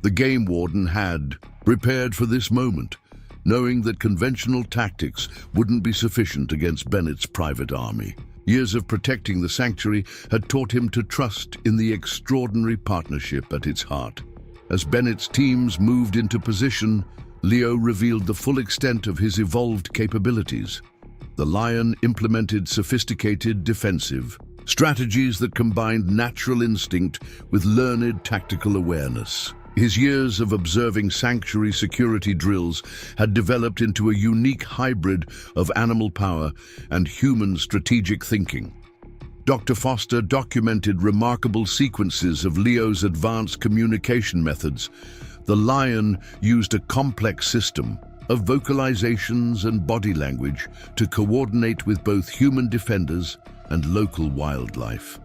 The game warden had prepared for this moment, knowing that conventional tactics wouldn't be sufficient against Bennett's private army. Years of protecting the sanctuary had taught him to trust in the extraordinary partnership at its heart. As Bennett's teams moved into position, Leo revealed the full extent of his evolved capabilities. The lion implemented sophisticated defensive strategies that combined natural instinct with learned tactical awareness. His years of observing sanctuary security drills had developed into a unique hybrid of animal power and human strategic thinking. Dr. Foster documented remarkable sequences of Leo's advanced communication methods. The lion used a complex system of vocalizations and body language to coordinate with both human defenders and local wildlife.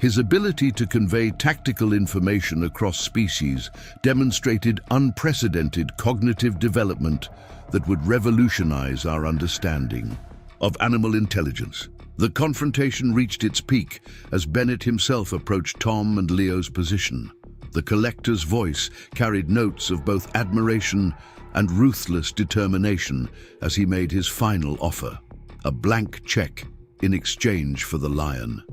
His ability to convey tactical information across species demonstrated unprecedented cognitive development that would revolutionize our understanding of animal intelligence. The confrontation reached its peak as Bennett himself approached Tom and Leo's position. The collector's voice carried notes of both admiration and ruthless determination as he made his final offer, a blank check in exchange for the lion.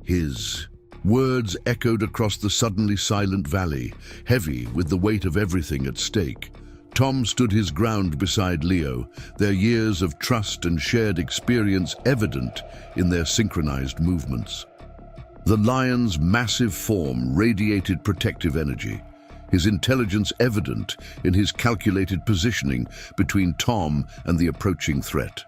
His Words echoed across the suddenly silent valley, heavy with the weight of everything at stake. Tom stood his ground beside Leo, their years of trust and shared experience evident in their synchronized movements. The lion's massive form radiated protective energy, his intelligence evident in his calculated positioning between Tom and the approaching threat.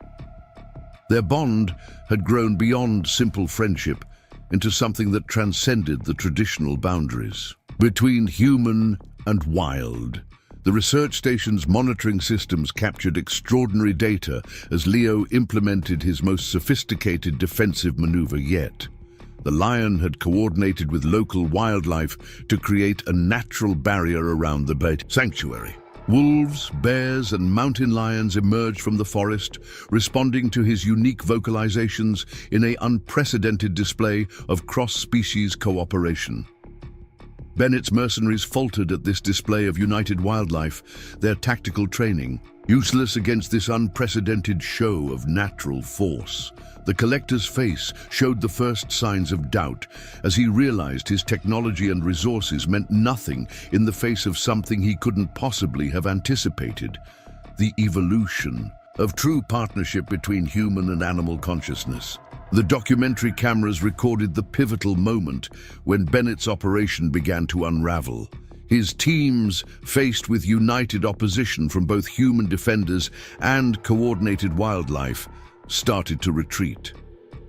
Their bond had grown beyond simple friendship into something that transcended the traditional boundaries. Between human and wild, the research station's monitoring systems captured extraordinary data as Leo implemented his most sophisticated defensive maneuver yet. The lion had coordinated with local wildlife to create a natural barrier around the sanctuary. Wolves, bears, and mountain lions emerged from the forest, responding to his unique vocalizations in an unprecedented display of cross-species cooperation. Bennett's mercenaries faltered at this display of united wildlife, their tactical training useless against this unprecedented show of natural force. The collector's face showed the first signs of doubt as he realized his technology and resources meant nothing in the face of something he couldn't possibly have anticipated: the evolution of true partnership between human and animal consciousness. The documentary cameras recorded the pivotal moment when Bennett's operation began to unravel. His teams, faced with united opposition from both human defenders and coordinated wildlife, started to retreat.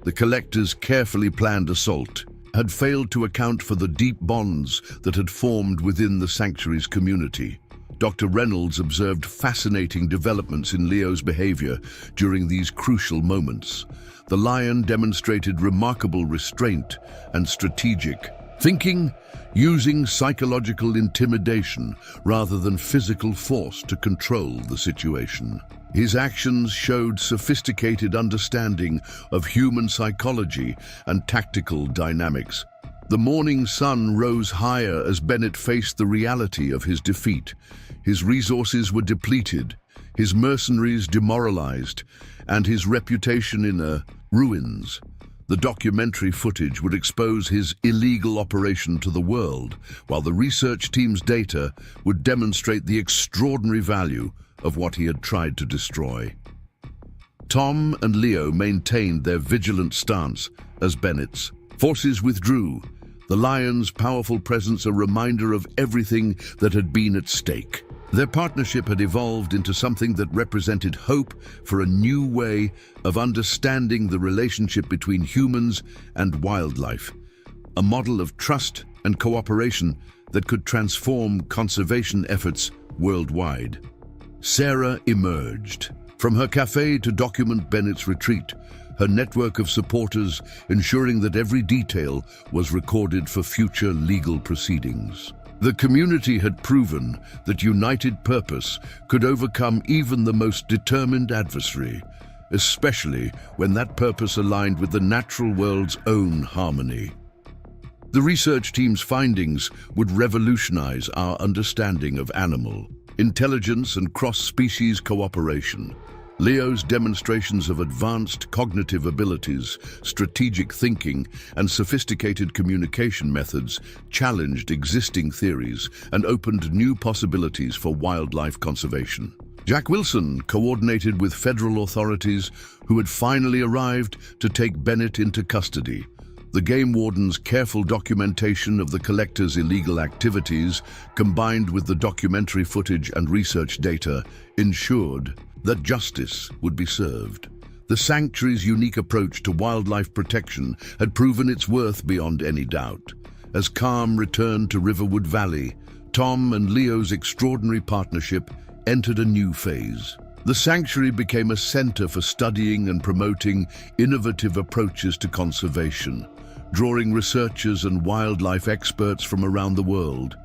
The collector's carefully planned assault had failed to account for the deep bonds that had formed within the sanctuary's community. Dr. Reynolds observed fascinating developments in Leo's behavior during these crucial moments. The lion demonstrated remarkable restraint and strategic thinking, using psychological intimidation rather than physical force to control the situation. His actions showed sophisticated understanding of human psychology and tactical dynamics. The morning sun rose higher as Bennett faced the reality of his defeat. His resources were depleted, his mercenaries demoralized, and his reputation in ruins. The documentary footage would expose his illegal operation to the world, while the research team's data would demonstrate the extraordinary value of what he had tried to destroy. Tom and Leo maintained their vigilant stance as Bennett's forces withdrew, the lion's powerful presence a reminder of everything that had been at stake. Their partnership had evolved into something that represented hope for a new way of understanding the relationship between humans and wildlife, a model of trust and cooperation that could transform conservation efforts worldwide. Sarah emerged from her café to document Bennett's retreat, her network of supporters ensuring that every detail was recorded for future legal proceedings. The community had proven that united purpose could overcome even the most determined adversary, especially when that purpose aligned with the natural world's own harmony. The research team's findings would revolutionize our understanding of animal intelligence and cross-species cooperation. Leo's demonstrations of advanced cognitive abilities, strategic thinking, and sophisticated communication methods challenged existing theories and opened new possibilities for wildlife conservation. Jack Wilson coordinated with federal authorities who had finally arrived to take Bennett into custody. The game warden's careful documentation of the collector's illegal activities, combined with the documentary footage and research data, ensured that justice would be served. The sanctuary's unique approach to wildlife protection had proven its worth beyond any doubt. As calm returned to Riverwood Valley, Tom and Leo's extraordinary partnership entered a new phase. The sanctuary became a center for studying and promoting innovative approaches to conservation, drawing researchers and wildlife experts from around the world.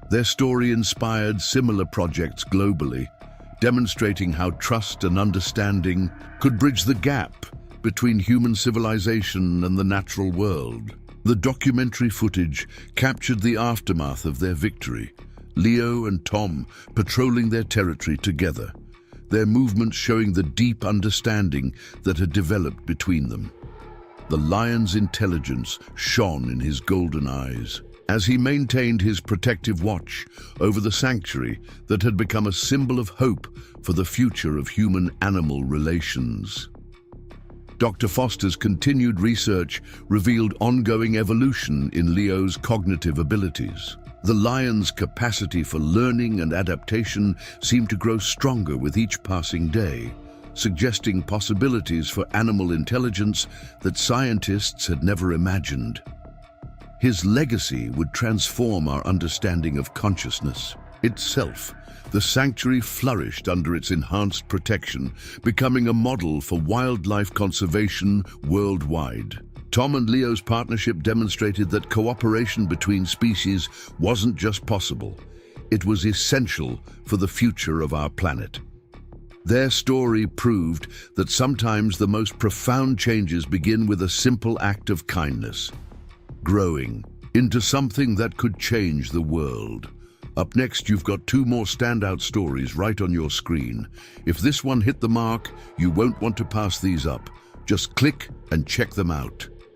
Their story inspired similar projects globally, demonstrating how trust and understanding could bridge the gap between human civilization and the natural world. The documentary footage captured the aftermath of their victory, Leo and Tom patrolling their territory together, their movements showing the deep understanding that had developed between them. The lion's intelligence shone in his golden eyes as he maintained his protective watch over the sanctuary that had become a symbol of hope for the future of human-animal relations. Dr. Foster's continued research revealed ongoing evolution in Leo's cognitive abilities. The lion's capacity for learning and adaptation seemed to grow stronger with each passing day, suggesting possibilities for animal intelligence that scientists had never imagined. His legacy would transform our understanding of consciousness itself. The sanctuary flourished under its enhanced protection, becoming a model for wildlife conservation worldwide. Tom and Leo's partnership demonstrated that cooperation between species wasn't just possible, it was essential for the future of our planet. Their story proved that sometimes the most profound changes begin with a simple act of kindness, growing into something that could change the world. Up next, you've got two more standout stories right on your screen. If this one hit the mark, you won't want to pass these up. Just click and check them out.